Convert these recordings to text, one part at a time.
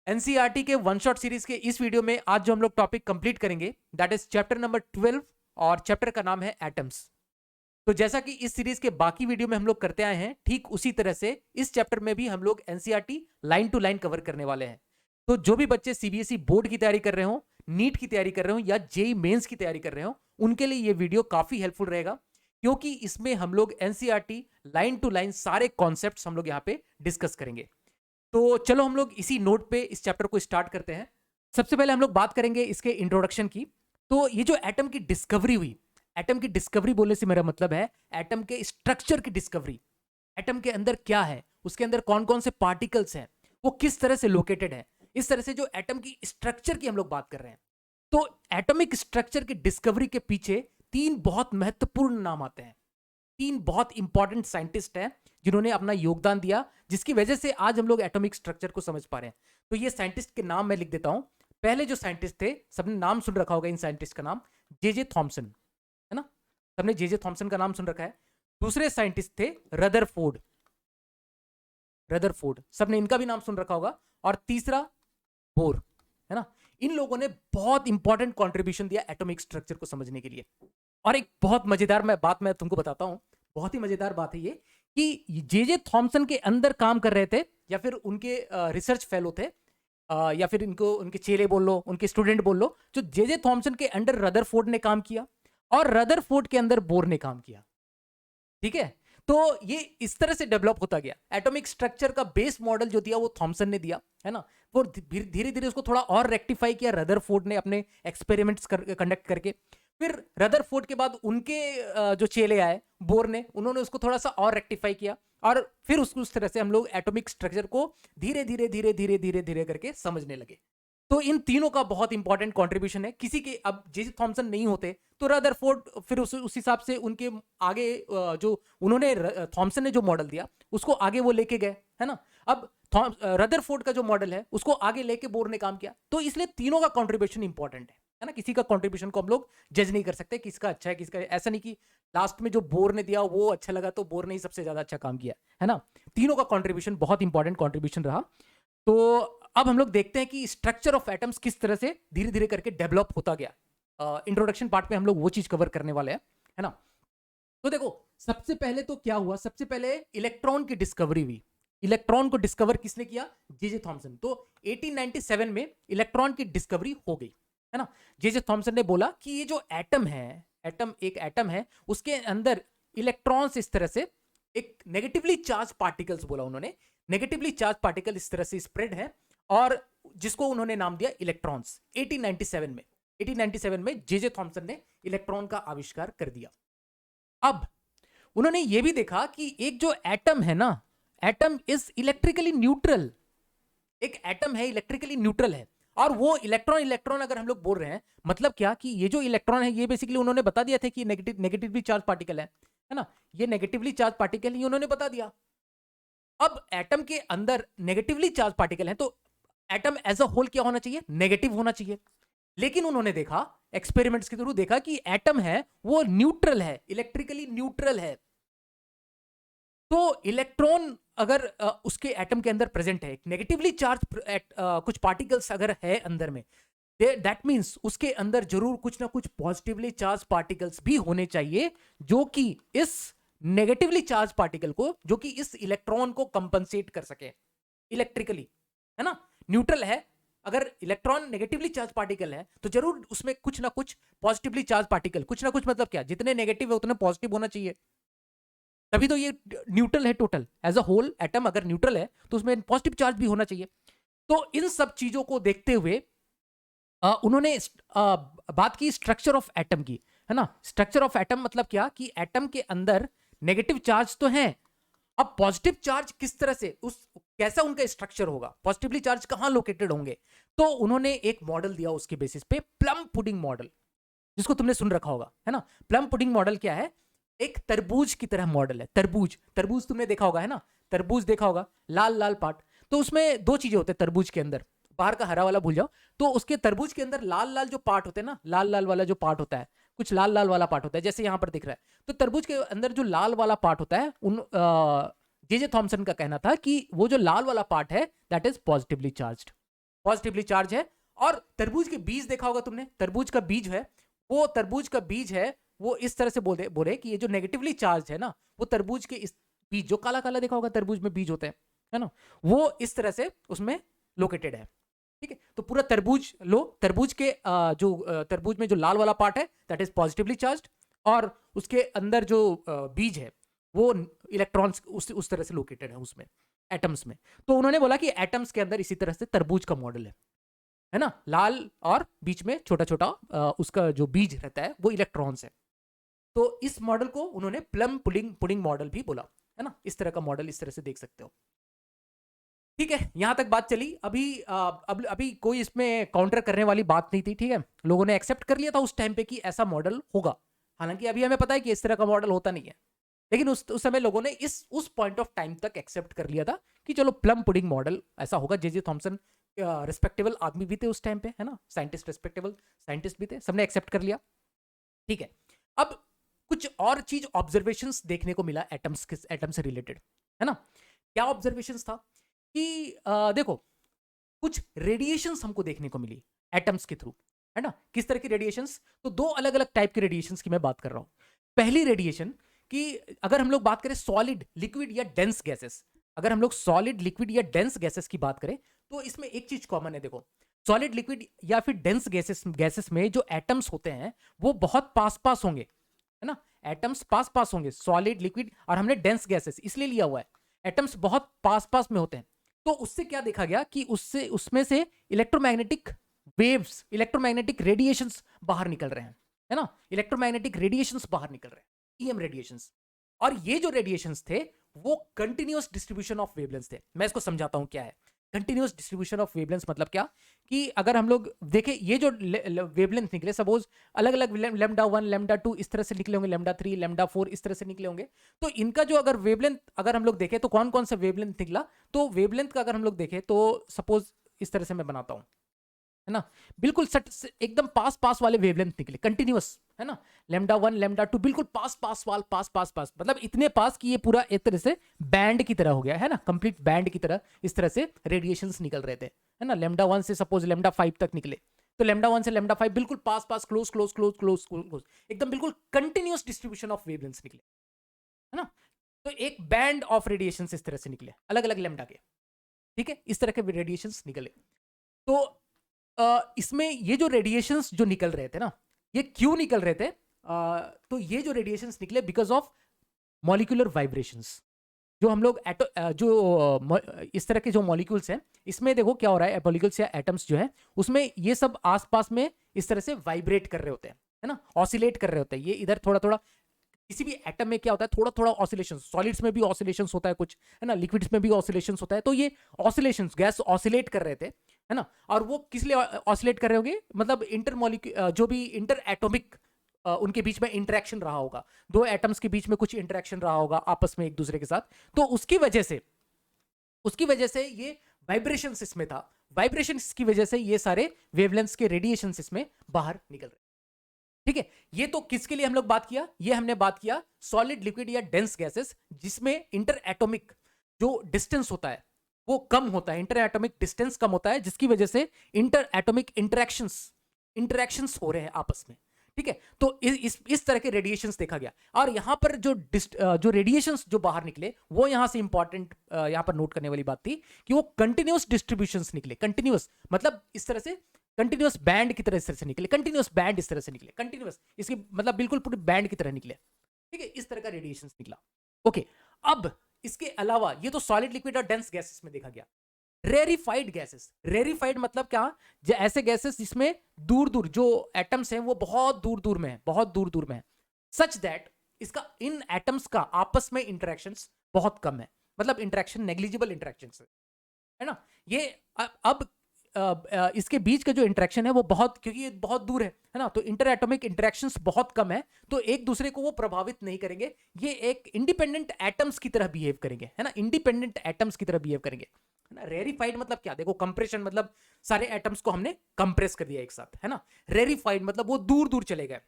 NCERT के one shot series के इस वीडियो में आज जो हम लोग टॉपिक कंप्लीट करेंगे दैट इज चैप्टर नंबर 12 और चैप्टर का नाम है एटम्स। तो जैसा कि इस सीरीज के बाकी वीडियो में हम लोग करते आए हैं, ठीक उसी तरह से इस चैप्टर में भी हम लोग NCERT line to line cover करने वाले हैं। तो जो भी बच्चे सीबीएसई बोर्ड की तैयारी कर रहे हो, नीट की तैयारी कर रहे हो या जेईई मेंस की तैयारी कर रहे हो, उनके लिए ये वीडियो काफी हेल्पफुल रहेगा, क्योंकि इसमें हम लोग एनसीईआरटी लाइन टू लाइन सारे कॉन्सेप्ट्स हम लोग यहाँ पे डिस्कस करेंगे। तो चलो हम लोग इसी नोट पे इस चैप्टर को स्टार्ट करते हैं। सबसे पहले हम लोग बात करेंगे इसके इंट्रोडक्शन की। तो ये जो एटम की डिस्कवरी हुई, एटम की डिस्कवरी बोलने से मेरा मतलब है एटम के स्ट्रक्चर की डिस्कवरी। एटम के अंदर क्या है, उसके अंदर कौन कौन से पार्टिकल्स हैं, वो किस तरह से लोकेटेड है, इस तरह से जो एटम की स्ट्रक्चर की हम लोग बात कर रहे हैं। तो एटॉमिक स्ट्रक्चर की डिस्कवरी के पीछे तीन बहुत महत्वपूर्ण नाम आते हैं। तीन बहुत इंपॉर्टेंट साइंटिस्ट हैं जिन्होंने अपना योगदान दिया, जिसकी वजह से आज हम लोग एटॉमिक स्ट्रक्चर को समझ पा रहे हैं। तो ये साइंटिस्ट के नाम मैं लिख देता हूं। पहले जो साइंटिस्ट थे, सबने नाम सुन रखा होगा इन साइंटिस्ट का नाम, जे थॉमसन, है ना। सबने जे थॉमसन का नाम सुन रखा है। दूसरे साइंटिस्ट थे रदरफोर्ड, रदरफोर्ड, सबने इनका भी नाम सुन रखा होगा। और तीसरा बोर, है ना। इन लोगों ने बहुत इंपॉर्टेंट कंट्रीब्यूशन दिया एटॉमिक स्ट्रक्चर को समझने के लिए। और एक बहुत मजेदार बात मैं तुमको बताता हूं, बहुत ही मजेदार बात है ये कि जे थॉमसन के अंदर काम कर रहे थे या फिर उनके रिसर्च फेलो थे, या फिर इनको उनके चेले बोल लो, उनके स्टूडेंट बोल लो, जो जे थॉमसन के अंडर रदरफोर्ड ने काम किया और रदरफोर्ड के अंदर बोर ने काम किया। ठीक है, तो ये इस तरह से डेवलप होता गया। एटॉमिक स्ट्रक्चर का बेस मॉडल जो दिया वो थॉमसन ने दिया, है ना। वो धीरे धीरे उसको थोड़ा और रेक्टिफाई किया रदरफोर्ड ने अपने एक्सपेरिमेंट्स कंडक्ट करके। फिर रदरफोर्ड के बाद उनके जो चेले आए बोर ने, उन्होंने उसको थोड़ा सा और रेक्टिफाई किया और फिर उसको उस तरह से हम लोग एटॉमिक स्ट्रक्चर को धीरे धीरे धीरे धीरे धीरे धीरे करके समझने लगे। तो इन तीनों का बहुत इंपॉर्टेंट कंट्रीब्यूशन है। किसी के, अब जे थॉमसन नहीं होते तो रदरफोर्ड फिर उस हिसाब से उनके आगे जो उन्होंने थॉमसन ने जो मॉडल दिया उसको आगे वो लेके गए, है ना। अब रदरफोर्ड का जो मॉडल है उसको आगे लेके बोर ने काम किया। तो इसलिए तीनों का कंट्रीब्यूशन इंपॉर्टेंट है ना। किसी का कंट्रीब्यूशन को हम लोग जज नहीं कर सकते किसका अच्छा है किसका, ऐसा नहीं कि लास्ट में जो बोर ने दिया वो अच्छा लगा तो बोर ने ही सबसे ज्यादा अच्छा काम किया, है ना। तीनों का कंट्रीब्यूशन बहुत इंपॉर्टेंट कंट्रीब्यूशन रहा। तो अब हम लोग देखते हैं कि स्ट्रक्चर ऑफ एटम्स किस तरह से धीरे धीरे करके डेवलप होता गया। इंट्रोडक्शन पार्ट में हम लोग वो चीज कवर करने वाले हैं, है ना। तो देखो, सबसे पहले तो क्या हुआ, सबसे पहले इलेक्ट्रॉन की डिस्कवरी हुई। इलेक्ट्रॉन को डिस्कवर किसने किया, जे थॉमसन। तो 1897 में इलेक्ट्रॉन की डिस्कवरी हो गई, है ना। जे थॉमसन ने बोला कि ये जो एटम है, एटम एक एटम है, उसके अंदर इलेक्ट्रॉन्स इस तरह से एक नेगेटिवली चार्ज पार्टिकल्स बोला उन्होंने, नेगेटिवली चार्ज पार्टिकल इस तरह से स्प्रेड है और जिसको उन्होंने नाम दिया इलेक्ट्रॉन्स। 1897 में जे थॉमसन ने इलेक्ट्रॉन का आविष्कार कर दिया। अब उन्होंने यह भी देखा कि एक जो एटम है ना, एटम इज इलेक्ट्रिकली न्यूट्रल। एक एटम है इलेक्ट्रिकली न्यूट्रल है, और वो इलेक्ट्रॉन इलेक्ट्रॉन अगर हम लोग बोल रहे हैं, मतलब क्या कि ये जो इलेक्ट्रॉन है ये बेसिकली उन्होंने बता दिया था कि नेगेटिवली चार्ज पार्टिकल है ना। ये नेगेटिवली चार्ज पार्टिकल ही उन्होंने बता दिया। अब एटम के अंदर नेगेटिवली चार्ज पार्टिकल है तो एटम एज अ होल क्या होना चाहिए, नेगेटिव होना चाहिए। लेकिन उन्होंने देखा, एक्सपेरिमेंट्स के थ्रू देखा कि एटम है वो न्यूट्रल है, इलेक्ट्रिकली न्यूट्रल है। तो इलेक्ट्रॉन अगर उसके एटम के अंदर प्रेजेंट है, नेगेटिवली चार्ज कुछ पार्टिकल्स अगर है अंदर में, दैट मींस उसके अंदर जरूर कुछ ना कुछ पॉजिटिवली चार्ज पार्टिकल्स भी होने चाहिए, जो कि इस नेगेटिवली चार्ज पार्टिकल को, जो कि इस इलेक्ट्रॉन को कंपनसेट कर सके इलेक्ट्रिकली, है ना। न्यूट्रल है, अगर इलेक्ट्रॉन नेगेटिवली चार्ज पार्टिकल है तो जरूर उसमें कुछ ना कुछ पॉजिटिवली चार्ज पार्टिकल, कुछ ना कुछ मतलब क्या, जितने नेगेटिव है उतने पॉजिटिव होना चाहिए, तभी तो ये न्यूट्रल है। Total as a whole atom अगर न्यूट्रल है तो उसमें पॉजिटिव चार्ज भी होना चाहिए। तो इन सब चीजों को देखते हुए उन्होंने बात की स्ट्रक्चर ऑफ एटम की, है ना। स्ट्रक्चर ऑफ एटम मतलब क्या कि एटम के अंदर नेगेटिव चार्ज तो है, अब पॉजिटिव चार्ज किस तरह से, उस कैसा उनका स्ट्रक्चर होगा, पॉजिटिवली चार्ज कहां लोकेटेड होंगे। तो उन्होंने एक मॉडल दिया उसके बेसिस पे, प्लम पुडिंग मॉडल, जिसको तुमने सुन रखा होगा, है ना। प्लम पुडिंग मॉडल क्या है, एक तरबूज की तरह मॉडल है। तरबूज, तरबूज तुमने देखा होगा, है ना। तरबूज देखा होगा, लाल लाल पार्ट। तो उसमें दो चीजें होते हैं तरबूज के अंदर, बाहर का हरा वाला भूल जाओ। तो उसके तरबूज के अंदर लाल लाल जो पार्ट होते हैं ना, लाल लाल वाला जो पार्ट होता है, कुछ लाल लाल वाला पार्ट होता है, जैसे यहां पर दिख रहा है। तो तरबूज के अंदर जो लाल वाला पार्ट होता है, जे थॉमसन का कहना था कि वो जो लाल वाला पार्ट है that is positively charged. Positively charge है। और तरबूज के बीज देखा होगा तुमने, तरबूज का बीज है, वो तरबूज का बीज है वो इस तरह से बोले कि ये जो नेगेटिवली चार्ज है ना, वो तरबूज के इस बीज, जो काला काला देखा होगा तरबूज में बीज होते हैं, है ना, वो इस तरह से उसमें लोकेटेड है। ठीक है, तो पूरा तरबूज लो, तरबूज के तरबूज में जो लाल वाला पार्ट है दैट इज पॉजिटिवली चार्ज्ड, और उसके अंदर जो बीज है वो इलेक्ट्रॉन्स उस तरह से लोकेटेड है उसमें, एटम्स में। तो उन्होंने बोला कि एटम्स के अंदर इसी तरह से तरबूज का मॉडल है ना, लाल और बीच में छोटा छोटा उसका जो बीज रहता है वो इलेक्ट्रॉन्स है। तो इस मॉडल को उन्होंने प्लम पुडिंग मॉडल भी बोला, है ना, इस तरह का मॉडल इस तरह से देख सकते हो। ठीक है, यहां तक बात चली। अभी कोई इसमें काउंटर करने वाली बात नहीं थी। ठीक है, लोगों ने एक्सेप्ट कर लिया था उस टाइम पे कि ऐसा मॉडल होगा। हालांकि अभी हमें पता है कि इस तरह का मॉडल होता नहीं है, लेकिन उस समय लोगों ने उस पॉइंट ऑफ टाइम तक एक्सेप्ट कर लिया था कि चलो प्लम पुडिंग मॉडल ऐसा होगा। जे थॉमसन रिस्पेक्टेबल आदमी भी थे उस टाइम पे, है ना, साइंटिस्ट, रिस्पेक्टेबल साइंटिस्ट भी थे, सबने एक्सेप्ट कर लिया। ठीक है, अब कुछ और चीज ऑब्जर्वेशंस देखने को मिला एटम से रिलेटेड, है ना। क्या ऑब्जर्वेशंस था कि देखो कुछ रेडिएशंस हमको देखने को मिली एटम्स के थ्रू, है ना। किस तरह की रेडिएशंस? तो दो अलग अलग टाइप के रेडिएशंस की मैं बात कर रहा हूं। पहली रेडिएशन कि अगर हम लोग बात करें सॉलिड, लिक्विड या डेंस गैसेस, अगर हम लोग सॉलिड, लिक्विड या डेंस गैसेस की बात करें तो इसमें एक चीज कॉमन है। देखो, सॉलिड, लिक्विड या फिर डेंस गैसेस में जो एटम्स होते हैं वो बहुत पास पास होंगे, है ना, एटम्स पास पास होंगे, सॉलिड, लिक्विड, और हमने डेंस गैसेस इसलिए लिया हुआ है, एटम्स बहुत पास पास में होते हैं। तो उससे क्या देखा गया कि उसमें से इलेक्ट्रोमैग्नेटिक वेव्स, इलेक्ट्रोमैग्नेटिक रेडिएशंस बाहर निकल रहे हैं, है ना, इलेक्ट्रोमैग्नेटिक रेडिएशंस बाहर निकल रहे हैं, ईएम रेडिएशंस। और ये जो रेडिएशंस थे वो कंटिन्यूअस डिस्ट्रीब्यूशन ऑफ वेवलेंथ थे। मैं इसको समझाता हूं क्या है कंटिन्यूअस डिस्ट्रीब्यूशन ऑफ वेवलेंथ। मतलब क्या कि अगर हम लोग देखें ये जो वेवलेंथ निकले, सपोज अलग अलग लैम्डा 1, लैम्डा 2 इस तरह से निकले होंगे, लैम्डा 3, लैम्डा 4 इस तरह से निकले होंगे। तो इनका जो अगर वेवलेंथ अगर हम लोग देखें तो कौन कौन सा वेवलेंथ निकला, तो वेवलेंथ का अगर हम लोग देखें तो सपोज इस तरह से मैं बनाता हूं, है ना, बिल्कुल एकदम पास पास वाले वेवलेंथ निकले कंटिन्यूअस, है ना, लैम्डा 1, लैम्डा 2 बिल्कुल पास पास वाल पास पास पास, मतलब इतने पास कि ये पूरा एक तरह से बैंड की तरह हो गया, है ना, कंप्लीट बैंड की तरह इस तरह से रेडिएशंस निकल रहे थे, है ना। लैम्डा 1 से सपोज लैम्डा 5 तक निकले, तो लैम्डा 1 से लैम्डा 5 बिल्कुल पास पास, close close close close close, एकदम बिल्कुल कंटिन्यूअस डिस्ट्रीब्यूशन ऑफ वेवलेंथ्स निकले, है ना। तो एक बैंड ऑफ रेडिएशंस इस तरह से निकले अलग अलग लैम्डा के। ठीक है, इस तरह के रेडिएशंस निकले। तो इसमें ये जो रेडिएशंस जो निकल रहे थे ना, ये क्यों निकल रहे थे? तो ये जो रेडिएशंस निकले बिकॉज ऑफ मॉलिक्यूलर वाइब्रेशंस। जो हम लोग इस तरह के जो मॉलिक्यूल्स हैं, इसमें देखो क्या हो रहा है, मॉलिक्यूल्स या एटम्स जो है उसमें ये सब आसपास में इस तरह से वाइब्रेट कर रहे होते हैं, है ना, ऑसिलेट कर रहे होते हैं। ये इधर थोड़ा थोड़ा, किसी भी एटम में क्या होता है, थोड़ा थोड़ा ऑसिलेशन, सॉलिड्स में भी ऑसिलेशंस होता है कुछ, है ना, लिक्विड्स में भी ऑसिलेशंस होता है। तो ये ऑसिलेशंस, गैस ऑसिलेट कर रहे थे, है ना। और वो किस लिए ऑसिलेट कर रहे होंगे, मतलब जो भी इंटर एटॉमिक उनके बीच में इंटरेक्शन रहा होगा, दो एटम्स के बीच में कुछ इंटरेक्शन रहा होगा आपस में एक दूसरे के साथ, तो उसकी वजह से ये वाइब्रेशंस इसमें था, वाइब्रेशंस की वजह से ये सारे वेवलेंथ्स के रेडिएशंस इसमें बाहर निकल रहे। ठीक है, ये तो किसके लिए हम लोग बात किया, ये हमने बात किया सॉलिड, लिक्विड या डेंस गैसेस जिसमें इंटर एटॉमिक जो डिस्टेंस होता है वो कम होता है, इंटर एटॉमिक डिस्टेंस कम होता है, जिसकी वजह से इंटर एटॉमिक इंटरेक्शंस हो रहे हैं आपस में। ठीक है, तो इस तरह के रेडिएशंस देखा गया। और यहां पर जो रेडिएशंस जो बाहर निकले वो यहां से इंपॉर्टेंट यहां पर नोट करने वाली बात थी कि वो कंटिन्यूअस डिस्ट्रीब्यूशंस निकले। कंटिन्यूअस मतलब इस तरह से कंटिन्यूअस बैंड की तरह इस तरह से निकले, कंटिन्यूअस बैंड इस तरह से निकले, कंटिन्यूअस इसकी मतलब बिल्कुल पूरे बैंड की तरह निकले। ठीक है, इस तरह का रेडिएशंस निकला। ओके, अब इसके अलावा ये तो सॉलिड, लिक्विड और डेंस गैसेस में देखा गया। रेरिफाइड गैसेस, रेरिफाइड मतलब क्या, ऐसे गैसेस जिसमें दूर दूर जो एटम्स हैं वो बहुत दूर दूर में है, बहुत दूर दूर में है, सच दैट इसका इन एटम्स का आपस में इंटरेक्शंस बहुत कम है, मतलब इंटरेक्शन नेग्लिजिबल इंटरेक्शंस है ना। ये अब इसके बीच का जो इंटरेक्शन है वो बहुत, क्योंकि ये बहुत दूर है ना, तो इंटर एटॉमिक इंटरेक्शंस बहुत कम है, तो एक दूसरे को वो प्रभावित नहीं करेंगे। ये एक इंडिपेंडेंट एटम्स की तरह बिहेव करेंगे, है ना, इंडिपेंडेंट एटम्स की तरह बिहेव करेंगे, है ना। रेरिफाइड मतलब क्या, देखो कंप्रेशन मतलब सारे एटम्स को हमने कंप्रेस कर दिया एक साथ, है ना। रेरिफाइड मतलब वो दूर दूर चले गए।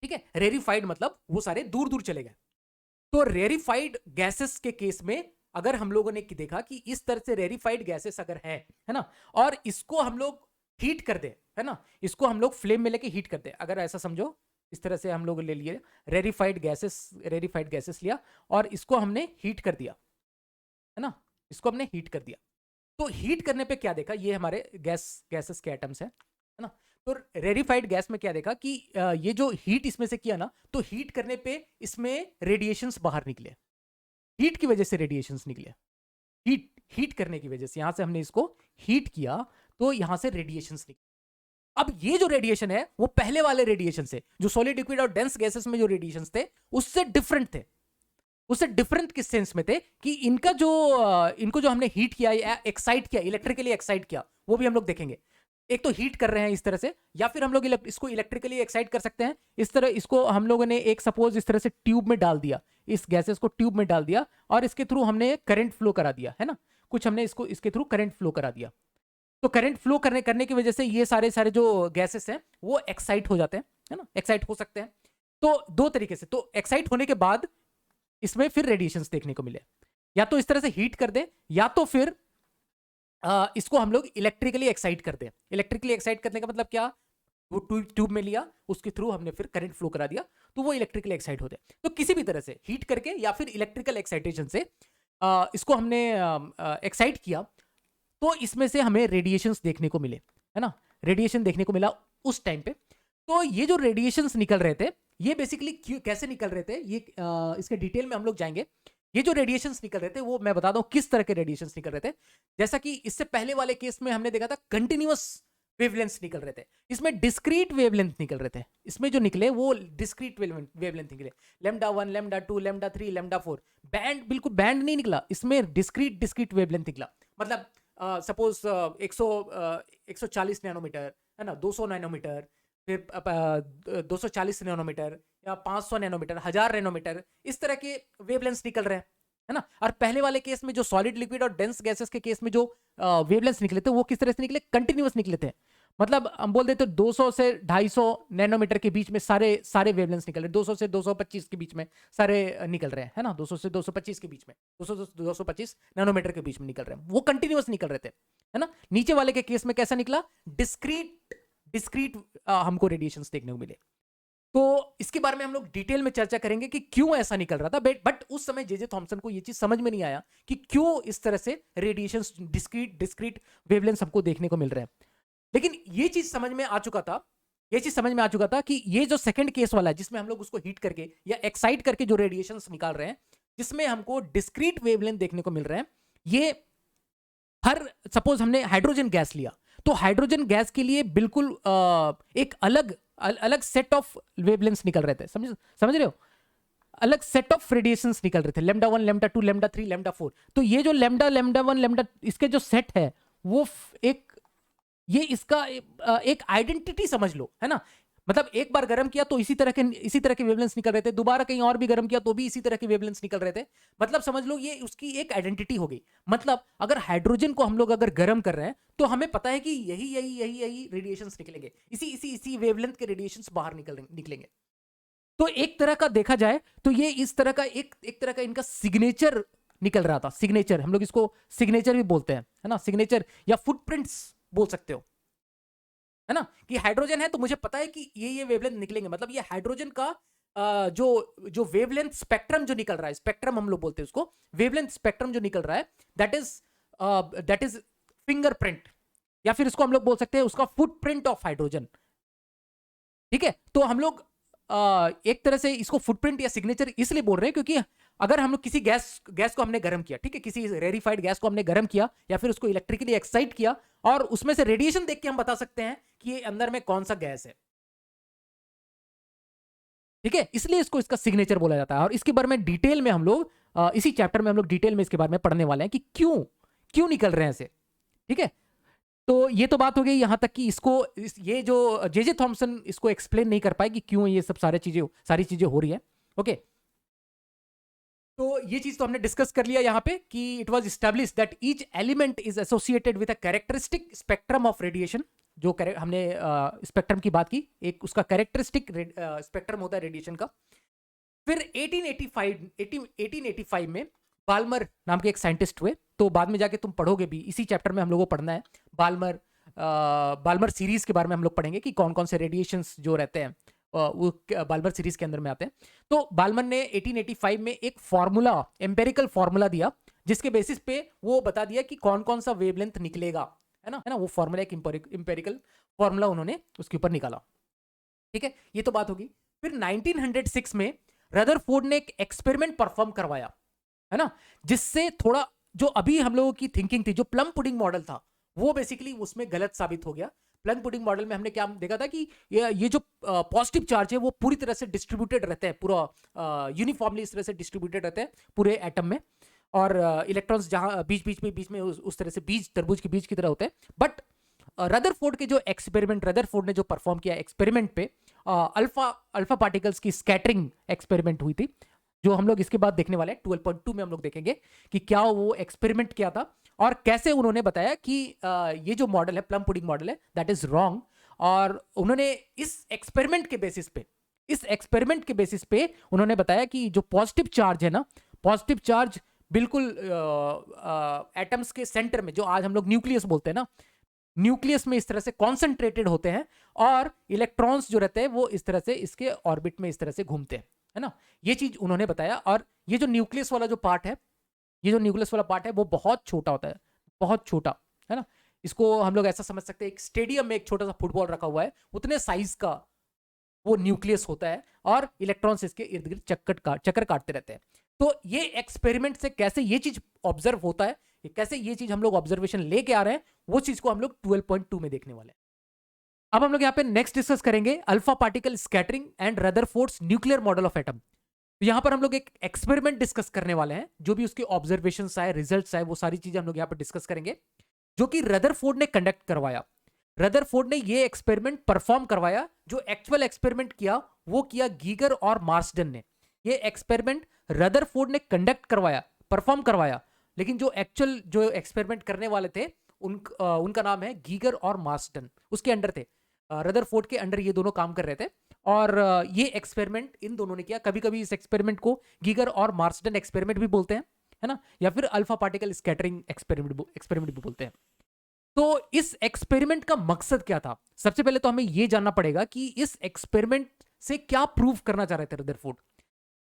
ठीक है, रेरिफाइड मतलब वो सारे दूर दूर चले गए। तो रेरिफाइड गैसेस के केस में अगर हम लोगों ने देखा कि इस तरह से रेरिफाइड गैसेस अगर है ना, और इसको हम लोग हीट कर दे, है ना, इसको हम लोग फ्लेम में लेके हीट कर दे, अगर ऐसा समझो, इस तरह से हम लोग ले लिए रेरिफाइड गैसेस लिया और इसको हमने हीट कर दिया, है ना, इसको हमने हीट कर दिया। तो हीट करने पे क्या देखा, ये हमारे गैसेस के एटम्स है ना। तो रेरिफाइड गैस में क्या देखा कि ये जो हीट इसमें से किया ना, तो हीट करने पे इसमें रेडिएशंस बाहर निकले, हीट की वजह से रेडिएशंस निकले, हीट करने की वजह से, यहां से हमने इसको हीट किया तो यहां से रेडिएशंस निकले। अब ये जो रेडिएशन है वो पहले वाले रेडिएशन से, जो सॉलिड लिक्विड और डेंस गैसेस में जो रेडिएशंस थे उससे डिफरेंट थे। उससे डिफरेंट किस सेंस में थे कि इनका जो इनको जो हमने हीट किया या एक्साइट किया, इलेक्ट्रिकली एक्साइट किया, वो भी हम लोग देखेंगे। एक तो हीट कर रहे हैं इस तरह से, या फिर हम लोग इसको इलेक्ट्रिकली एक्साइट कर सकते हैं इस तरह। इसको हम लोगों ने एक सपोज इस तरह से ट्यूब में डाल दिया, इस गैसेस को ट्यूब में डाल दिया और इसके थ्रू हमने करंट फ्लो करा दिया, है ना, कुछ हमने इसको इसके थ्रू करंट फ्लो करा दिया। तो करंट फ्लो करने की वजह से ये सारे जो गैसेस हैं वो एक्साइट हो जाते हैं, है ना, एक्साइट हो सकते हैं। तो दो तरीके से, तो एक्साइट होने के बाद इसमें फिर रेडिएशंस देखने को मिले, या तो इस तरह से हीट कर दे, या तो फिर इसको हम लोग इलेक्ट्रिकली एक्साइट कर दे। इलेक्ट्रिकली एक्साइट करने का मतलब क्या, वो ट्यूब में लिया, उसके थ्रू हमने फिर करंट फ्लो करा दिया, तो वो इलेक्ट्रिकली एक्साइट होते हैं। तो किसी भी तरह से हीट करके या फिर इलेक्ट्रिकल एक्साइटेशन से इसको हमने एक्साइट किया, तो इसमें से हमें रेडिएशंस देखने को मिले, है ना, रेडिएशन देखने को मिला उस टाइम पे। तो ये जो रेडिएशंस निकल रहे थे, ये बेसिकली कैसे निकल रहे थे, ये इसके डिटेल में हम लोग जाएंगे। ये जो रेडिएशंस निकल रहे थे वो मैं बता दूं किस तरह के रेडिएशंस निकल रहे थे। जैसा कि इससे पहले वाले केस में हमने देखा था कंटिन्यूअस वेवलेंथ निकल रहे थे, इसमें डिस्क्रीट वेवलेंथ निकल रहे थे। इसमें जो निकले वो डिस्क्रीट वेवलेंथ निकले, lambda 1, lambda 2, lambda 3, lambda 4। Band, बिल्कुल बैंड नहीं निकला, इसमें डिस्क्रीट वेवलेंथ निकला। मतलब सपोज 140 नैनोमीटर, है ना, 200 नैनोमीटर, फिर 240 नैनोमीटर या 500 नैनोमीटर, 1000 नैनोमीटर, इस तरह के वेवलेंथ्स निकल रहे हैं, है ना। और पहले वाले केस में जो सॉलिड लिक्विड और डेंस गैसेस के केस में जो वेवलेंथ्स निकले थे वो किस तरह से निकले, कंटिन्यूअस निकले थे। मतलब हम बोल देते 200 से 250 नैनोमीटर के बीच में सारे वेवलेंथ्स निकल रहे हैं, 200 से 225 के बीच में सारे निकल रहे हैं, है ना, 200 से 225 के बीच में, 200 से 225 नैनोमीटर के बीच में निकल रहे हैं, वो कंटिन्यूअस निकल रहे थे, है ना। नीचे वाले के केस में कैसा निकला, डिस्क्रीट हमको रेडिएशंस देखने को मिले। तो इसके बारे में हम लोग डिटेल में चर्चा करेंगे कि क्यों ऐसा निकल रहा था। बट उस समय जे थॉमसन को ये चीज समझ में नहीं आया कि क्यों इस तरह से रेडिएशंस डिस्क्रीट वेवलेंथ हमको देखने को मिल रहे हैं। लेकिन ये चीज समझ में आ चुका था कि ये जो सेकंड केस वाला है जिसमें हम लोग उसको हीट करके या एक्साइट करके जो रेडिएशंस निकाल रहे हैं, जिसमें हमको डिस्क्रीट वेवलेंथ देखने को मिल रहे हैं, ये हर सपोज हमने हाइड्रोजन गैस लिया, तो हाइड्रोजन गैस के लिए बिल्कुल एक अलग सेट ऑफ वेवलेंथ्स निकल रहे थे, समझ रहे हो, अलग सेट ऑफ रेडिएशंस निकल रहे थे, लैम्डा 1, लैम्डा 2, लैम्डा 3, लैम्डा 4। तो ये जो लैम्डा 1, लैम्डा, इसके जो सेट है वो ये इसका एक आइडेंटिटी समझ लो, है ना। मतलब एक बार गर्म किया तो इसी तरह के वेवलेंथ्स निकल रहे थे, दोबारा कहीं और भी गर्म किया तो भी इसी तरह के वेवलेंथ्स निकल रहे थे। मतलब समझ लो ये उसकी एक आइडेंटिटी हो गई। मतलब अगर हाइड्रोजन को हम लोग अगर गर्म कर रहे हैं तो हमें पता है कि यही रेडिएशंस निकलेंगे, इसी वेवलेंथ के रेडिएशंस बाहर निकलेंगे। तो एक तरह का देखा जाए तो ये इस तरह का एक तरह का इनका सिग्नेचर निकल रहा था। सिग्नेचर, हम लोग इसको सिग्नेचर भी बोलते हैं, है ना, सिग्नेचर या फुटप्रिंट्स बोल सकते हो, है ना, कि हाइड्रोजन है तो मुझे पता है कि ये वेवलेंथ निकलेंगे। मतलब ये हाइड्रोजन का जो वेवलेंथ स्पेक्ट्रम जो निकल रहा है, स्पेक्ट्रम हम लोग बोलते हैं उसको, वेवलेंथ स्पेक्ट्रम जो निकल रहा है, दैट इज फिंगरप्रिंट, या फिर इसको हम लोग बोल सकते हैं उसका फुटप्रिंट ऑफ हाइड्रोजन। ठीक है, तो हम लोग एक तरह से इसको फुटप्रिंट या सिग्नेचर इसलिए बोल रहे हैं क्योंकि अगर हम लोग किसी गैस को हमने गर्म किया, ठीक है, किसी रेरिफाइड गैस को हमने गर्म किया या फिर उसको इलेक्ट्रिकली एक्साइट किया और उसमें से रेडिएशन देख के हम बता सकते हैं कि ये अंदर में कौन सा गैस है। ठीक है, इसलिए इसको इसका सिग्नेचर बोला जाता है। और इसके बारे में डिटेल में हम लोग इसी चैप्टर में हम लोग डिटेल में इसके बारे में पढ़ने वाले हैं कि क्यों निकल रहे हैं ऐसे। ठीक है, तो ये तो बात हो गई यहां तक कि ये जो जे थॉमसन इसको एक्सप्लेन नहीं कर पाए कि क्यों ये सब सारी चीजें हो रही है। ओके, तो ये चीज तो हमने डिस्कस कर लिया यहां पे कि it was establish that each element is associated with a characteristic spectrum of radiation. जो हमने स्पेक्ट्रम की बात की, एक उसका कैरेक्टरिस्टिक स्पेक्ट्रम होता है रेडिएशन का। फिर 1885 में बाल्मर नाम के एक साइंटिस्ट हुए, तो बाद में जाके तुम पढ़ोगे भी, इसी चैप्टर में हम लोगों को पढ़ना है बाल्मर बाल्मर सीरीज के बारे में हम लोग पढ़ेंगे कि कौन कौन से रेडिएशंस जो रहते हैं वो बाल्मर सीरीज के अंदर में आते हैं। तो बाल्मर ने 1885 में एक फॉर्मूला, एम्पेरिकल फॉर्मूला दिया, जिसके बेसिस पे वो बता दिया कि कौन कौन सा वेवलेंथ निकलेगा, है ना वो फॉर्मूला एक एम्पेरिकल फॉर्मूला उन्होंने उसके ऊपर निकाला। ठीक है, ये तो बात होगी। फिर 1906 में रदरफोर्ड ने एक एक्सपेरिमेंट परफॉर्म करवाया, है ना, जिससे थोड़ा जो अभी हम लोगों की थिंकिंग थी, जो प्लम पुडिंग मॉडल था, वो बेसिकली उसमें गलत साबित हो गया। प्लम पुडिंग मॉडल में हमने क्या देखा था कि ये जो पॉजिटिव चार्ज है वो पूरी तरह से डिस्ट्रीब्यूटेड रहते हैं, पूरा यूनिफॉर्मली इस तरह से डिस्ट्रीब्यूटेड रहते हैं पूरे एटम में, और इलेक्ट्रॉन्स जहां बीच में उस तरह से बीज, तरबूज के बीज की तरह होते हैं। बट रदरफोर्ड के जो एक्सपेरिमेंट, रदरफोर्ड ने जो परफॉर्म किया एक्सपेरिमेंट पे, अल्फा पार्टिकल्स की स्कैटरिंग एक्सपेरिमेंट हुई थी, जो हम लोग इसके बाद देखने वाले हैं 12.2 में हम लोग देखेंगे कि क्या वो एक्सपेरिमेंट किया था और कैसे उन्होंने बताया कि ये जो मॉडल है, प्लम पुडिंग मॉडल है, दैट इज रॉन्ग। और उन्होंने इस एक्सपेरिमेंट के बेसिस पे उन्होंने बताया कि जो पॉजिटिव चार्ज है ना, पॉजिटिव चार्ज बिल्कुल एटम्स के सेंटर में, जो आज हम लोग न्यूक्लियस बोलते हैं ना, न्यूक्लियस में इस तरह से कॉन्सेंट्रेटेड होते हैं, और इलेक्ट्रॉन्स जो रहते हैं वो इस तरह से इसके ऑर्बिट में इस तरह से घूमते हैं, है ना। ये चीज उन्होंने बताया। और ये जो न्यूक्लियस वाला जो पार्ट है, ये जो न्यूक्लियस वाला पार्ट है वो बहुत छोटा होता है, बहुत छोटा, है ना। इसको हम लोग ऐसा समझ सकते हैं, एक स्टेडियम में एक छोटा सा फुटबॉल रखा हुआ है, उतने साइज का वो न्यूक्लियस होता है, और इलेक्ट्रॉन्स इसके इर्द गिर्द चक्कर काटते रहते हैं। तो ये एक्सपेरिमेंट से कैसे ये चीज ऑब्जर्व होता है, कैसे ये चीज हम लोग ऑब्जर्वेशन लेके आ रहे हैं, वो चीज को हम लोग 12.2 में देखने वाले हैं। अब हम लोग यहाँ पे नेक्स्ट डिस्कस करेंगे alpha particle scattering and Rutherford's nuclear model of atom. तो यहाँ पर हम लोग एक एक्सपेरिमेंट डिस्कस करने वाले हैं, जो भी उसके ऑब्जर्वेशंस आए, रिजल्ट्स आए, वो सारी चीजें हम लोग यहाँ पर डिस्कस करेंगे, जो कि रदरफोर्ड ने कंडक्ट करवाया। रदरफोर्ड ने ये एक्सपेरिमेंट परफॉर्म करवाया। जो एक्चुअल एक्सपेरिमेंट किया वो किया गीगर और मार्सडन ने। ये एक्सपेरिमेंट रदरफोर्ड ने कंडक्ट करवाया, परफॉर्म करवाया, लेकिन जो एक्चुअल जो एक्सपेरिमेंट करने वाले थे उनका नाम है गीगर और मार्सडन, उसके अंडर थे, रदरफोर्ड के अंडर ये दोनों काम कर रहे थे। और ये एक्सपेरिमेंट इन दोनों ने किया। कभी कभी इस एक्सपेरिमेंट को गीगर और मार्सडन एक्सपेरिमेंट भी बोलते हैं, है ना, या फिर अल्फा पार्टिकल स्कैटरिंग एक्सपेरिमेंट भी बोलते हैं। तो इस एक्सपेरिमेंट का मकसद क्या था? सबसे पहले तो हमें यह जानना पड़ेगा कि इस एक्सपेरिमेंट से क्या प्रूव करना चाह रहे थे रदरफोर्ड।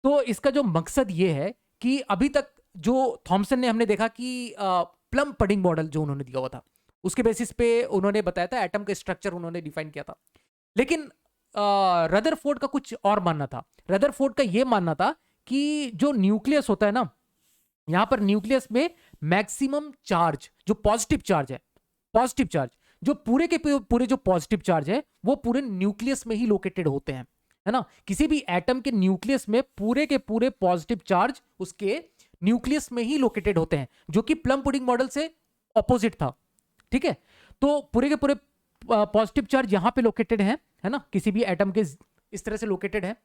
तो इसका जो मकसद ये है कि अभी तक जो थॉमसन ने हमने देखा कि प्लम पुडिंग मॉडल जो उन्होंने दिया हुआ था, उसके बेसिस पे उन्होंने बताया था, एटम का स्ट्रक्चर उन्होंने डिफाइन किया था। लेकिन रदरफोर्ड का कुछ और मानना था। रदरफोर्ड का यह मानना था कि जो न्यूक्लियस होता है ना, यहां पर न्यूक्लियस में मैक्सिमम चार्ज, जो पॉजिटिव चार्ज है, पॉजिटिव चार्ज, जो पूरे के पूरे जो पॉजिटिव चार्ज है वो पूरे न्यूक्लियस में ही लोकेटेड होते हैं, है ना। किसी भी एटम के न्यूक्लियस में पूरे के पूरे पॉजिटिव चार्ज उसके न्यूक्लियस में ही लोकेटेड होते हैं, जो कि प्लम पुडिंग मॉडल से ऑपोजिट था। ठीक है, तो पूरे के पूरे पॉजिटिव चार्ज यहां पे लोकेटेड है ना, किसी भी एटम के इस तरह से लोकेटेड है।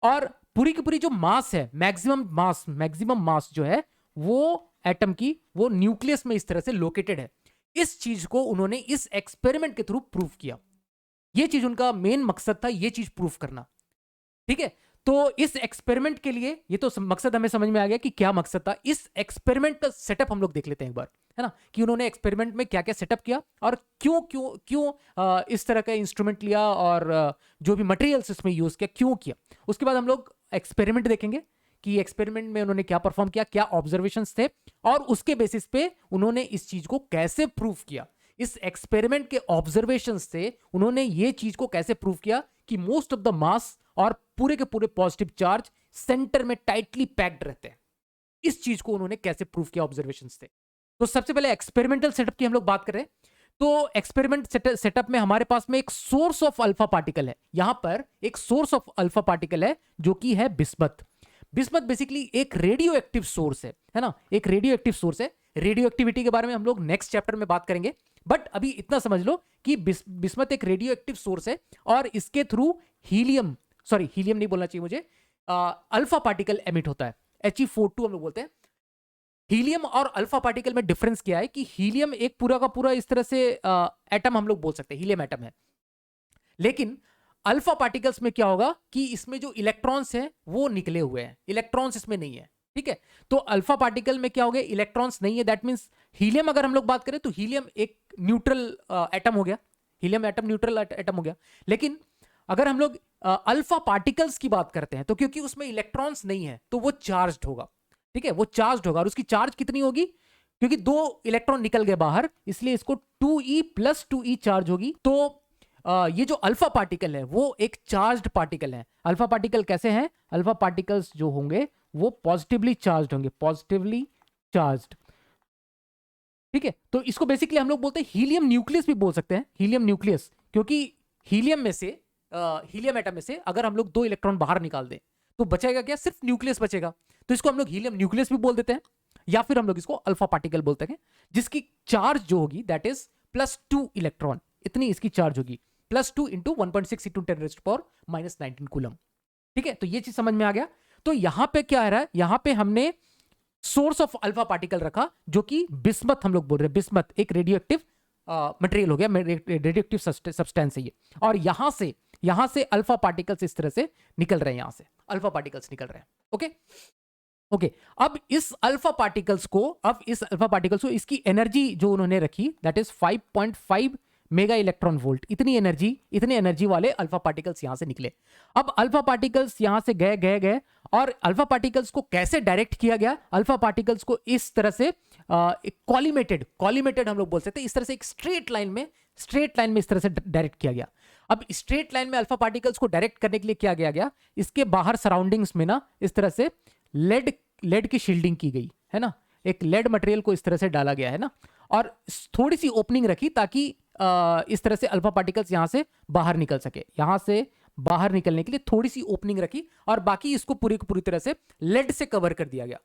और पूरी की पूरी जो मास है, मैक्सिमम मास जो है वो एटम की, वो न्यूक्लियस में इस तरह से लोकेटेड है। इस चीज को उन्होंने इस एक्सपेरिमेंट के थ्रू प्रूव किया। ये चीज उनका मेन मकसद था, ये चीज प्रूव करना। ठीक है, तो इस एक्सपेरिमेंट के लिए ये तो मकसद हमें समझ में आ गया कि क्या मकसद था। इस एक्सपेरिमेंट का सेटअप हम लोग देख लेते हैं एक बार, है ना, कि उन्होंने एक्सपेरिमेंट में क्या क्या सेटअप किया और क्यों क्यों क्यों इस तरह का इंस्ट्रूमेंट लिया, और जो भी मटेरियल्स इसमें यूज किया, क्यों किया। उसके बाद हम लोग एक्सपेरिमेंट देखेंगे कि एक्सपेरिमेंट में उन्होंने क्या परफॉर्म किया, क्या ऑब्जर्वेशंस थे, और उसके बेसिस पे उन्होंने इस चीज को कैसे प्रूव किया। इस एक्सपेरिमेंट के ऑब्जर्वेशंस से उन्होंने ये चीज को कैसे प्रूव किया कि मोस्ट ऑफ द मास और पूरे के पूरे पॉजिटिव चार्ज सेंटर में टाइटली पैक्ड रहते हैं। इस चीज को उन्होंने कैसे प्रूव किया ऑब्जर्वेशंस से। तो सबसे पहले एक्सपेरिमेंटल सेटअप की हम लोग बात करें, तो एक्सपेरिमेंट सेटअप में हमारे पास में एक सोर्स ऑफ अल्फा पार्टिकल है। यहां पर एक सोर्स ऑफ अल्फा पार्टिकल है जो कि है बिस्मथ। बिस्मथ बेसिकली एक रेडियो एक्टिव सोर्स है ना, एक रेडियो एक्टिव सोर्स है। रेडियो एक्टिविटी के बारे में हम लोग नेक्स्ट चैप्टर में बात करेंगे, बट अभी इतना समझ लो कि बिस्मथ एक रेडियो एक्टिव सोर्स है, और इसके थ्रू हीलियम नहीं बोलना चाहिए मुझे, अल्फा पार्टिकल एमिट होता है, He42 हम लोग बोलते हैं। हीलियम और अल्फा पार्टिकल में डिफरेंस क्या है कि हीलियम एक पूरा का पूरा इस तरह से एटम हम लोग बोल सकते हैं, हीलियम एटम है। लेकिन अल्फा पार्टिकल्स में क्या होगा कि इसमें जो इलेक्ट्रॉन्स हैं वो निकले हुए हैं, इलेक्ट्रॉन्स इसमें नहीं है, ठीक है, तो अल्फा पार्टिकल में क्या हो गया, इलेक्ट्रॉन्स नहीं है, दैट मींस हीलियम अगर हम लोग बात करें तो हीलियम एक न्यूट्रल एटम हो गया, हीलियम एटम न्यूट्रल एटम हो गया। लेकिन अगर हम लोग अल्फा पार्टिकल्स की बात करते हैं तो क्योंकि उसमें इलेक्ट्रॉन्स नहीं है तो वो चार्ज्ड होगा, ठीक है, वो चार्ज्ड होगा। और उसकी चार्ज कितनी होगी, क्योंकि 2 इलेक्ट्रॉन निकल गए बाहर, इसलिए इसको 2e + 2e चार्ज होगी। तो ये जो अल्फा पार्टिकल है वो एक चार्ज्ड पार्टिकल है। अल्फा पार्टिकल कैसे हैं, अल्फा पार्टिकल्स जो होंगे वो पॉजिटिवली चार्ज्ड होंगे, पॉजिटिवली चार्ज्ड, ठीक है। तो इसको बेसिकली हम लोग बोलते हैं हीलियम न्यूक्लियस भी बोल सकते हैं, हीलियम न्यूक्लियस, क्योंकि हीलियम में से हीलियम एटम में से अगर हम लोग 2 इलेक्ट्रॉन बाहर निकाल दें तो बचेगा क्या, सिर्फ न्यूक्लियस बचेगा। तो इसको हम लोग हीलियम न्यूक्लियस भी बोल देते हैं, या फिर हम लोग इसको अल्फा पार्टिकल बोलते हैं, जिसकी चार्ज जो होगी दैट इज +2 इलेक्ट्रॉन, इतनी इसकी चार्ज होगी, +2 × 1.6 × 10⁻⁻19 कूलम, ठीक है। तो ये चीज समझ में आ गया। तो यहां पे क्या आ रहा है, यहां पे हमने सोर्स ऑफ अल्फा पार्टिकल रखा जो कि बिस्मथ हम लोग बोल रहे हैं, बिस्मथ एक रेडियोएक्टिव मटेरियल हो गया, रेडियोएक्टिव सब्सटेंस है ये। और यहां से अल्फा पार्टिकल्स इस तरह से निकल रहे हैं, यहां से अल्फा पार्टिकल्स निकल रहे हैं। ओके, अब इस अल्फा पार्टिकल्स को इसकी एनर्जी जो उन्होंने रखी that is 5.5 mega electron volt, इतने एनर्जी वाले अल्फा पार्टिकल्स यहां से निकले। अब अल्फा पार्टिकल्स यहां से गए और अल्फा पार्टिकल्स को कैसे डायरेक्ट किया गया, अल्फा पार्टिकल्स को इस तरह से कॉलीमेटेड हम लोग बोल सकते हैं, इस तरह से एक स्ट्रेट लाइन में इस तरह से डायरेक्ट किया गया। अब स्ट्रेट लाइन में अल्फा पार्टिकल्स को डायरेक्ट करने के लिए क्या किया गया, इसके बाहर सराउंडिंग्स में ना इस तरह से लेड की शील्डिंग की गई है ना, एक लेड मटेरियल को इस तरह से डाला गया है ना, और थोड़ी सी ओपनिंग रखी ताकि इस तरह से अल्फा पार्टिकल्स यहां से बाहर निकल सके, यहां से बाहर निकलने के लिए थोड़ी सी ओपनिंग रखी, और बाकी इसको पूरी तरह से लेड से कवर कर दिया गया।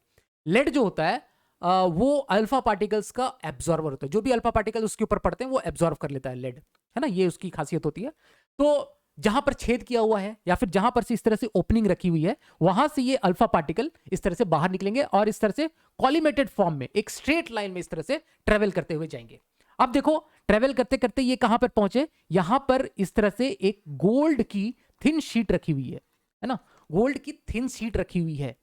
लेड जो होता है वो अल्फा पार्टिकल्स का एब्जॉर्बर होता है, जो भी अल्फा पार्टिकल उसके ऊपर पड़ते हैं वो एब्जॉर्व कर लेता है लेड, है ना, ये उसकी खासियत होती है। तो जहां पर छेद किया हुआ है या फिर जहां पर से इस तरह से ओपनिंग रखी हुई है, वहां से ये अल्फा पार्टिकल इस तरह से बाहर निकलेंगे और इस तरह से कॉलीमेटेड फॉर्म में एक स्ट्रेट लाइन में इस तरह से ट्रेवल करते हुए जाएंगे। अब देखो ट्रेवल करते करते ये कहां पर पहुंचे, यहां पर इस तरह से एक गोल्ड की थिन शीट रखी हुई है ना, गोल्ड की थिन शीट रखी हुई है,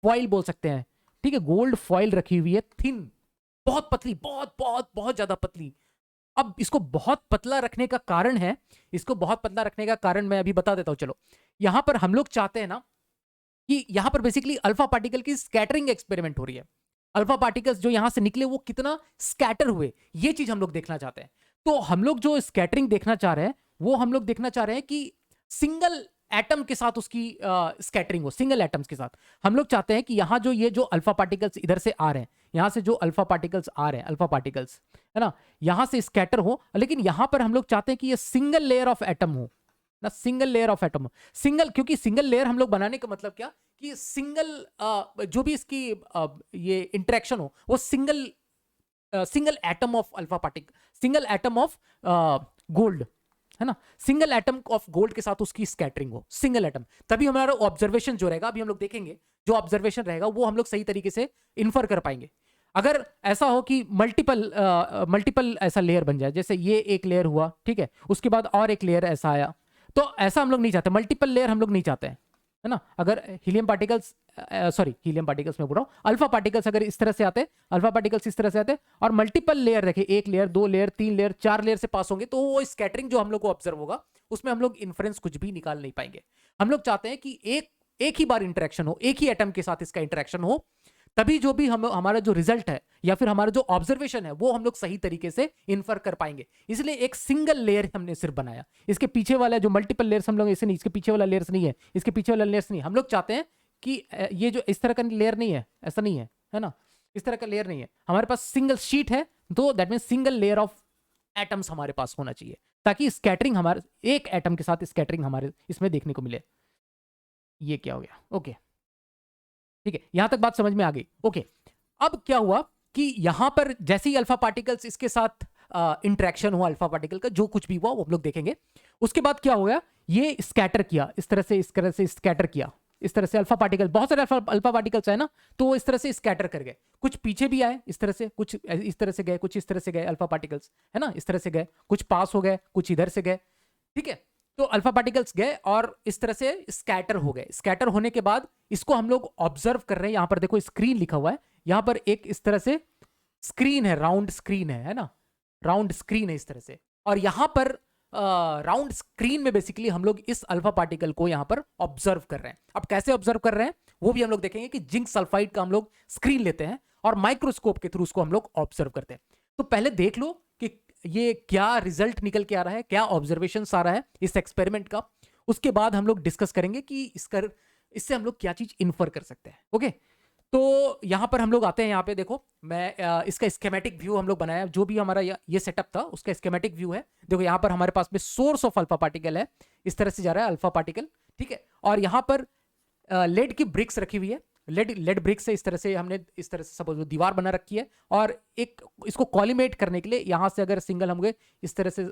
फॉइल बोल सकते हैं, ठीक है, गोल्ड फॉइल रखी हुई है, थिन, बहुत पतली, बहुत ज्यादा पतली। अब इसको बहुत पतला रखने का कारण है, इसको बहुत पतला रखने का कारण मैं अभी बता देता हूं। चलो, यहां पर हम लोग चाहते हैं ना कि यहां पर बेसिकली अल्फा पार्टिकल की स्कैटरिंग एक्सपेरिमेंट हो रही है, अल्फा पार्टिकल्स जो यहां से निकले वो कितना स्कैटर हुए, ये चीज हम लोग देखना चाहते हैं। तो हम लोग जो स्कैटरिंग देखना चाह रहे हैं वो हम लोग देखना चाह रहे हैं कि सिंगल एटम के साथ उसकी स्कैटरिंग हो, सिंगल एटम्स के साथ। हम लोग चाहते हैं कि यहां जो ये जो अल्फा पार्टिकल्स इधर से आ रहे हैं, यहां से जो अल्फा पार्टिकल्स आ रहे हैं, अल्फा पार्टिकल्स, है ना, यहां से स्कैटर हो, लेकिन यहां पर हम लोग चाहते हैं कि ये सिंगल लेयर ऑफ एटम हो ना, single layer of atom, single, क्योंकि सिंगल लेयर हम लोग बनाने का मतलब क्या कि सिंगल जो भी इसकी ये इंटरेक्शन हो वो single atom of alpha particle, single atom of gold, है ना, सिंगल एटम ऑफ गोल्ड के साथ उसकी स्कैटरिंग हो, सिंगल एटम। तभी हमारा ऑब्जर्वेशन जो रहेगा, अभी हम लोग देखेंगे, जो ऑब्जर्वेशन रहेगा वो हम लोग सही तरीके से इन्फर कर पाएंगे। अगर ऐसा हो कि मल्टीपल ऐसा लेयर बन जाए, जैसे ये एक लेयर हुआ, ठीक है, उसके बाद और एक लेयर ऐसा आया, तो ऐसा हम लोग नहीं चाहते, मल्टीपल लेयर हम लोग नहीं चाहते हैं, है ना। अगर हीलियम पार्टिकल्स में बोल रहा हूं, अल्फा पार्टिकल्स अगर इस तरह से आते, अल्फा पार्टिकल्स इस तरह से आते और मल्टीपल लेयर रखे, 1 लेयर 2 लेयर 3 लेयर 4 लेयर से पास होंगे, तो वो स्कैटरिंग जो हम लोग को ऑब्जर्व होगा उसमें हम लोग इन्फ्रेंस कुछ भी निकाल नहीं पाएंगे। हम लोग चाहते हैं कि एक ही बार इंटरेक्शन हो, एक ही एटम के साथ इसका इंटरेक्शन हो, तभी जो भी हमारा जो रिजल्ट है या फिर हमारा जो ऑब्जर्वेशन है वो हम लोग सही तरीके से इन्फर कर पाएंगे। इसलिए एक सिंगल लेयर हमने सिर्फ बनाया, इसके पीछे वाला जो मल्टीपल लेयर्स हम लोग ऐसे नहीं, इसके पीछे वाला लेयर्स नहीं है, इसके पीछे वाला लेयर्स नहीं, हम लोग चाहते हैं कि ये जो इस तरह का लेयर नहीं है, ऐसा नहीं है ना, इस तरह का लेयर नहीं है, हमारे पास सिंगल शीट है, तो that mean single layer of atoms हमारे पास होना चाहिए, ताकि स्कैटरिंग हमारे एक एटम के साथ स्कैटरिंग हमारे इसमें देखने को मिले। ये क्या हो गया, ओके, ठीक है, यहां तक बात समझ में आ गई। ओके, अब क्या हुआ कि यहां पर जैसे ही अल्फा पार्टिकल्स इसके साथ इंटरेक्शन हुआ, अल्फा पार्टिकल का जो कुछ भी हुआ वो हम लोग देखेंगे। उसके बाद क्या हो गया, ये स्कैटर किया, इस तरह से स्कैटर किया, इस तरह से अल्फा पार्टिकल, बहुत सारे अल्फा पार्टिकल्स है ना, तो वो इस तरह से स्कैटर कर गए, कुछ पीछे भी आए इस तरह से, कुछ इस तरह से गए, कुछ इस तरह से गए अल्फा पार्टिकल्स, है ना, इस तरह से गए, कुछ पास हो गए, कुछ इधर से गए, ठीक है। तो अल्फा पार्टिकल्स गए और इस तरह से स्कैटर हो गए। स्कैटर होने के बाद इसको हम लोग ऑब्जर्व कर रहे हैं। यहां पर देखो स्क्रीन लिखा हुआ है, यहां पर एक इस तरह से स्क्रीन है, राउंड स्क्रीन है ना, राउंड स्क्रीन है इस तरह से। और यहां पर राउंड स्क्रीन में बेसिकली हम लोग इस अल्फा पार्टिकल को यहां पर ऑब्जर्व कर रहे हैं। अब कैसे ऑब्जर्व कर रहे हैं वो भी हम लोग देखेंगे कि जिंक सल्फाइड का हम लोग स्क्रीन लेते हैं और माइक्रोस्कोप के थ्रू उसको हम लोग ऑब्जर्व करते हैं। तो पहले देख लो कि ये क्या रिजल्ट निकल के आ रहा है, क्या ऑब्जर्वेशन आ रहा है इस एक्सपेरिमेंट का। उसके बाद हम लोग डिस्कस करेंगे कि इससे हम लोग क्या चीज इन्फर कर सकते हैं। ओके, तो यहां पर हम लोग आते हैं। यहां पे देखो मैं इसका स्कीमेटिक व्यू हम लोग बनाया, जो भी हमारा ये सेटअप था उसका स्कीमेटिक व्यू है। देखो यहां पर हमारे पास में सोर्स ऑफ अल्फा पार्टिकल है, इस तरह से जा रहा है अल्फा पार्टिकल, ठीक है। और यहां पर लेड की ब्रिक्स रखी हुई है, लेड ब्रिक्स से इस तरह से हमने इस तरह से सपोज दीवार बना रखी है। और एक इसको कॉलिमेट करने के लिए यहां से अगर सिंगल हम इस तरह से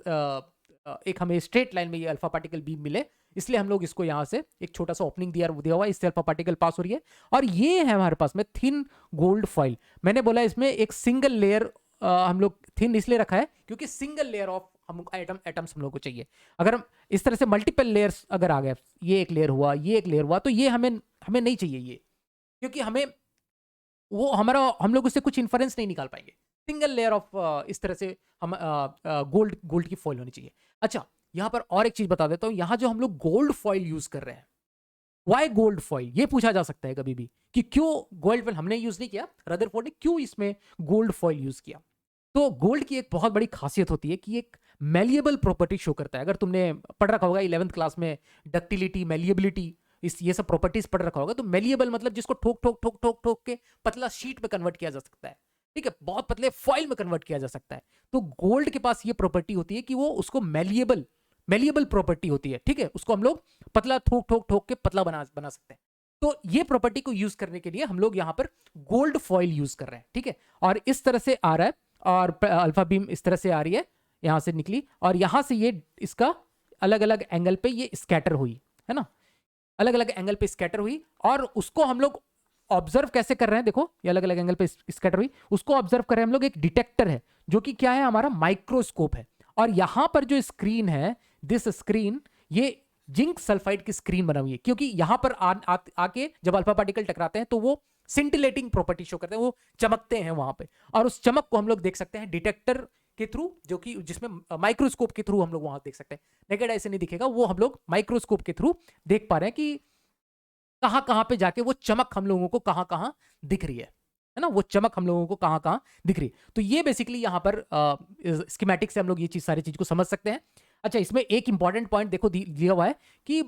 एक हमें स्ट्रेट लाइन में ये अल्फा पार्टिकल बीम मिले, इसलिए हम लोग इसको यहां से एक छोटा सा ओपनिंग दिया हुआ है, इससे अल्फा पार्टिकल पास हो रही है। और ये है हमारे पास में थिन गोल्ड फॉइल। मैंने बोला इसमें एक सिंगल लेयर हम लोग थिन इसलिए रखा है क्योंकि सिंगल लेयर ऑफ हम एटम्स हम लोग को चाहिए। अगर हम इस तरह से मल्टीपल लेयर्स अगर आ गए, ये एक लेयर हुआ, ये एक लेयर हुआ, तो ये हमें नहीं चाहिए ये, क्योंकि हमें वो हम लोग उससे कुछ इन्फरेंस नहीं निकाल पाएंगे। सिंगल लेयर ऑफ इस तरह से हम गोल्ड की फॉइल होनी चाहिए। अच्छा, यहां पर और एक चीज बता देता हूं, यहां जो हम लोग गोल्ड फॉइल यूज कर रहे हैं, वाई गोल्ड फॉइल, ये पूछा जा सकता है कभी भी कि क्यों गोल्ड फॉइल हमने यूज नहीं किया, रदरफोर्ड ने क्यों इसमें गोल्ड फॉइल यूज किया। तो गोल्ड की एक बहुत बड़ी खासियत होती है कि एक मेलिएबल प्रॉपर्टी शो करता है। अगर तुमने पढ़ रखा होगा 11th क्लास में डक्टिलिटी, मेलिएबिलिटी, ये सब प्रॉपर्टीज पढ़ रखा होगा, तो मेलिएबल मतलब जिसको ठोक ठोक ठोक ठोक ठोक के पतला शीट में कन्वर्ट किया जा सकता है, ठीक है, बहुत पतले फॉइल में कन्वर्ट किया जा सकता है। तो गोल्ड के पास ये प्रॉपर्टी होती है कि वो उसको मेलिएबल प्रॉपर्टी होती है, ठीक है, उसको हम लोग पतला ठोक ठोक ठोक के पतला बना सकते हैं। तो ये प्रॉपर्टी को यूज करने के लिए हम लोग यहां पर गोल्ड फॉइल यूज कर रहे हैं, ठीक है। और इस तरह से आ रहा है और अल्फा बीम इस तरह से आ रही है, यहां से निकली और यहां से ये इसका अलग अलग एंगल पे ये स्कैटर हुई, है ना, अलग अलग एंगल पे स्कैटर हुई। और उसको हम लोग ऑब्जर्व कैसे कर रहे हैं, देखो ये अलग अलग एंगल पे स्कैटर हुई, उसको ऑब्जर्व कर रहे हैं हम लोग। एक डिटेक्टर है जो कि क्या है, हमारा माइक्रोस्कोप है। और यहां पर जो स्क्रीन है, दिस स्क्रीन, ये जिंक सल्फाइड की स्क्रीन बना हुई है, क्योंकि यहां पर आके जब अल्फा पार्टिकल टकराते हैं तो वो सिंटिलेटिंग प्रॉपर्टी शो करते हैं, वो चमकते हैं वहां पे। और उस चमक को हम लोग देख सकते हैं डिटेक्टर के थ्रू, जो कि जिसमें माइक्रोस्कोप के थ्रू हम लोग वहां देख सकते हैं। नेकेड ऐसे नहीं दिखेगा, वो हम लोग माइक्रोस्कोप के थ्रू देख पा रहे हैं कि कहां कहां पे जाके वो चमक हम लोगों को कहां कहां दिख रही है ना, वो चमक हम लोगों को कहां कहां दिख रही है। तो ये बेसिकली यहां पर स्कीमेटिक से हम लोग ये सारी चीज को समझ सकते हैं। अच्छा, इसमें एक इंपॉर्टेंट पॉइंट देखो दिया हुआ है कि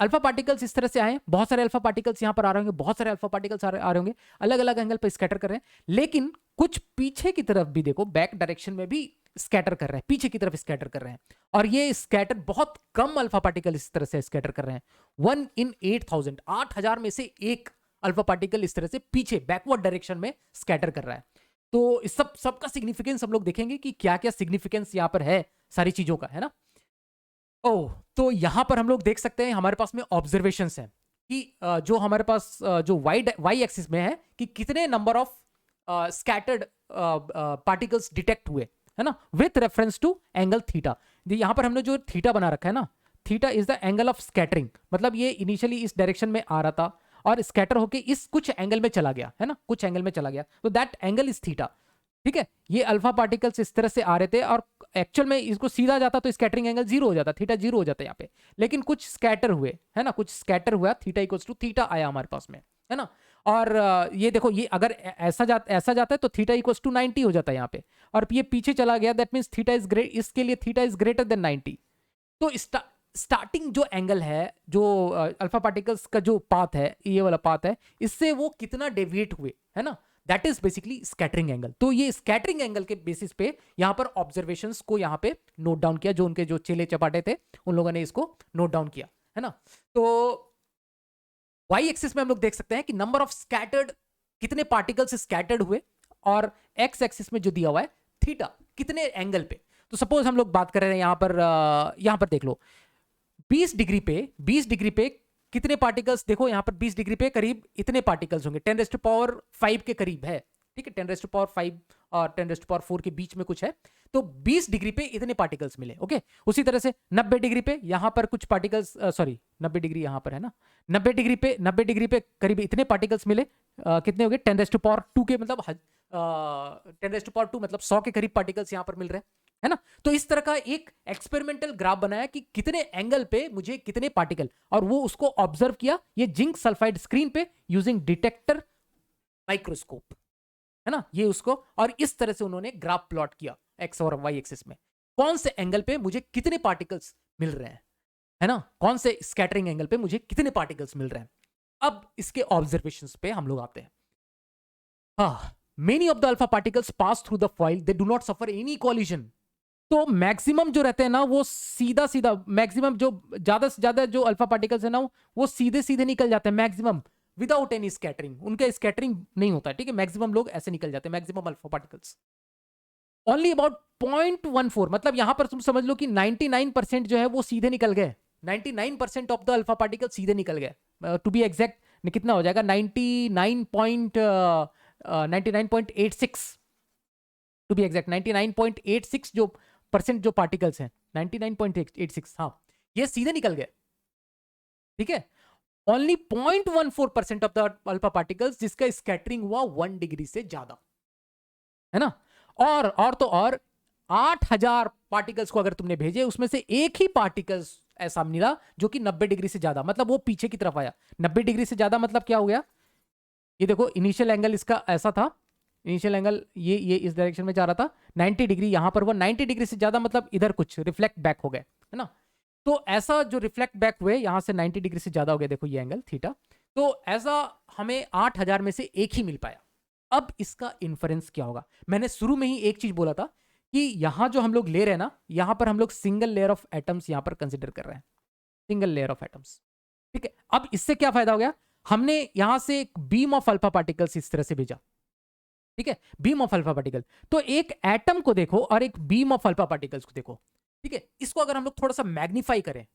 अल्फा पार्टिकल्स इस तरह से आए, बहुत सारे अल्फा पार्टिकल्स यहां पर आ रहे होंगे, बहुत सारे अल्फा पार्टिकल्स आ रहे होंगे, अलग अलग एंगल पे स्कैटर कर रहे हैं। लेकिन कुछ पीछे की तरफ भी देखो, बैक डायरेक्शन में भी स्कैटर कर रहे हैं, पीछे की तरफ स्कैटर कर रहे हैं। और ये स्कैटर बहुत कम अल्फा पार्टिकल इस तरह से स्कैटर कर रहे हैं, 1 in 8000, 8000 में से एक अल्फा पार्टिकल इस तरह से पीछे बैकवर्ड डायरेक्शन में स्कैटर कर रहा है। तो इस सबका सिग्निफिकेंस हम लोग देखेंगे कि क्या क्या सिग्निफिकेंस यहां पर है सारी चीजों का, है ना। ओह, तो यहां पर हम लोग देख सकते हैं हमारे पास में ऑब्जर्वेशंस हैं कि जो हमारे पास जो वाई एक्सिस में है कि कितने number of scattered particles detect हुए, है ना, with reference to angle theta. यहां पर हमने जो थीटा बना रखा है ना, theta is the angle of scattering, मतलब ये इनिशियली इस डायरेक्शन में आ रहा था और स्कैटर होके इस कुछ एंगल में चला गया, है ना, कुछ एंगल में चला गया, तो दैट एंगल इज थीटा, ठीक है। ये अल्फा पार्टिकल्स इस तरह से आ रहे थे और एक्चुअल में इसको सीधा जाता तो स्कैटरिंग एंगल 0 हो जाता, थीटा 0 हो जाता यहाँ पे। लेकिन कुछ स्कैटर हुए, है ना, कुछ स्कैटर हुआ, थीटा इक्वल्स टू थीटा आया हमारे पास में, है ना। और ये देखो, ये अगर ऐसा जाता है तो थीटा इक्वल्स टू 90 हो जाता है यहाँ पे, और ये पीछे चला गया, that means theta is great, इसके लिए थीटा इज ग्रेटर देन 90। तो स्टार्टिंग जो एंगल है, जो अल्फा पार्टिकल्स का जो पाथ है, ये वाला पाथ है, इससे वो कितना डेविएट हुए, है ना, that is basically scattering angle. तो ये स्कैटरिंग एंगल के बेसिस पे यहां पर ऑब्जर्वेशंस को यहां पे नोट डाउन किया, जो उनके जो चेले चपाटे थे उन लोगों ने इसको नोट डाउन किया, है ना। तो वाई एक्सिस में हम लोग देख सकते हैं कि नंबर ऑफ स्कैटर्ड, कितने पार्टिकल्स स्कैटर्ड हुए, और एक्स एक्सिस में जो दिया हुआ है थीटा, कितने एंगल पे। तो सपोज हम लोग बात कर रहे हैं यहां पर देख लो 20 डिग्री पे कितने पार्टिकल्स, देखो यहां पर 20 डिग्री पे करीब इतने पार्टिकल्स होंगे, 10⁵ के करीब है, ठीक है, 10⁵ और 10⁴ के बीच में कुछ है, तो 20 डिग्री पे इतने पार्टिकल्स मिले। ओके, उसी तरह से 90 डिग्री पे यहाँ पर कुछ पार्टिकल्स, सॉरी 90 डिग्री यहाँ पर है ना, 90 डिग्री पे करीब इतने पार्टिकल्स मिले। कितने हो गए? 10⁻² के, मतलब 10⁻² मतलब 100 के करीब पार्टिकल्स यहाँ पर मिल रहे हैं, है ना। तो इस तरह का एक एक्सपेरिमेंटल ग्राफ बनाया कि कितने एंगल पे मुझे कितने पार्टिकल, और वो उसको ऑब्जर्व किया ये जिंक सल्फाइड स्क्रीन पे यूजिंग डिटेक्टर माइक्रोस्कोप, है ना। ये उसको, और इस तरह से उन्होंने ग्राफ प्लॉट किया एक्स और वाई एक्सिस में, कौन से एंगल पे मुझे कितने पार्टिकल्स मिल रहे हैं, है ना, कौन से स्कैटरिंग एंगल पे मुझे कितने पार्टिकल्स मिल रहे हैं। अब इसके ऑब्जर्वेशंस पे हम लोग आते हैं। हाँ, many of the alpha particles pass through the foil, they do not suffer any collision. तो मैक्सिमम जो रहते हैं ना वो सीधा सीधा, मैक्सिमम जो ज्यादा से ज्यादा जो अल्फा पार्टिकल्स है ना वो सीधे सीधे निकल जाते हैं मैक्सिमम, विदाउट एनी स्कैटरिंग, उनका स्कैटरिंग नहीं होता, ठीक है। मैक्सिमम लोग ऐसे निकल जाते हैं, maximum alpha particles. Only about 0.14, मतलब यहां पर तुम समझ लो कि 99% जो है वो सीधे निकल गए, 99% ऑफ द अल्फा पार्टिकल सीधे निकल गए। टू बी एग्जैक्ट कितना हो जाएगा, 99.86, टू बी एग्जैक्ट 99.86 जो परसेंट जो पार्टिकल्स हैं, 99.86, हाँ, ये सीधे निकल गए, ठीक है। Only 0.14% of the alpha particles जिसका स्कैटरिंग हुआ 1 डिग्री से ज्यादा, है ना। और तो और 8000 पार्टिकल्स को अगर तुमने भेजे, उसमें से एक ही पार्टिकल्स ऐसा मिला जो कि 90 डिग्री से ज्यादा, मतलब वो पीछे की तरफ आया। 90 डिग्री से ज्यादा मतलब क्या हो गया, ये देखो इनिशियल एंगल इसका ऐसा था, इनिशियल एंगल ये इस डायरेक्शन में जा रहा था, 90 डिग्री, यहां पर वो 90 डिग्री से ज्यादा मतलब इधर कुछ रिफ्लेक्ट बैक हो गए, है ना। तो ऐसा जो रिफ्लेक्ट बैक हुए यहां से 90 डिग्री से ज्यादा हो गया, देखो ये एंगल थीटा, तो ऐसा हमें 8000 में से एक ही मिल पाया। अब इसका इन्फरेंस क्या होगा, मैंने शुरू में ही एक चीज बोला था कि यहां जो हम लोग ले रहे हैं ना, यहां पर हम लोग सिंगल लेयर ऑफ एटम्स यहां पर कंसिडर कर रहे हैं, सिंगल लेयर ऑफ एटम्स, ठीक है। अब इससे क्या फायदा हो गया, हमने यहां से एक बीम ऑफ अल्फा पार्टिकल्स इस तरह से भेजा, ठीक है, बीम ऑफ अल्फा पार्टिकल। तो एक एटम को देखो और एक बीम ऑफ अल्फा पार्टिकल्स को देखो, ठीक है। इसको अगर हम लोग थोड़ा सा मैग्नीफाई करें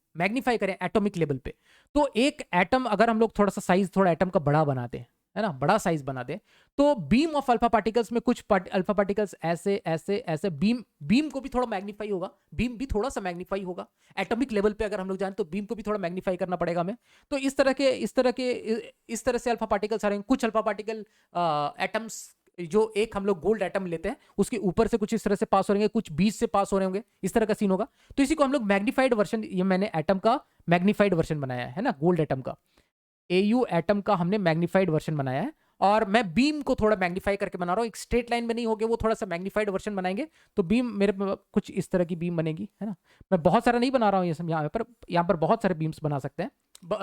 एटॉमिक लेवल पे, तो एक एटम अगर हम लोग थोड़ा सा साइज थोड़ा एटम का बड़ा बनाते हैं, है ना, बड़ा साइज बना दे, तो बीम ऑफ अल्फा पार्टिकल्स में कुछ अल्फा पार्टिकल्स ऐसे ऐसे ऐसे, बीम को भी थोड़ा मैग्नीफाई होगा, बीम भी थोड़ा सा मैग्नीफाई होगा एटॉमिक लेवल पे। अगर हम लोग जाएं तो बीम को भी थोड़ा मैग्नीफाई करना पड़ेगा हमें। तो इस तरह से अल्फा पार्टिकल्स आ रहे हैं। कुछ अल्फा पार्टिकल एटम्स, जो एक हम लोग गोल्ड एटम लेते हैं, उसके ऊपर से कुछ इस तरह से पास हो रहे हैं, कुछ बीच से पास हो रहे होंगे, इस तरह का सीन होगा। तो इसी को हम लोग मैग्नीफाइड वर्जन, ये मैंने एटम का मैग्नीफाइड वर्जन बनाया है ना, गोल्ड एटम का, AU एटम का हमने मैग्नीफाइड वर्जन बनाया है। और मैं बीम को थोड़ा मैग्नीफाई करके बना रहा हूँ, एक स्ट्रेट लाइन में नहीं होगे, वो थोड़ा सा मैग्नीफाइड वर्जन बनाएंगे तो बीम मेरे कुछ इस तरह की बीम बनेगी, है ना। मैं बहुत सारा नहीं बना रहा हूँ ये सब, यहाँ पर बहुत सारे बीम्स बना सकते हैं,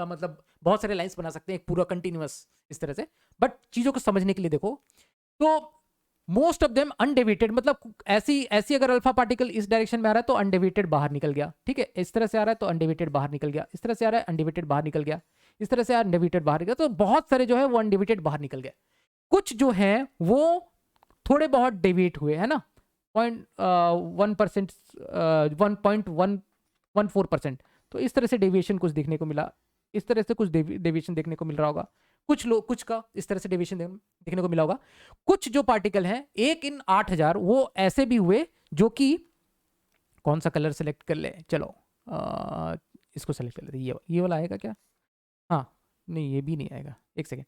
मतलब बहुत सारे लाइंस बना सकते हैं एक पूरा कंटिन्यूअस इस तरह से। बट चीजों को समझने के लिए देखो, तो मोस्ट ऑफ देम अनडेविएटेड, मतलब ऐसी अगर अल्फा पार्टिकल इस डायरेक्शन में आ रहा है तो अनडेविएटेड बाहर निकल गया, ठीक है। इस तरह से आ रहा है तो अनडेविएटेड बाहर निकल गया, इस तरह से आ रहा है अनडेविएटेड बाहर निकल गया, इस तरह से अनडेविएटेड बाहर गया। तो बहुत सारे जो है वो अनडेविएटेड बाहर निकल गए। कुछ जो है वो थोड़े बहुत डेविएट हुए, है ना, 0.1%, 1.114%। तो इस तरह से डेविएशन कुछ देखने को मिला, इस तरह से कुछ डेविएशन देखने को मिल रहा होगा, कुछ का इस तरह से डेविएशन देखने को मिला होगा। कुछ जो पार्टिकल हैं, 1 in 8000, वो ऐसे भी हुए जो कि, कौन सा कलर सेलेक्ट कर ले, चलो इसको सेलेक्ट कर लेते, ये वाला आएगा क्या, हाँ नहीं ये भी नहीं आएगा, एक सेकेंड।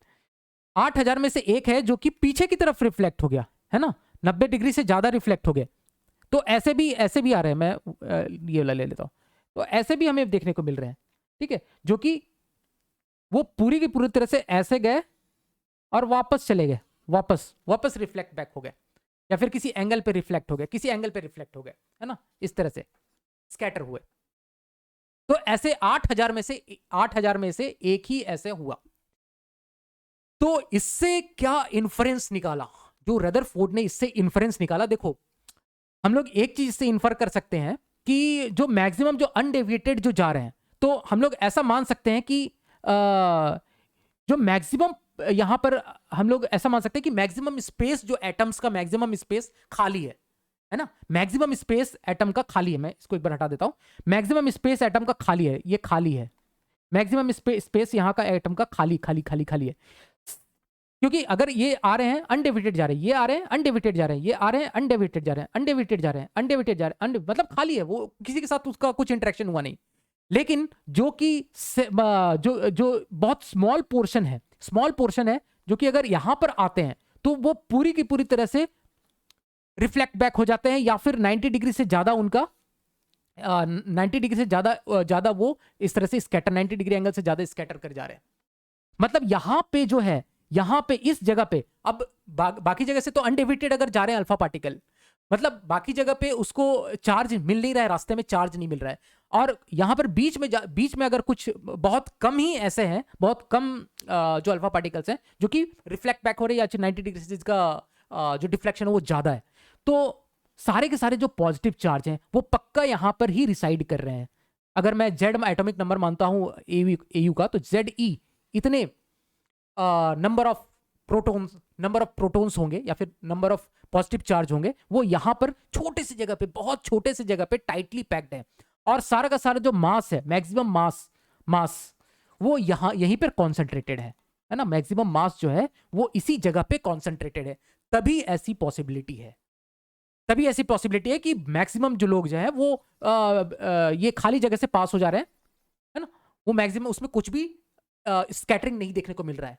8000 में से एक है जो कि पीछे की तरफ रिफ्लेक्ट हो गया, है ना, 90 डिग्री से ज्यादा रिफ्लेक्ट हो गया। तो ऐसे भी आ रहे हैं, मैं ये वाला ले लेता हूं। तो ऐसे भी हमें देखने को मिल रहे हैं, ठीक है, जो कि वो पूरी की पूरी तरह से ऐसे गए और वापस चले गए, वापस रिफ्लेक्ट बैक हो गए, या फिर किसी एंगल पे रिफ्लेक्ट हो गए, है ना, इस तरह से स्कैटर हुए। तो ऐसे 8000 में से एक ही ऐसे हुआ। तो इससे क्या इन्फरेंस निकाला, जो रदरफोर्ड ने इससे इन्फरेंस निकाला, देखो हम लोग एक चीज से इन्फर कर सकते हैं कि जो मैक्सिमम जो अनडेविएटेड जो जा रहे हैं, तो हम लोग ऐसा मान सकते हैं कि जो मैक्सिमम यहां पर हम लोग ऐसा मान सकते हैं कि मैक्सिमम स्पेस जो एटम्स का मैक्सिमम स्पेस खाली है ना, मैक्सिमम स्पेस एटम का खाली है। मैं इसको एक बार हटा देता हूं, मैक्सिमम स्पेस एटम का खाली है, ये खाली है, मैक्सिमम स्पेस यहां का एटम का खाली है। क्योंकि अगर ये आ रहे हैं अनडिविटेड जा रहे हैं, ये आ रहे हैं अनडिविटेड जा रहे हैं, ये आ रहे हैं अनडिविटेड जा रहे हैं, अनडिविटेड जा रहे हैं, अनडिविटेड जा रहे हैं, मतलब खाली है, वो किसी के साथ उसका कुछ इंटरेक्शन हुआ नहीं। लेकिन जो कि जो जो बहुत स्मॉल पोर्शन है जो कि अगर यहां पर आते हैं तो वो पूरी की पूरी तरह से रिफ्लेक्ट बैक हो जाते हैं, या फिर 90 डिग्री से ज्यादा उनका 90 डिग्री से ज्यादा वो इस तरह से स्कैटर 90 डिग्री एंगल से ज्यादा स्कैटर कर जा रहे हैं। मतलब यहां पे जो है, यहां पे इस जगह पे अब बाकी जगह से तो अनडिविटेड अगर जा रहे हैं अल्फा पार्टिकल, मतलब बाकी जगह पे उसको चार्ज मिल नहीं रहा है, रास्ते में चार्ज नहीं मिल रहा है, और यहां पर बीच में अगर कुछ बहुत कम ही ऐसे हैं, बहुत कम जो अल्फा पार्टिकल्स हैं जो कि रिफ्लेक्ट बैक हो रहे हैं, या 90 डिग्री से जिसका जो डिफ्लेक्शन है वो ज्यादा है, तो सारे के सारे जो पॉजिटिव चार्ज हैं वो पक्का यहां पर ही रिसाइड कर रहे हैं। अगर मैं जेड एटॉमिक नंबर मानता हूं एयू का, तो जेड ई इतने नंबर ऑफ प्रोटॉन्स होंगे, या फिर नंबर ऑफ पॉजिटिव चार्ज होंगे, वो यहां पर छोटे से जगह पे, बहुत छोटे से जगह पे टाइटली पैक्ड है, और सारा का सारा जो मास है, मैक्सिमम मास वो यहीं पर कॉन्सेंट्रेटेड है ना। मैक्सिमम मास जो है वो इसी जगह पे कॉन्सेंट्रेटेड है। तभी ऐसी पॉसिबिलिटी है कि मैक्सिमम जो लोग जो है वो ये खाली जगह से पास हो जा रहे हैं, है ना। वो मैक्सिमम उसमें कुछ भी स्कैटरिंग नहीं देखने को मिल रहा है।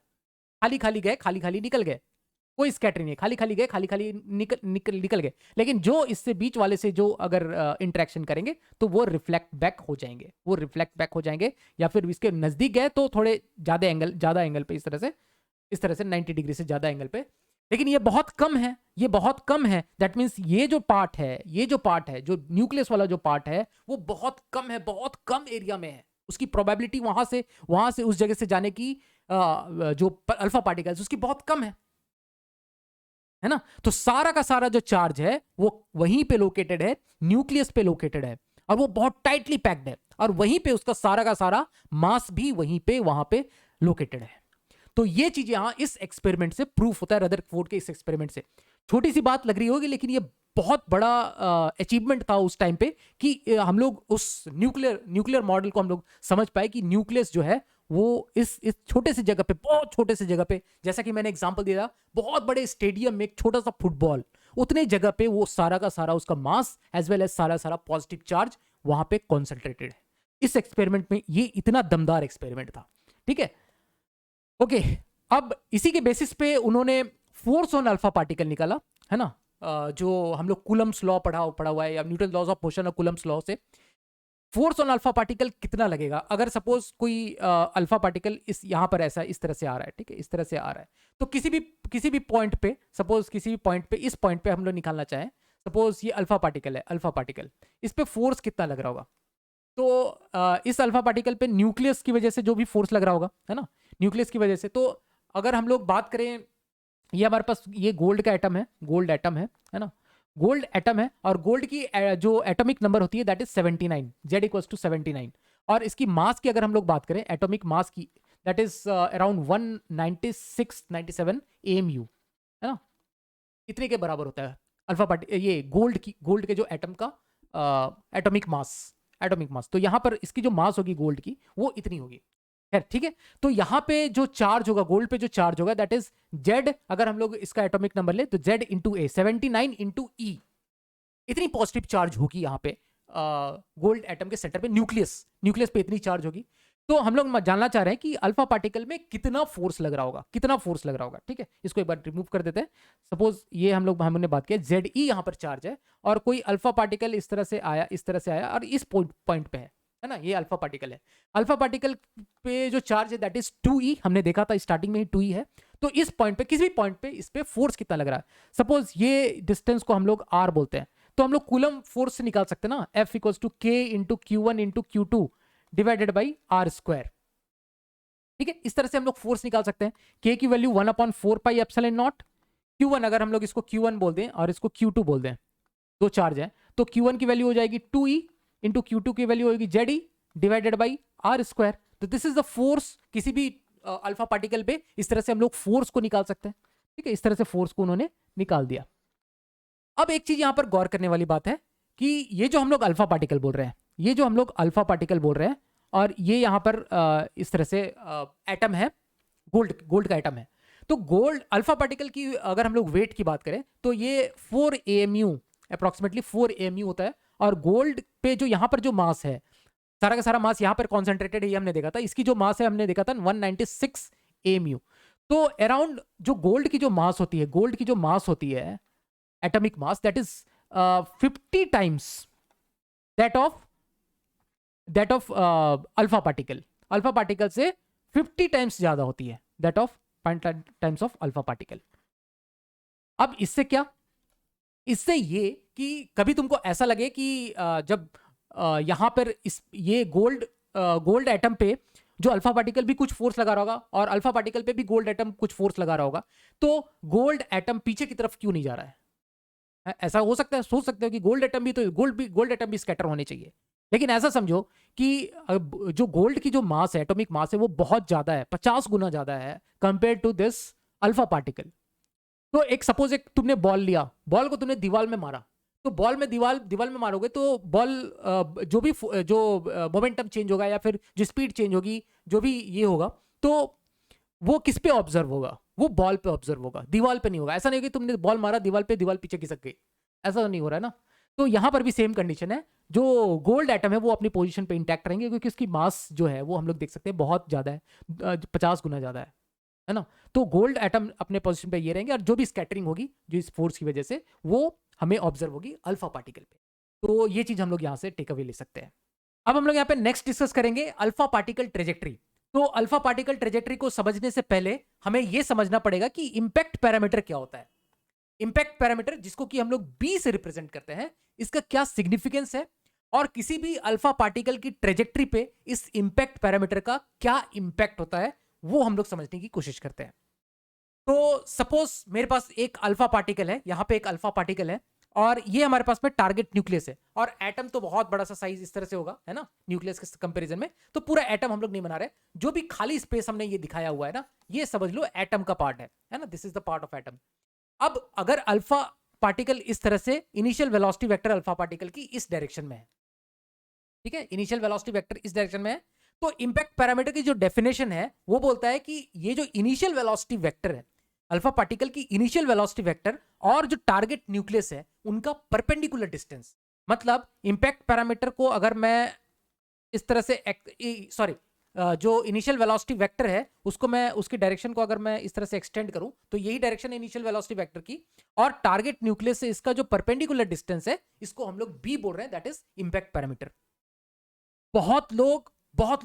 खाली खाली गए, खाली खाली निकल गए, कोई स्कैटरिंग नहीं, खाली खाली गए, खाली खाली निकल गए। लेकिन जो इससे बीच वाले से जो अगर इंटरेक्शन करेंगे तो वो रिफ्लेक्ट बैक हो जाएंगे, या फिर इसके नजदीक गए तो थोड़े ज्यादा एंगल पे, इस तरह से 90 डिग्री से ज्यादा एंगल पे। लेकिन ये बहुत कम है, दैट मीन्स ये जो पार्ट है, जो न्यूक्लियस वाला जो पार्ट है वो बहुत कम एरिया में है। उसकी प्रोबेबिलिटी वहां से उस जगह से जाने की जो अल्फा पार्टिकल्स उसकी बहुत कम है ना। तो सारा का सारा जो चार्ज है वो वहीं पे लोकेटेड है, न्यूक्लियस पे लोकेटेड है, और वो बहुत टाइटली पैक्ड है, और वहीं पे उसका सारा का सारा मास भी वहां पे लोकेटेड है। तो ये चीज यहां इस एक्सपेरिमेंट से प्रूफ होता है, रदरफोर्ड के इस एक्सपेरिमेंट से। छोटी सी बात लग रही होगी, लेकिन ये बहुत बड़ा अचीवमेंट था उस टाइम पे कि हम लोग उस न्यूक्लियर मॉडल को हम लोग समझ पाए कि न्यूक्लियस जो है वो इस छोटे से जगह पे, बहुत छोटे से जगह पे, जैसा कि मैंने एग्जांपल दिया, बहुत बड़े स्टेडियम में एक छोटा सा फुटबॉल, उतने जगह पे वो सारा का सारा उसका मास एज वेल एज सारा पॉजिटिव चार्ज वहां पे कॉन्सेंट्रेटेड है। इस एक्सपेरिमेंट में ये इतना दमदार एक्सपेरिमेंट था, ठीक है। ओके, अब इसी के बेसिस पे उन्होंने फोर्स ऑन अल्फा पार्टिकल निकाला, है ना। जो हम लोग कूलम्स लॉ पढ़ा हुआ है, या न्यूटन लॉज ऑफ मोशन और कूलम्स लॉ से फोर्स ऑन अल्फा पार्टिकल कितना लगेगा। अगर सपोज कोई अल्फा पार्टिकल इस तरह से आ रहा है, ठीक है, इस तरह से आ रहा है, तो किसी भी पॉइंट पे, सपोज किसी भी पॉइंट पे, इस पॉइंट पे हम लोग निकालना चाहें, सपोज ये अल्फा पार्टिकल, इस पे फोर्स कितना लग रहा होगा। तो इस अल्फा पार्टिकल पे न्यूक्लियस की वजह से जो भी फोर्स लग रहा होगा, है ना, न्यूक्लियस की वजह से। तो अगर हम लोग बात करें, ये हमारे पास ये गोल्ड का एटम है, है ना, गोल्ड एटम है, और गोल्ड की जो एटॉमिक नंबर होती है दैट इज 79, Z=79, और इसकी मास की अगर हम लोग बात करें, एटॉमिक मास की, दैट इज अराउंड 196-97 AMU, है ना, इतने के बराबर होता है अल्फा पार्टिकल, ये गोल्ड के जो एटम का एटॉमिक मास। तो यहां पर इसकी जो मास होगी गोल्ड की वो इतनी होगी, ठीक है। तो यहां पे जो चार्ज होगा, गोल्ड पे जो चार्ज होगा, दैट इज Z, अगर हम लोग इसका एटॉमिक नंबर ले तो Z into A, 79 into E, इतनी पॉजिटिव चार्ज होगी यहां पे गोल्ड एटम के सेंटर पे, न्यूक्लियस पे इतनी चार्ज होगी। तो हम लोग जानना चाह रहे हैं कि अल्फा पार्टिकल में कितना फोर्स लग रहा होगा, ठीक है। इसको एक बार रिमूव कर देते हैं। सपोज ये हमने बात किया ZE यहां पर चार्ज है, और कोई अल्फा पार्टिकल इस तरह से आया और इस पॉइंट पे है ना, ये अल्फा पार्टिकल है। अल्फा पार्टिकल पे जो चार्ज है दैट इज 2E, हमने देखा था स्टार्टिंग में ही 2E है। तो इस पॉइंट पे, किसी भी पॉइंट पे, इस पे फोर्स कितना लग रहा है। सपोज ये डिस्टेंस को हम लोग R बोलते हैं, तो हम लोग कूलम फोर्स से निकाल सकते हैं ना, F=K into Q1 into Q2 divided by R², ठीक है। इस तरह से हम लोग फोर्स निकाल सकते हैं। K की वैल्यू 1/4πε0, Q1 अगर हम लोग इसको Q1 बोल दें और इसको Q2 बोल दें, दो चार्ज है, तो Q1 की वैल्यू हो जाएगी 2E इंटू Q2 की वैल्यू होगी ZE डिवाइडेड बाई R²। तो दिस इज द फोर्स किसी भी अल्फा पार्टिकल पे। इस तरह से हम लोग फोर्स को निकाल सकते हैं, ठीक है। इस तरह से फोर्स को उन्होंने निकाल दिया। अब एक चीज यहां पर गौर करने वाली बात है कि ये जो हम लोग अल्फा पार्टिकल बोल रहे हैं, और ये यहां पर इस तरह से एटम है, गोल्ड का एटम है। तो गोल्ड अल्फा पार्टिकल की अगर हम लोग वेट की बात करें तो ये 4 AMU अप्रोक्सीमेटली 4 AMU होता है। और गोल्ड पे जो यहाँ पर जो मास है, सारा का सारा मास यहाँ पर कॉन्सेंट्रेटेड है, ये हमने देखा था। इसकी जो मास है हमने देखा था 196 AMU। तो अराउंड जो गोल्ड की जो मास होती है, गोल्ड की जो मास होती है atomic mass, that is 50 times that of alpha particle. Alpha particle से 50 टाइम्स ज्यादा होती है that of times of alpha particle. अब इससे क्या, इससे ये कि कभी तुमको ऐसा लगे कि जब यहां पर ये गोल्ड एटम पे जो अल्फा पार्टिकल भी कुछ फोर्स लगा रहा होगा और अल्फा पार्टिकल पे भी गोल्ड एटम कुछ फोर्स लगा रहा होगा, तो गोल्ड एटम पीछे की तरफ क्यों नहीं जा रहा है? ऐसा हो सकता है, सोच सकते हो कि गोल्ड एटम भी तो गोल्ड एटम भी स्कैटर होने चाहिए। लेकिन ऐसा समझो कि जो गोल्ड की जो मास है, एटॉमिक मास है, वो बहुत ज्यादा है, 50 गुना ज्यादा है compare to this alpha particle. तो एक सपोज एक तुमने बॉल लिया, बॉल को तुमने दीवार में मारा, तो बॉल में दीवार में मारोगे तो बॉल जो मोमेंटम चेंज होगा या फिर जो स्पीड चेंज होगी, जो भी ये होगा, तो वो किस पे ऑब्जर्व होगा? वो बॉल पे ऑब्जर्व होगा, दीवार पे नहीं होगा। ऐसा नहीं होगा कि तुमने बॉल मारा दीवार पे, दीवार पीछे खिसक गई, ऐसा नहीं हो रहा है ना। तो यहां पर भी सेम कंडीशन है, जो गोल्ड एटम है वो अपनी पोजीशन पे इंटैक्ट रहेंगे, क्योंकि उसकी मास जो है वो हम लोग देख सकते हैं बहुत ज्यादा है, 50 गुना ज्यादा है ना। तो गोल्ड एटम अपने पोजीशन पे ये रहेंगे, और जो भी स्कैटरिंग होगी जो इस फोर्स की वजह से, वो हमें ऑब्जर्व होगी अल्फा पार्टिकल पे। तो ये चीज हम लोग यहां से टेक अवे ले सकते हैं। अब हम लोग यहाँ पे नेक्स्ट डिस्कस करेंगे अल्फा पार्टिकल ट्रेजेक्ट्री। तो अल्फा पार्टिकल ट्रेजेक्ट्री को समझने से पहले हमें यह समझना पड़ेगा कि इंपैक्ट पैरामीटर क्या होता है। इंपैक्ट पैरामीटर, जिसको कि हम लोग बी से रिप्रेजेंट करते हैं, इसका क्या सिग्निफिकेंस है, और किसी भी अल्फा पार्टिकल की ट्रेजेक्ट्री पे इस इंपैक्ट पैरामीटर का क्या इंपैक्ट होता है, वो हम लोग समझने की कोशिश करते हैं। तो सपोज मेरे पास एक अल्फा पार्टिकल है, यहां पे एक अल्फा पार्टिकल है, और ये हमारे पास में टारगेट न्यूक्लियस है, और एटम तो बहुत बड़ा सा साइज इस तरह से होगा, है ना, न्यूक्लियस के कंपैरिजन में। तो पूरा एटम हम लोग नहीं बना रहे, जो भी खाली स्पेस हमने ये दिखाया हुआ है ना, ये समझ लो एटम का पार्ट है ना, this is the part of atom. अब अगर अल्फा पार्टिकल इस तरह से, initial velocity vector alpha particle की इस डायरेक्शन में है, ठीक है, इनिशियल वेलोसिटी वेक्टर इस डायरेक्शन में है, तो इंपैक्ट पैरामीटर की जो डेफिनेशन है वो बोलता है कि ये जो इनिशियल वेलोसिटी वेक्टर है, अल्फा पार्टिकल की इनिशियल वेलोसिटी वेक्टर और जो टारगेट न्यूक्लियस है, उनका परपेंडिकुलर डिस्टेंस। मतलब इंपैक्ट पैरामीटर को अगर मैं इस तरह से जो इनिशियल वेलोसिटी वेक्टर है उसको मैं, उसकी डायरेक्शन को अगर मैं इस तरह से एक्सटेंड करूं, तो यही डायरेक्शन है इनिशियल वेलोसिटी वेक्टर की, और टारगेट न्यूक्लियस से इसका जो परपेंडिकुलर डिस्टेंस है, इसको हम लोग बी बोल रहे हैं, दैट इज इंपैक्ट पैरामीटर। बहुत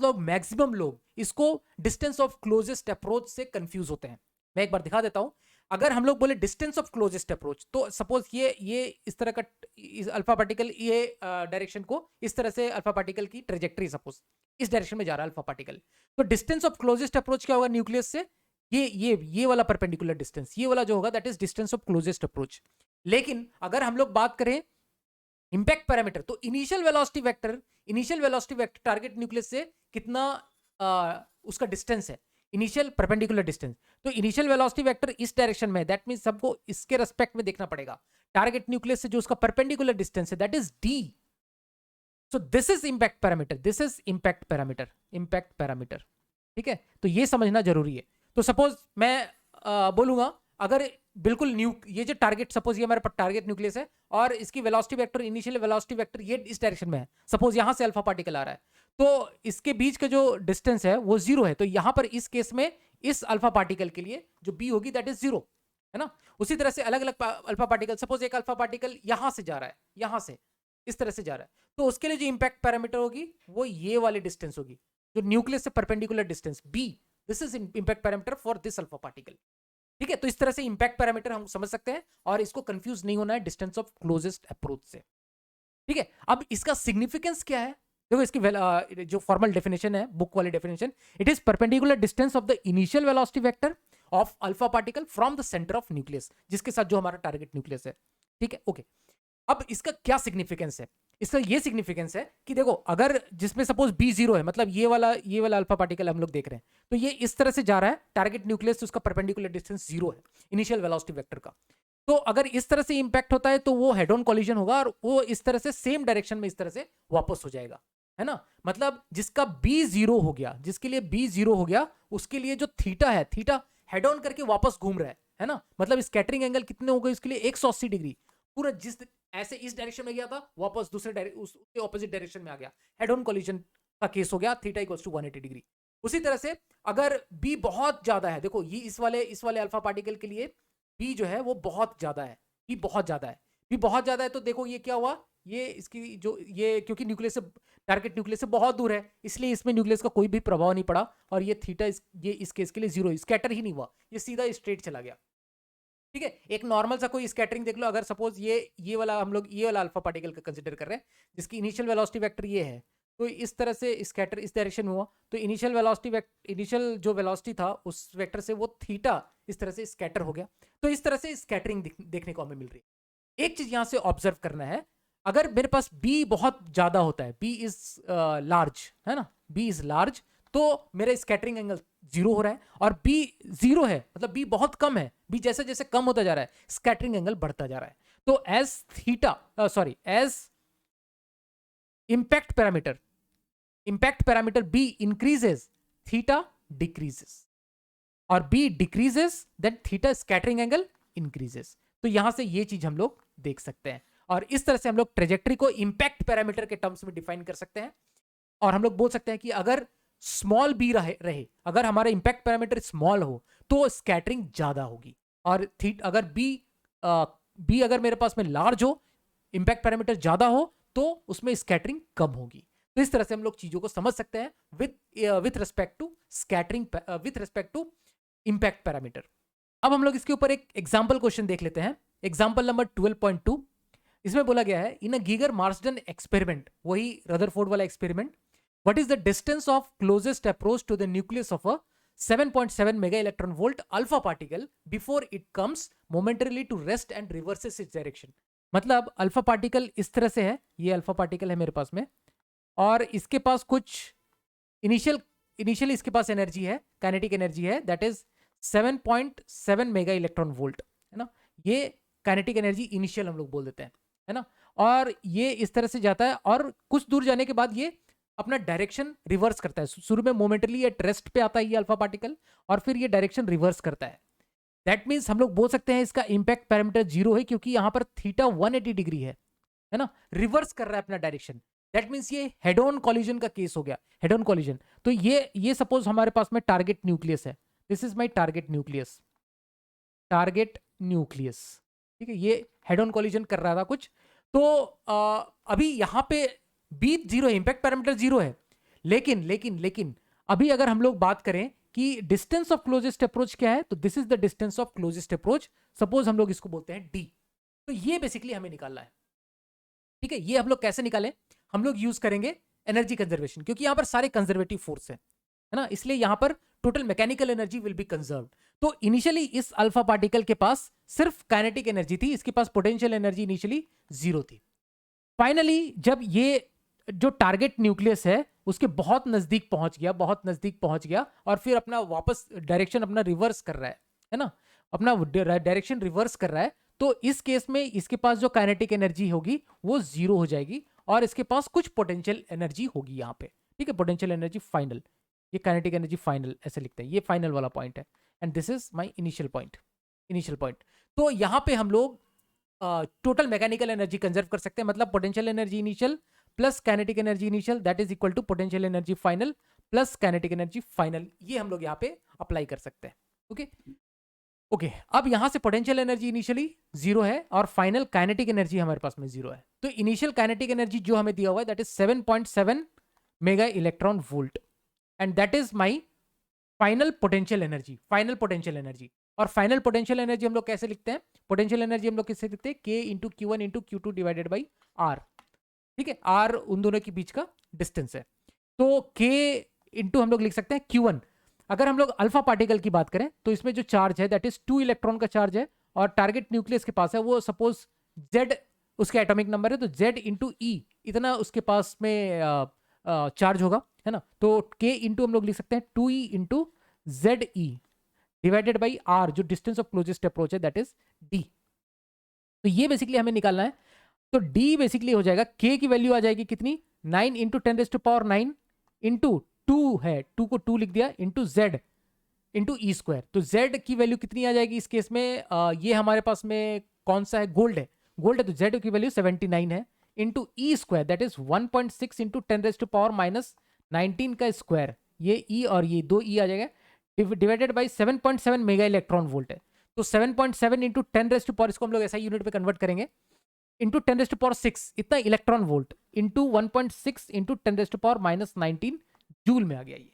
लोग मैक्सिमम लोग इसको डिस्टेंस ऑफ क्लोजेस्ट अप्रोच से कंफ्यूज होते हैं। मैं एक बार दिखा देता हूं। अगर हम लोग बोले डिस्टेंस ऑफ क्लोजेस्ट अप्रोच, तो सपोज ये इस तरह का अल्फा पार्टिकल, ये डायरेक्शन को इस तरह से अल्फा पार्टिकल की ट्रेजेक्टरी सपोज इस डायरेक्शन में जा रहा है अल्फा पार्टिकल, तो डिस्टेंस ऑफ क्लोजेस्ट अप्रोच क्या होगा न्यूक्लियस से? ये वाला परपेंडिकुलर डिस्टेंस, ये वाला जो होगा that is distance of closest approach. लेकिन अगर हम लोग बात करें इंपैक्ट पैरामीटर, तो initial velocity vector target nucleus से कितना उसका डिस्टेंस है, इनिशियल परपेंडिकुलर डिस्टेंस। तो इनिशियल वेलोसिटी वेक्टर इस डायरेक्शन में, दैट मींस सबको इसके रेस्पेक्ट में देखना पड़ेगा। टारगेट न्यूक्लियस से जो उसका परपेंडिकुलर डिस्टेंस है, that is D. So this is impact parameter, ठीक है। तो ये समझना जरूरी है। तो सपोज मैं बोलूंगा, अगर बिल्कुल ये जो टारगेट, सपोज ये हमारे पास टारगेट न्यूक्लियस है और इसकी velocity vector, initial velocity vector ये इस डायरेक्शन में है, सपोज यहां से अल्फा पार्टिकल आ रहा है, तो इसके बीच का जो डिस्टेंस है वो 0 है। तो यहां पर इस केस में इस अल्फा पार्टिकल के लिए जो बी होगी दैट इज 0, है ना। उसी तरह से अलग अलग अल्फा पार्टिकल, सपोज एक अल्फा पार्टिकल यहां से जा रहा है, यहां से इस तरह से जा रहा है, तो उसके लिए जो इंपैक्ट पैरामीटर होगी वो ये वाली डिस्टेंस होगी, जो न्यूक्लियस से perpendicular distance b, this is impact parameter for this alpha particle, ठीक है। तो इस तरह से इंपैक्ट पैरामीटर हम समझ सकते हैं, और इसको कंफ्यूज नहीं होना है डिस्टेंस ऑफ क्लोजेस्ट अप्रोच से, ठीक है। अब इसका सिग्निफिकेंस क्या है? देखो इसकी जो फॉर्मल डेफिनेशन है, बुक वाली definition, it is perpendicular distance of the initial velocity vector of alpha particle from the centre of nucleus, जिसके साथ जो हमारा टारगेट न्यूक्लियस है, ठीक है, ओके। अब इसका क्या सिग्निफिकेंस है? इसका ये सिग्निफिकेंस है कि देखो, अगर जिसमें सपोज बी 0 है, मतलब ये वाला अल्फा पार्टिकल हम लोग देख रहे हैं, तो ये इस तरह से जा रहा है टारगेट न्यूक्लियस से, उसका परपेंडिकुलर डिस्टेंस 0 है इनिशियल वेलोसिटी वेक्टर का। तो अगर इस तरह से इंपैक्ट होता है तो वो हेड ऑन कॉलिजन होगा, और वो इस तरह से सेम डायरेक्शन में इस तरह से वापस हो जाएगा, है ना। मतलब जिसका बी 0 हो गया, जिसके लिए बी 0 हो गया, उसके लिए जो थीटा है, थीटा हेड ऑन करके वापस घूम रहा है ना, मतलब स्कैटरिंग एंगल कितने हो गए इसके लिए 180 डिग्री, पूरा जिस ऐसे इस डायरेक्शन में गया था वापस दूसरे उसके ऑपोजिट डायरेक्शन में आ गया, हेड ऑन कोलिजन का केस हो गया, थीटा इक्वल्स टू 180 डिग्री। उसी तरह से अगर बी बहुत ज्यादा है, देखो ये इस वाले अल्फा पार्टिकल के लिए बी जो है वो बहुत ज्यादा है, बी बहुत ज्यादा है, बी बहुत ज्यादा है, तो देखो ये क्या हुआ, ये इसकी जो ये क्योंकि न्यूक्लियस से टारगेट न्यूक्लियस से बहुत दूर है, इसलिए इसमें न्यूक्लियस का कोई भी प्रभाव नहीं पड़ा, और ये थीटा ये इस केस के लिए जीरो, स्कैटर ही नहीं हुआ, ये सीधा स्ट्रेट चला गया। ठीक है, एक नॉर्मल सा कोई स्कैटरिंग देख लो, अगर सपोज ये वाला हम लोग ये वाला अल्फा पार्टिकल का कंसीडर कर रहे हैं जिसकी इनिशियल वेलोसिटी वेक्टर ये है, तो इस तरह से स्कैटर इस डायरेक्शन में हुआ, तो इनिशियल जो वेलोसिटी था उस वेक्टर से वो थीटा इस तरह से स्कैटर हो गया, तो इस तरह से स्कैटरिंग देखने को हमें मिल रही है। एक चीज यहां से ऑब्जर्व करना है, अगर मेरे पास बी बहुत ज्यादा होता है, बी इज लार्ज है ना, बी इज लार्ज, तो मेरा स्कैटरिंग एंगल जीरो हो रहा है, और बी जीरो है मतलब बी बहुत कम है, बी जैसे जैसे कम होता जा रहा है स्कैटरिंग एंगल बढ़ता जा रहा है। तो as impact parameter B increases, theta decreases, और B decreases then theta scattering angle increases. तो यहां से ये चीज हम लोग देख सकते हैं, और इस तरह से हम लोग ट्रेजेक्टरी को इंपैक्ट पैरामीटर के टर्म्स में डिफाइन कर सकते हैं, और हम लोग बोल सकते हैं कि अगर स्मॉल बी रहे अगर हमारा इंपैक्ट पैरामीटर स्मॉल हो तो स्कैटरिंग ज्यादा होगी, और अगर बी अगर मेरे पास में लार्ज हो, इंपैक्ट पैरामीटर ज्यादा हो, तो उसमें स्कैटरिंग कम होगी। तो इस तरह से हम लोग चीजों को समझ सकते हैं with respect to scattering, with respect to impact parameter. अब हम लोग इसके ऊपर एक एग्जाम्पल क्वेश्चन देख लेते हैं, एग्जाम्पल नंबर 12.2। इसमें बोला गया है इन अ गीगर मार्सडन एक्सपेरिमेंट, वही रदरफोर्ड वाला experiment, what is the distance of closest approach to the nucleus of a 7.7 mega electron volt alpha particle before it comes momentarily to rest and reverses its direction। मतलब alpha particle इस तरह से है, ये alpha particle है मेरे पास में, और इसके पास कुछ इनिशियली इसके पास एनर्जी है, काइनेटिक एनर्जी है, that is 7.7 mega electron volt, है ना, ये काइनेटिक एनर्जी इनिशियल हम लोग बोल देते हैं, है ना, और ये इस तरह से जाता है, और कुछ दूर जाने के बाद ये अपना डायरेक्शन रिवर्स करता है। शुरू में मोमेंटली एट रेस्ट पे आता है ये अल्फा पार्टिकल, और फिर ये डायरेक्शन रिवर्स करता है। दैट मींस हम लोग बोल सकते हैं इसका इंपैक्ट पैरामीटर जीरो है, क्योंकि यहां पर थीटा 180 डिग्री है ना, रिवर्स कर रहा है अपना डायरेक्शन। दैट मींस ये हेड ऑन कॉलिजन का केस हो गया, हेड ऑन कॉलिजन। तो ये सपोज हमारे पास में टारगेट न्यूक्लियस है, this is my target nucleus, ठीक है, ये हेड ऑन कॉलिजन कर रहा था कुछ, तो अभी यहां पे बी जीरो है, इंपैक्ट पैरामीटर जीरो है, लेकिन अभी अगर हम लोग बात करें कि डिस्टेंस ऑफ क्लोजेस्ट अप्रोच क्या है, तो this is the distance of closest approach, suppose हम लोग इसको बोलते हैं डी। तो ये बेसिकली हमें निकालना है, ठीक है। ये हम लोग कैसे निकालें, हम लोग यूज करेंगे एनर्जी कंजर्वेशन, क्योंकि यहां पर सारे कंजर्वेटिव फोर्स है ना, इसलिए यहां पर total mechanical energy will be conserved. तो इनिशियली इस अल्फा पार्टिकल के पास सिर्फ काइनेटिक एनर्जी थी, इसके पास पोटेंशियल एनर्जी इनिशियली जीरो थी। फाइनली जब ये जो टारगेट न्यूक्लियस है उसके बहुत नजदीक पहुंच गया, और फिर अपना वापस डायरेक्शन अपना रिवर्स कर रहा है ना, अपना डायरेक्शन रिवर्स कर रहा है, तो इस केस में इसके पास जो काइनेटिक एनर्जी होगी वो जीरो हो जाएगी, और इसके पास कुछ पोटेंशियल एनर्जी होगी यहाँ पे, ठीक है, पोटेंशियल एनर्जी फाइनल, ये काइनेटिक एनर्जी फाइनल ऐसे लिखते हैं, ये फाइनल वाला पॉइंट है, and this is my initial point. तो यहाँ पे हम लोग टोटल मैकेनिकल एनर्जी कंजर्व कर सकते हैं, मतलब potential energy initial plus kinetic energy initial that is equal to potential energy final plus kinetic energy final, ये हम लोग यहाँ पे अप्लाई कर सकते हैं। ओके, अब यहां से पोटेंशियल एनर्जी इनिशियली जीरो है और फाइनल काइनेटिक एनर्जी हमारे पास में जीरो है, तो इनिशियल काइनेटिक एनर्जी जो हमें दिया हुआ है that is 7.7 mega electron volt, and that is my final potential energy, और फाइनल पोटेंशियल एनर्जी हम लोग कैसे लिखते हैं, पोटेंशियल एनर्जी हम लोग कैसे लिखते हैं, K into Q1 into Q2 divided by R, ठीक है, R उन दोनों के बीच का डिस्टेंस है, तो K इंटू हम लोग लिख सकते हैं Q1। अगर हम लोग अल्फा पार्टिकल की बात करें तो इसमें जो चार्ज है दैट इज 2 इलेक्ट्रॉन का चार्ज है, और टारगेट न्यूक्लियस के पास है वो सपोज Z उसका एटॉमिक नंबर है, तो Z इंटू E इतना उसके पास में चार्ज होगा, है ना, तो K इंटू हम लोग लिख सकते हैं 2E into ZE divided by R जो डिस्टेंस ऑफ क्लोजेस्ट अप्रोच है दैट इज D। तो ये बेसिकली हमें निकालना है, तो D बेसिकली हो जाएगा, K की वैल्यू आ जाएगी कितनी 9 इंटू 10⁻⁹ इंटू 2 है, 2 को 2 लिख दिया into Z into e square. तो जेड की वैल्यू कितनी आ जाएगी इस केस में? ये हमारे पास में कौन सा है? गोल्ड है। गोल्ड है तो जेड की वैल्यू 79 है, into e square that is 1.6 into 10⁻⁻19 का स्क्वायर। ये ई और ये दो ई आ जाएगा, divided by 7.7 mega electron volt है। तो 7.7 इंटू 10⁻, इसको हम लोग ऐसा यूनिट पे कन्वर्ट करेंगे, इंटू 10⁻6 इतना electron volt, into 1.6 into 10⁻⁻19 joule में आ गया ये।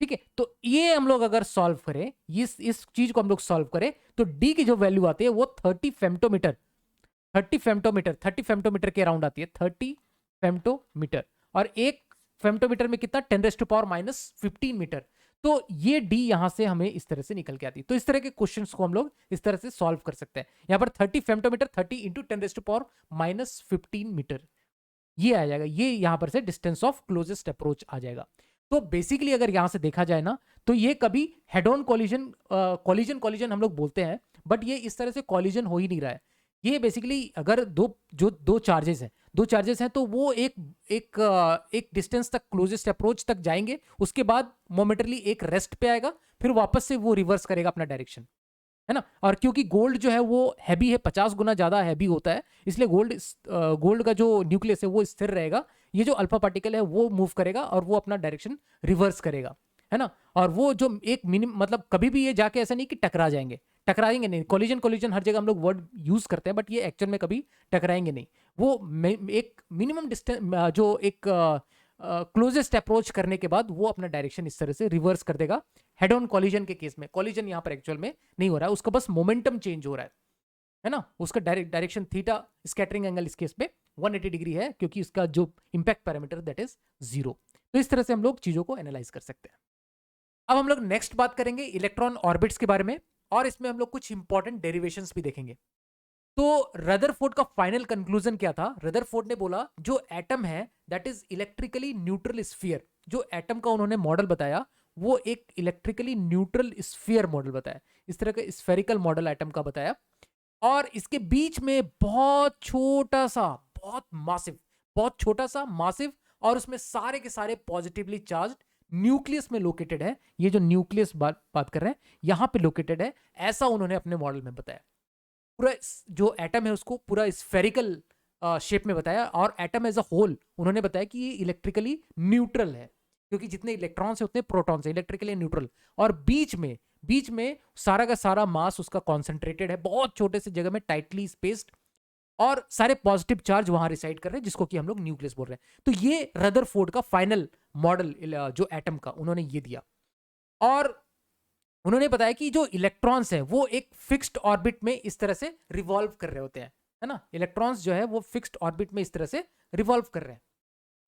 ठीक है, तो ये हम लोग अगर सॉल्व करें, इस चीज को हम लोग सॉल्व करें, तो डी की जो वैल्यू आती है वो 30 फेम्टोमीटर, 30 फेम्टोमीटर के अराउंड आती है, 30 फेम्टोमीटर। और एक फेम्टोमीटर में कितना? 10⁻⁻15 मीटर। तो ये डी यहां से हमें इस तरह से निकल के आती है। तो इस तरह के क्वेश्चंस को हम लोग इस तरह से सॉल्व कर सकते हैं। यहां पर 30 फेम्टोमीटर, 30 इंटू 10⁻⁻15 मीटर, ये आ जाएगा। ये यहां पर से डिस्टेंस ऑफ क्लोजेस्ट अप्रोच आ जाएगा। तो बेसिकली अगर यहां से देखा जाए ना, तो ये कभी हेड ऑन कॉलिजन हम लोग बोलते हैं, बट ये इस तरह से कॉलिजन हो ही नहीं रहा है। ये बेसिकली अगर दो चार्जेस हैं तो वो एक डिस्टेंस तक, क्लोजेस्ट अप्रोच तक जाएंगे, उसके बाद मोमेंटली एक रेस्ट पे आएगा, फिर वापस से वो रिवर्स करेगा अपना डायरेक्शन, है ना। और क्योंकि गोल्ड जो है वो हैवी है, 50 गुना ज्यादा हैवी होता है, इसलिए गोल्ड का जो न्यूक्लियस है वो स्थिर रहेगा। ये जो अल्फा पार्टिकल है वो मूव करेगा और वो अपना डायरेक्शन रिवर्स करेगा, है ना। और वो जो एक मिनिमम, मतलब कभी भी ये जाके ऐसा नहीं कि टकराएंगे नहीं। कोलिजन हर जगह हम लोग वर्ड यूज करते हैं, बट ये एक्चुअल में कभी टकराएंगे नहीं। वो एक मिनिमम डिस्टेंस, जो एक क्लोजेस्ट अप्रोच करने के बाद वो अपना डायरेक्शन इस तरह से रिवर्स कर देगा। हेड ऑन कॉलिजन के केस में कॉलिजन यहां पर एक्चुअल में नहीं हो रहा है, उसका बस मोमेंटम चेंज हो रहा है ना। उसका डायरेक्शन थीटा, स्कैटरिंग एंगल इस केस पे 180 डिग्री है, क्योंकि इसका जो इंपैक्ट पैरामीटर दैट इज 0। तो इस तरह से हम लोग चीजों को एनालाइज कर सकते हैं। अब हम लोग नेक्स्ट बात करेंगे इलेक्ट्रॉन ऑर्बिट्स के बारे में, और इसमें हम लोग कुछ इंपॉर्टेंट डेरिवेशंस भी देखेंगे। तो रदरफोर्ड का फाइनल कंक्लूजन क्या था? रदरफोर्ड ने बोला जो एटम है that is electrically neutral sphere. जो एटम का उन्होंने मॉडल बताया वो एक इलेक्ट्रिकली न्यूट्रल स्फीयर मॉडल बताया, इस तरह का स्फेरिकल मॉडल एटम का बताया। और इसके बीच में बहुत छोटा सा, बहुत छोटा सा मासिव, और उसमें सारे के सारे पॉजिटिवली चार्ज्ड न्यूक्लियस में लोकेटेड है। ये जो न्यूक्लियस बात कर रहे हैं यहां पे लोकेटेड है, ऐसा उन्होंने अपने मॉडल में बताया। पूरा जो एटम है उसको पूरा स्फेरिकल शेप में बताया, और एटम एज अ होल उन्होंने बताया कि ये इलेक्ट्रिकली न्यूट्रल है, क्योंकि जितने इलेक्ट्रॉन्स है उतने प्रोटॉन्स है, इलेक्ट्रिकली न्यूट्रल। और बीच में सारा का सारा मास उसका कॉन्सेंट्रेटेड है, बहुत छोटे से जगह में टाइटली स्पेस्ड, और सारे पॉजिटिव चार्ज वहां रिसाइड कर रहे हैं, जिसको कि हम लोग न्यूक्लियस बोल रहे हैं। तो ये रदरफोर्ड का फाइनल मॉडल जो एटम का उन्होंने ये दिया। और उन्होंने बताया कि जो इलेक्ट्रॉन्स हैं वो एक फिक्स्ड ऑर्बिट में इस तरह से रिवॉल्व कर रहे होते हैं, है ना। इलेक्ट्रॉन्स जो है वो फिक्स्ड ऑर्बिट में इस तरह से रिवॉल्व कर रहे हैं।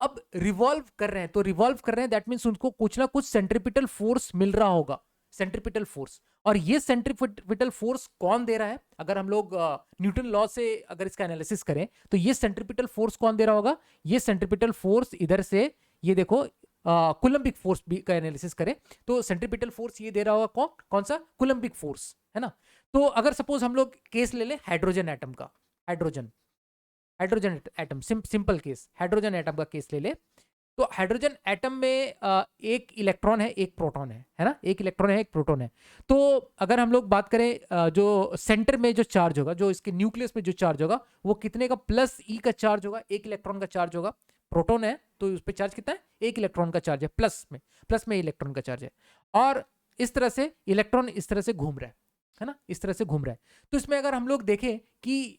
अब रिवॉल्व कर रहे हैं दैट मीन्स उनको कुछ ना कुछ सेंट्रीपिटल फोर्स मिल रहा होगा, सेंट्रीपिटल फोर्स। और ये सेंट्रीपिटल फोर्स कौन दे रहा है? अगर हम लोग न्यूटन लॉ से अगर इसका एनालिसिस करें तो ये सेंट्रीपिटल फोर्स कौन दे रहा होगा? ये सेंट्रीपिटल फोर्स इधर से, ये देखो कूलम्बिक फोर्स भी का एनालिसिस करें तो सेंट्रीपिटल फोर्स ये दे रहा होगा कौन सा? कूलम्बिक फोर्स, है ना। तो अगर सपोज हम लोग केस ले लें हाइड्रोजन एटम का, hydrogen atom, simple case, hydrogen atom का केस ले ले, तो हाइड्रोजन एटम में एक इलेक्ट्रॉन है, एक प्रोटॉन है ना, एक इलेक्ट्रॉन है, एक प्रोटॉन है। तो अगर हम लोग बात करें जो सेंटर में जो चार्ज होगा, जो इसके न्यूक्लियस में जो चार्ज होगा, वो कितने का? प्लस ई का चार्ज होगा, एक इलेक्ट्रॉन का चार्ज होगा। प्रोटॉन है तो उस पर चार्ज कितना है? एक इलेक्ट्रॉन का चार्ज है, प्लस में इलेक्ट्रॉन का चार्ज है। और इस तरह से इलेक्ट्रॉन इस तरह से घूम रहा है ना, इस तरह से घूम रहा है। तो इसमें अगर हम लोग देखें कि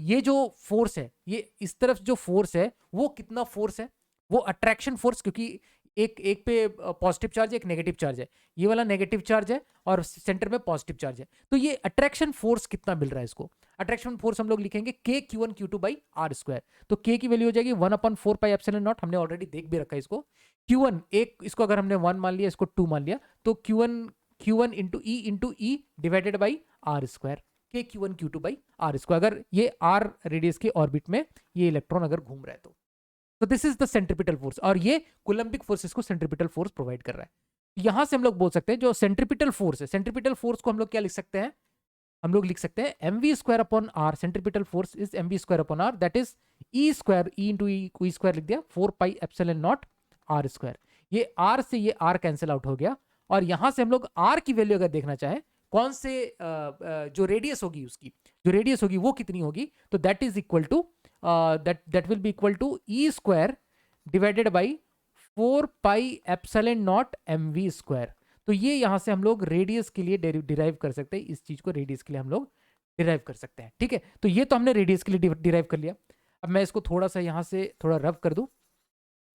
ये जो फोर्स है, ये इस तरफ जो फोर्स है वो कितना फोर्स है? वो अट्रैक्शन फोर्स, क्योंकि एक पे पॉजिटिव चार्ज है, एक नेगेटिव चार्ज है, ये वाला नेगेटिव चार्ज है और सेंटर में पॉजिटिव चार्ज है। तो ये अट्रैक्शन फोर्स कितना मिल रहा है इसको? अट्रैक्शन फोर्स हम लोग लिखेंगे k q1 q2 by r square. तो k की वैल्यू हो जाएगी 1/4 पाई एप्सिलॉन नॉट, हमने ऑलरेडी देख भी रखा है इसको। q1 एक, इसको अगर हमने 1 मान लिया, इसको 2 मान लिया, तो q1 into e divided by r square, k q1 q2 by r square. अगर ये r रेडियस के ऑर्बिट में ये इलेक्ट्रॉन अगर घूम रहा है तो this is the centripetal force, और ये कूलम्बिक फोर्स इसको सेंट्रीपिटल फोर्स प्रोवाइड कर रहा है। यहां से हम लोग बोल सकते हैं जो सेंट्रीपिटल फोर्स है, सेंट्रीपिटल फोर्स को हम लोग क्या लिख सकते हैं? हम लोग लिख सकते हैं mv square upon r. Centripetal force is mv square upon r, that is e square, e into e square लिख दिया, 4 pi epsilon naught r square. ये आर से ये आर कैंसिल आउट हो गया, और यहां से हम लोग आर की वैल्यू अगर देखना चाहे कौन से जो रेडियस होगी उसकी, जो रेडियस होगी वो कितनी होगी, तो that is equal to that will be equal to e square divided by 4 pi epsilon naught m v square. तो ये यहां से हम लोग रेडियस के लिए डिराइव कर सकते हैं, इस चीज को रेडियस के लिए हम लोग डिराइव कर सकते हैं। ठीक है, तो ये तो हमने रेडियस के लिए डिराइव कर लिया। अब मैं इसको थोड़ा सा यहां से थोड़ा रब कर दूं,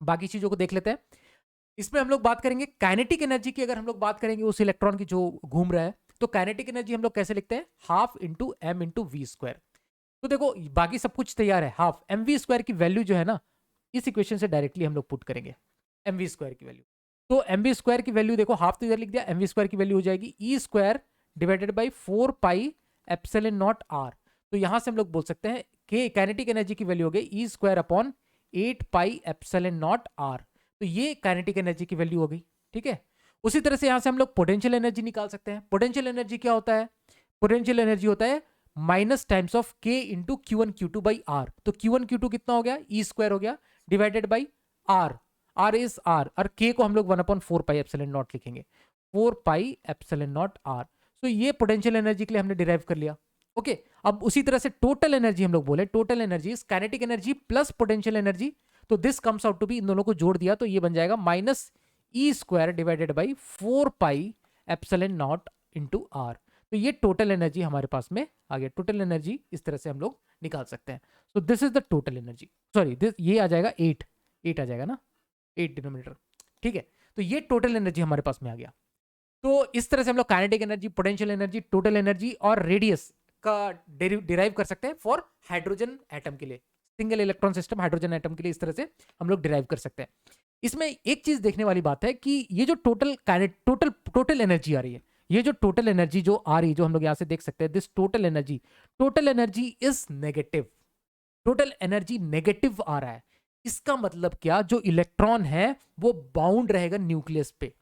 बाकी चीजों को देख लेते हैं। इसमें हम लोग बात करेंगे काइनेटिक एनर्जी की। अगर हम लोग बात करेंगे उस इलेक्ट्रॉन की जो घूम रहा है, तो काइनेटिक एनर्जी हम लोग कैसे लिखते हैं, half into m into v square. तो देखो बाकी सब कुछ तैयार है, हाफ एम वी स्क्वायर की वैल्यू जो है ना, इस इक्वेशन से डायरेक्टली हम लोग पुट करेंगे एम वी स्क्वायर की वैल्यू। तो एम वी स्क्वायर की वैल्यू देखो, हाफ तो इधर लिख दिया, एम वी स्क्वायर की वैल्यू हो जाएगी e square divided by 4 pi epsilon naught r. तो यहां से हम लोग बोल सकते हैं कि काइनेटिक एनर्जी की वैल्यू हो गई e square upon 8 pi epsilon naught r. तो ये काइनेटिक एनर्जी की वैल्यू हो गई। ठीक है, उसी तरह से यहां से हम लोग पोटेंशियल एनर्जी निकाल सकते हैं। पोटेंशियल एनर्जी क्या होता है, पोटेंशियल एनर्जी होता है minus times of k into q one q two by r. तो क्यू वन क्यू टू कितना हो गया, ई स्क्वायर हो गया divided by r, r is r, और के को हम लोग 1/4 पाई एप्सिलॉन नॉट लिखेंगे, 4 पाई एप्सिलॉन नॉट आर। तो ये पोटेंशियल एनर्जी के लिए हमने डिराइव कर लिया। ओके, अब उसी तरह से टोटल एनर्जी हम लोग बोले, total energy is kinetic energy plus potential energy. तो this comes out to be, इन दोनों को जोड़ दिया तो ये बन जाएगा minus e square divided by 4 pi epsilon naught into r. तो ये टोटल एनर्जी हमारे पास में आ गया। टोटल एनर्जी इस तरह से हम लोग निकाल सकते हैं। So this is the total energy, sorry this ये आ जाएगा 8 आ जाएगा ना, 8 डिनोमिनेटर। ठीक है, तो ये टोटल एनर्जी हमारे पास में आ गया। तो इस तरह से हम लोग kinetic energy, potential energy, total energy और रेडियस का डिराइव कर सकते हैं फॉर हाइड्रोजन एटम के लिए, single electron system hydrogen atom के लिए इस तरह से हम लोग डिराइव कर सकते हैं। इसमें एक चीज देखने वाली बात है कि ये जो टोटल एनर्जी आ रही है, ये जो टोटल एनर्जी जो आ रही है, जो हम लोग यहां से देख सकते हैं, this total energy is negative. Total energy negative आ रहा है, इसका मतलब क्या, जो इलेक्ट्रॉन है वो बाउंड रहेगा न्यूक्लियस पे,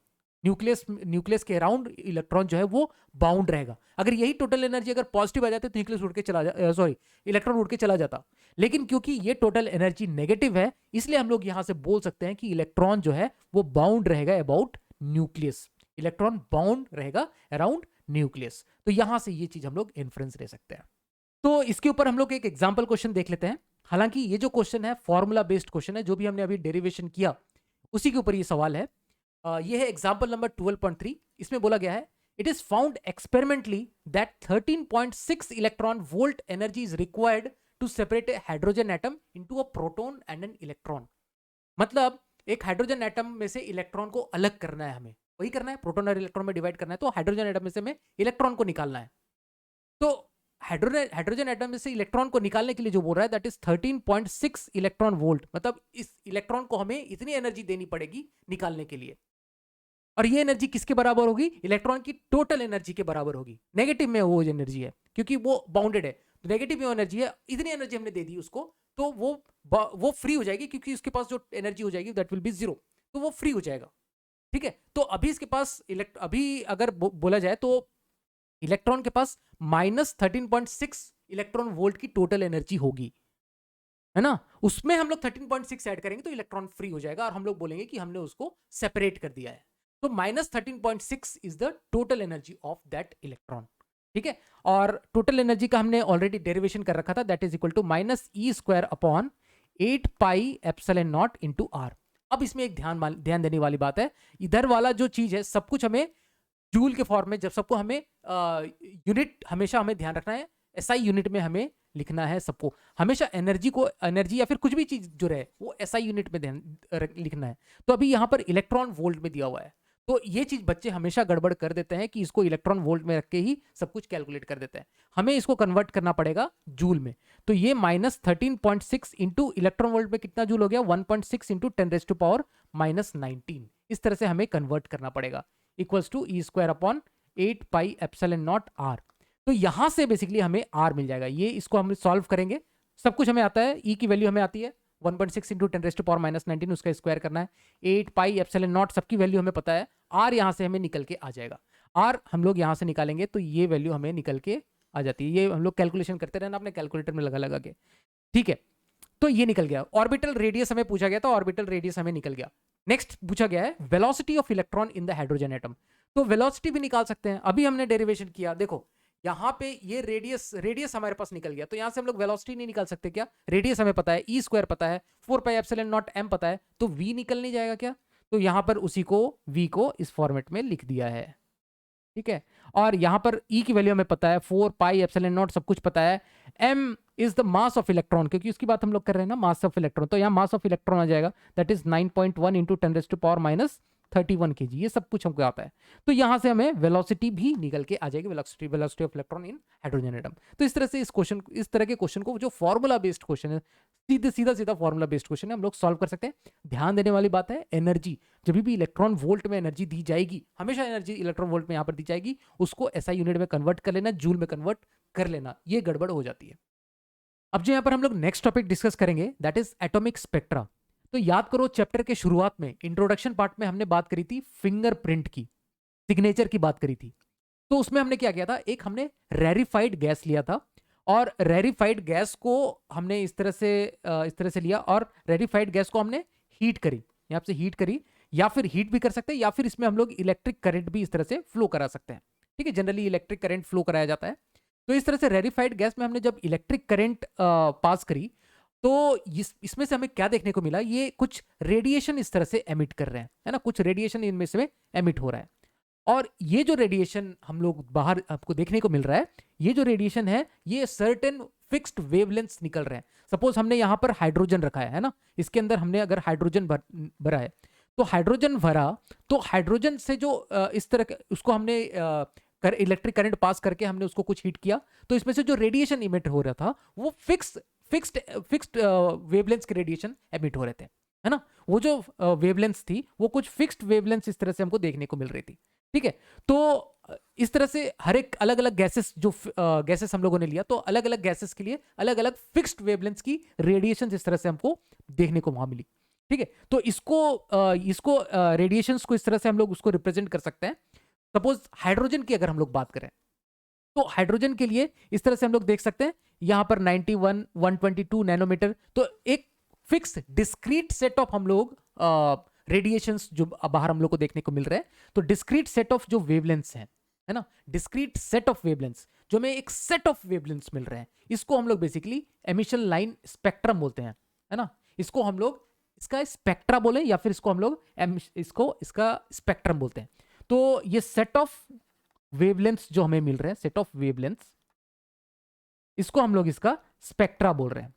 न्यूक्लियस के अराउंड इलेक्ट्रॉन जो है वो बाउंड रहेगा। अगर यही टोटल एनर्जी अगर पॉजिटिव आ जाती तो न्यूक्लियस उड़ के चला जा सॉरी इलेक्ट्रॉन उड़ के चला जाता। लेकिन क्योंकि ये टोटल एनर्जी नेगेटिव है, इसलिए हम लोग यहां से बोल सकते हैं कि इलेक्ट्रॉन जो है वो बाउंड रहेगा अबाउट न्यूक्लियस, इलेक्ट्रॉन बाउंड रहेगा अराउंड न्यूक्लियस। तो यहां से ये चीज हम लोग इन्फ्रेंस ले सकते हैं। तो इसके ऊपर हम लोग एक एग्जाम्पल क्वेश्चन देख लेते हैं। हालांकि ये जो क्वेश्चन है फॉर्मूला बेस्ड क्वेश्चन है, जो भी हमने अभी डेरिवेशन किया उसी के ऊपर ये सवाल है। ये है एग्जाम्पल नंबर 12.3। इसमें बोला गया है, it is found experimentally that 13.6 electron volt energy is required to separate a hydrogen atom into a proton and an electron. मतलब एक हाइड्रोजन एटम में से इलेक्ट्रॉन को अलग करना है, हमें वही करना है, प्रोटॉन और इलेक्ट्रॉन में डिवाइड करना है, तो हाइड्रोजन एटम में से हमें इलेक्ट्रॉन को निकालना है। तो हाइड्रोजन एटम में से इलेक्ट्रॉन को निकालने के लिए जो बोल रहा है दैट इज 13.6 इलेक्ट्रॉन वोल्ट, मतलब इस इलेक्ट्रॉन को हमें इतनी एनर्जी देनी पड़ेगी निकालने के लिए। और ये एनर्जी किसके बराबर होगी, इलेक्ट्रॉन की टोटल एनर्जी के बराबर होगी। नेगेटिव में वो एनर्जी है क्योंकि वो बाउंडेड है, तो नेगेटिव में एनर्जी है, इतनी एनर्जी हमने दे दी उसको, तो वो फ्री हो जाएगी, क्योंकि उसके पास जो एनर्जी हो जाएगी दैट विल बी 0, तो वो फ्री हो जाएगा। ठीक है, तो अभी इसके पास अभी अगर बोला जाए तो इलेक्ट्रॉन के पास -13.6 इलेक्ट्रॉन वोल्ट की टोटल एनर्जी होगी, है ना। उसमें हम लोग 13.6 ऐड करेंगे तो इलेक्ट्रॉन फ्री हो जाएगा और हम लोग बोलेंगे कि हमने उसको सेपरेट कर दिया है। तो -13.6 is the total energy of that electron. ठीक है, और टोटल एनर्जी का हमने ऑलरेडी डेरिवेशन कर रखा था, that is equal to -E square upon 8 pi epsilon naught into r. अब इसमें एक ध्यान देने वाली बात है, इधर वाला जो चीज है सब कुछ हमें जूल के फॉर्म में, जब सबको हमें यूनिट हमेशा हमें ध्यान रखना है, एसआई यूनिट में हमें लिखना है सबको, हमेशा एनर्जी या फिर कुछ भी चीज जो रहे वो एसआई यूनिट में लिखना है। तो अभी यहाँ पर इलेक्ट्रॉन वोल्ट में दिया हुआ है, तो ये चीज बच्चे हमेशा गड़बड़ कर देते हैं कि इसको इलेक्ट्रॉन वोल्ट में रख के ही सब कुछ कैलकुलेट कर देते हैं। हमें इसको कन्वर्ट करना पड़ेगा जूल में। तो ये -13.6 इंटू इलेक्ट्रॉन वोल्ट में कितना जूल हो गया, 1.6 इंटू 10⁻⁻19। इस तरह से हमें कन्वर्ट करना पड़ेगा, equals to e square upon 8 pi epsilon naught r. तो यहां से बेसिकली हमें आर मिल जाएगा। ये इसको हम सॉल्व करेंगे, सब कुछ हमें आता है, ई की वैल्यू हमें आती है 1.6 इंटू 10⁻⁻19, उसका स्क्वायर करना है, 8 पाई एप्सिलॉन नॉट सबकी वैल्यू हमें पता है, आर यहां से हमें निकल के आ जाएगा। आर हम लोग यहां से निकालेंगे तो ये वैल्यू हमें निकल के आ जाती है। ये हम लोग कैलकुलेशन करते रहना अपने कैलकुलेटर में लगा लगा के। ठीक है, तो ये निकल गया। ऑर्बिटल रेडियस हमें पूछा गया था, ऑर्बिटल रेडियस हमें निकल गया। नेक्स्ट पूछा गया है velocity of electron in the hydrogen atom. तो वेलोसिटी भी निकाल सकते हैं, अभी हमने डेरिवेशन किया, देखो यहाँ पे ये रेडियस हमारे पास निकल गया, तो यहाँ से हम लोग वेलोसिटी नहीं निकाल सकते क्या? रेडियस हमें पता है, ई स्क्वायर पता है, 4πε0 m पता है, तो v निकल नहीं जाएगा क्या? तो यहाँ पर उसी को v को इस फॉर्मेट में लिख दिया है, ठीक है। और यहाँ पर E की वैल्यू हमें पता है 4πε0 सब कुछ पता है। m is the mass of electron, क्योंकि उसकी बात हम लोग कर रहे हैं ना, मास ऑफ इलेक्ट्रॉन, तो यहाँ मास ऑफ इलेक्ट्रॉन आ जाएगा दैट इज 9.1 इंटू 10⁻³ kg, ये सब कुछ हमको आता है। तो यहाँ से हमें वेलोसिटी भी निकल के आ जाएगी, velocity of electron in hydrogen atom. तो इस तरह से इस तरह के क्वेश्चन को, जो फॉर्मूला बेस्ड क्वेश्चन है, सीधा फॉर्मूला बेस्ड क्वेश्चन है, हम लोग सॉल्व कर सकते हैं। ध्यान देने वाली बात है, एनर्जी जब भी इलेक्ट्रॉन वोल्ट में एनर्जी दी जाएगी, हमेशा एनर्जी इलेक्ट्रॉन वोल्ट में यहाँ पर दी जाएगी, उसको एसआई यूनिट में कन्वर्ट कर लेना, जूल में कन्वर्ट कर लेना, ये गड़बड़ हो जाती है। अब जो यहाँ पर हम लोग नेक्स्ट टॉपिक डिस्कस करेंगे दैट इज एटॉमिक स्पेक्ट्रा। तो याद करो चैप्टर के शुरुआत में इंट्रोडक्शन पार्ट में हमने बात करी थी फिंगरप्रिंट की, सिग्नेचर की बात करी थी। तो उसमें हमने क्या किया था, एक हमने रेरिफाइड गैस लिया था, और रेरिफाइड गैस को हमने इस तरह से लिया, और रेरिफाइड गैस को हमने हीट करी, यहाँ से हीट करी, या फिर हीट भी कर सकते हैं, या फिर इसमें हम लोग इलेक्ट्रिक करंट भी इस तरह से फ्लो करा सकते हैं, ठीक है। जनरली इलेक्ट्रिक करंट फ्लो कराया जाता है। तो इस तरह से रेरिफाइड गैस में हमने जब इलेक्ट्रिक करंट पास करी, तो इसमें से हमें क्या देखने को मिला, ये कुछ रेडिएशन इस तरह से एमिट कर रहे हैं, है ना, कुछ रेडिएशन इनमें से एमिट हो रहा है। और ये जो रेडिएशन हम लोग बाहर आपको देखने को मिल रहा है, ये जो रेडिएशन है, ये सर्टेन फिक्स्ड वेवलेंथ्स निकल रहे हैं। सपोज हमने यहाँ पर हाइड्रोजन रखा है ना, इसके अंदर हमने अगर हाइड्रोजन भरा है, तो हाइड्रोजन भरा, तो हाइड्रोजन से जो इस तरह उसको हमने इलेक्ट्रिक करंट पास करके हमने उसको कुछ हीट किया, तो इसमें से जो रेडिएशन इमिट हो रहा था वो फिक्स्ड वेवलेंथ के रेडिएशन एमिट हो रहे थे, है ना। वो जो वेवलेंथ थी वो कुछ फिक्स्ड वेवलेंथ इस तरह से हमको देखने को मिल रही थी, ठीक है। तो इस तरह से हर एक अलग अलग गैसेस, जो गैसेस हम लोगों ने लिया, तो अलग अलग गैसेस के लिए अलग अलग फिक्स्ड वेवलेंथ की रेडिएशन इस तरह से हमको देखने को वहां मिली, ठीक है। तो इसको रेडिएशंस को इस तरह से हम लोग उसको रिप्रेजेंट कर सकते हैं। सपोज हाइड्रोजन की अगर हम लोग बात करें, तो हाइड्रोजन के लिए इस तरह से हम लोग देख सकते हैं, यहां पर 91, 122 नैनोमीटर, तो एक फिक्स डिस्क्रीट सेट ऑफ हम लोग रेडिएशंस जो बाहर हम लोग को देखने को मिल रहे हैं। तो डिस्क्रीट सेट ऑफ जो वेवलेंथ्स हैं, है ना, डिस्क्रीट सेट ऑफ वेवलेंथ्स, जो हमें एक सेट ऑफ वेवलेंथ्स मिल रहे हैं, इसको हम लोग बेसिकली एमिशन लाइन स्पेक्ट्रम बोलते हैं, है ना। इसको हम लोग इसका स्पेक्ट्रा बोले, या फिर इसको हम लोग इसका स्पेक्ट्रम बोलते हैं। तो ये सेट ऑफ वेवलेंथ्स जो हमें मिल रहे हैं, सेट ऑफ वेवलेंथ्स, इसको हम लोग इसका स्पेक्ट्रा बोल रहे हैं,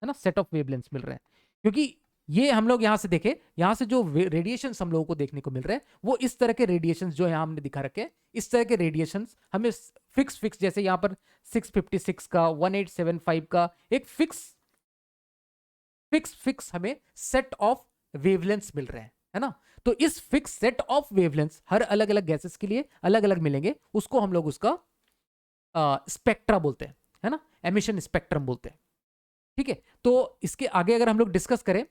है ना, सेट ऑफ वेवलेंथ्स मिल रहे हैं। क्योंकि ये हम लोग यहां से देखें, यहां से जो रेडिएशंस हम लोगों को देखने को मिल रहे हैं, वो इस तरह के रेडिएशंस जो यहां हमने दिखा रखे हैं, इस तरह के रेडिएशंस हमें फिक्स जैसे यहां पर 656 का, 1875 का एक फिक्स हमें सेट ऑफ वेवलेंथ्स मिल रहे हैं, है ना। तो इस फिक्स सेट ऑफ वेवलेंथ्स हर अलग अलग गैसेस के लिए अलग अलग मिलेंगे, उसको हम लोग उसका स्पेक्ट्रा बोलते हैं, है ना, एमिशन स्पेक्ट्रम बोलते हैं, ठीक है। तो इसके आगे अगर हम लोग डिस्कस करें,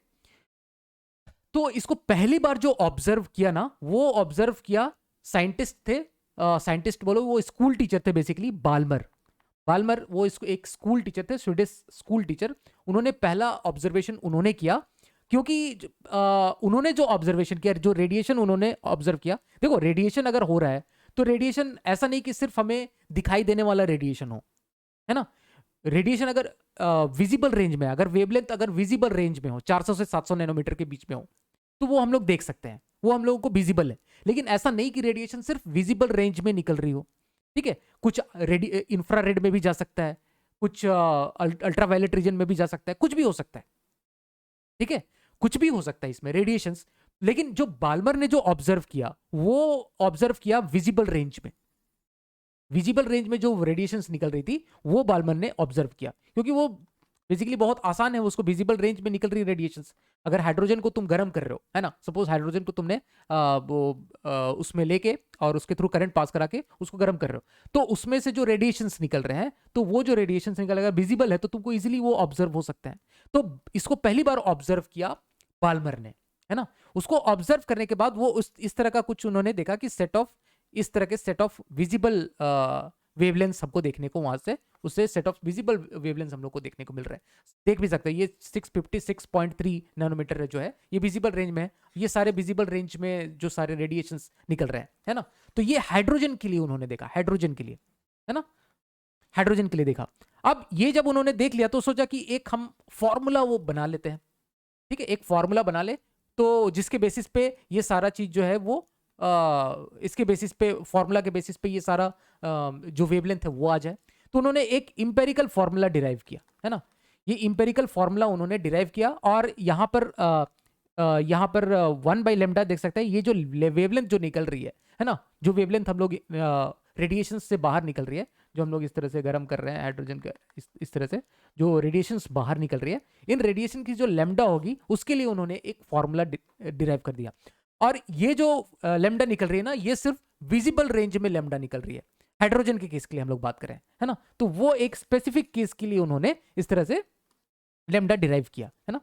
तो इसको पहली बार जो ऑब्जर्व किया ना, वो ऑब्जर्व किया साइंटिस्ट थे, साइंटिस्ट बोलो, वो स्कूल टीचर थे बेसिकली, बाल्मर वो इसको एक स्कूल टीचर थे, स्वीडिश स्कूल टीचर। उन्होंने पहला ऑब्जर्वेशन उन्होंने किया, क्योंकि उन्होंने जो ऑब्जर्वेशन किया, जो रेडिएशन उन्होंने ऑब्जर्व किया, देखो रेडिएशन अगर हो रहा है, तो रेडिएशन ऐसा नहीं कि सिर्फ हमें दिखाई देने वाला रेडिएशन हो, है ना। रेडिएशन अगर विजिबल रेंज में, अगर वेवलेंथ अगर विजिबल रेंज में हो, 400 से 700 नैनोमीटर के बीच में हो, तो वो हम लोग देख सकते हैं, वो हम लोगों को विजिबल है। लेकिन ऐसा नहीं कि रेडिएशन सिर्फ विजिबल रेंज में निकल रही हो, ठीक है। कुछ इंफ्रारेड में भी जा सकता है, कुछ अल्ट्रावायलेट रीजन में भी जा सकता है, कुछ भी हो सकता है, ठीक है, कुछ भी हो सकता है इसमें रेडिएशंस। लेकिन जो बाल्मर ने जो ऑब्जर्व किया, वो ऑब्जर्व किया विजिबल रेंज में, विजिबल रेंज में जो रेडिएशंस निकल रही थी, वो बाल्मर ने ऑब्जर्व किया, क्योंकि वो बेसिकली बहुत आसान है, उसको विजिबल रेंज में निकल रही रेडिएशंस। अगर हाइड्रोजन को तुम गर्म कर रहे हो, है ना, सपोज हाइड्रोजन को तुमने उसमें लेके और उसके थ्रू करंट पास करा के उसको गर्म कर रहे हो, तो उसमें से जो रेडिएशंस निकल रहे हैं, तो वो जो रेडिएशंस निकल, अगर विजिबल है तो तुमको इजीली वो ऑब्जर्व हो सकता है। तो इसको पहली बार ऑब्जर्व किया बाल्मर ने, है ना। उसको ऑब्जर्व करने के बाद वो इस तरह का कुछ उन्होंने देखा कि इस तरह के सेट ऑफ विजिबल वेवलेंथ सबको देखने को वहां से उससे सेट ऑफ विजिबल वेवलेंथ हम लोग को देखने को मिल रहा है। देख भी सकते हैं ये 656.3 नैनोमीटर जो है ये विजिबल रेंज में है। ये सारे विजिबल रेंज में जो सारे रेडिएशंस निकल रहे हैं, है ना। तो ये हाइड्रोजन के लिए उन्होंने देखा, हाइड्रोजन के लिए, है ना, हाइड्रोजन के लिए देखा। अब ये जब उन्होंने देख लिया तो सोचा कि एक हम फॉर्मूला वो बना लेते हैं, ठीक है, एक फॉर्मूला बना ले तो जिसके बेसिस पे ये सारा चीज जो है वो इसके बेसिस पे, फॉर्मूला के बेसिस पे ये सारा जो वेवलेंथ है वो आ जाए। तो उन्होंने एक इंपेरिकल फॉर्मूला डिराइव किया, है ना। ये इंपेरिकल फॉर्मूला उन्होंने डिराइव किया और यहाँ पर 1/λ देख सकते हैं, ये जो वेवलेंथ जो निकल रही है ना, जो वेवलेंथ हम लोग रेडिएशन से बाहर निकल रही है, जो हम लोग इस तरह से गर्म कर रहे हैं हाइड्रोजन का, इस तरह से जो रेडिएशंस बाहर निकल रही है, इन रेडिएशन की जो लैम्डा होगी उसके लिए उन्होंने एक फॉर्मूला डिराइव कर दिया। और ये जो लैम्डा निकल रही है ना, ये सिर्फ विजिबल रेंज में लैम्डा निकल रही है, हाइड्रोजन के केस के लिए हम लोग बात करें, है ना। तो वो एक स्पेसिफिक केस के लिए उन्होंने इस तरह से लैम्डा डिराइव किया, है ना।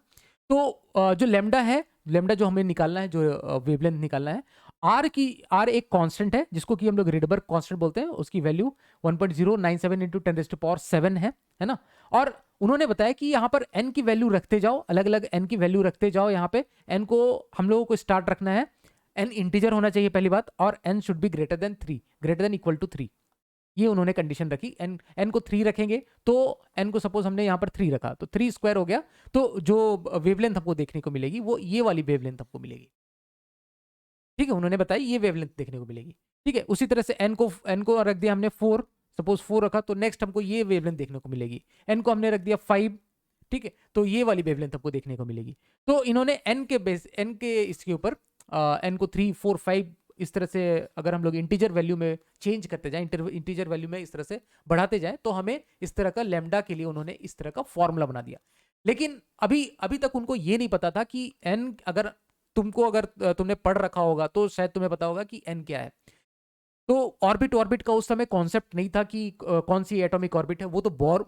तो जो लैम्डा है, लैम्डा जो हमें निकालना है, जो वेवलेंथ निकालना है, आर एक कांस्टेंट है जिसको कि हम लोग रिडबर्ग कांस्टेंट बोलते हैं, उसकी वैल्यू 1.097 × 10⁻⁷ है ना। और उन्होंने बताया कि यहाँ पर n की वैल्यू रखते जाओ, अलग अलग n की वैल्यू रखते जाओ। यहाँ पे n को हम लोगों को स्टार्ट रखना है, n इंटीजर होना चाहिए पहली बात, और n should be greater than 3, greater than equal to 3। ये उन्होंने कंडीशन रखी। n को 3 रखेंगे तो n को सपोज हमने यहाँ पर 3 रखा तो 3 स्क्वायर हो गया, तो जो वेवलेंथ हमको देखने को मिलेगी वो ये वाली वेवलेंथ हमको मिलेगी, ठीक है। उन्होंने बताया ये वेवलेंथ देखने को मिलेगी, ठीक है। उसी तरह से n को रख दिया हमने 4, सपोज 4 रखा तो नेक्स्ट हमको ये वेवलेंथ देखने को मिलेगी। n को हमने रख दिया 5, ठीक है, तो ये वाली वेवलेंथ हमको देखने को मिलेगी। तो इन्होंने n के इसके ऊपर n को 3, 4, 5 इस तरह से अगर हम लोग इंटीजर वैल्यू में चेंज करते जाएं, इंटीजर वैल्यू में इस तरह से बढ़ाते जाएं, तो हमें इस तरह का लैम्डा के लिए उन्होंने इस तरह का फॉर्मूला बना दिया। लेकिन अभी तक उनको ये नहीं पता था कि n, अगर तुमने पढ़ रखा होगा तो शायद तुम्हें पता होगा कि n क्या है। तो ऑर्बिट का उस समय कॉन्सेप्ट नहीं था कि कौन सी एटॉमिक ऑर्बिट है। वो तो बोर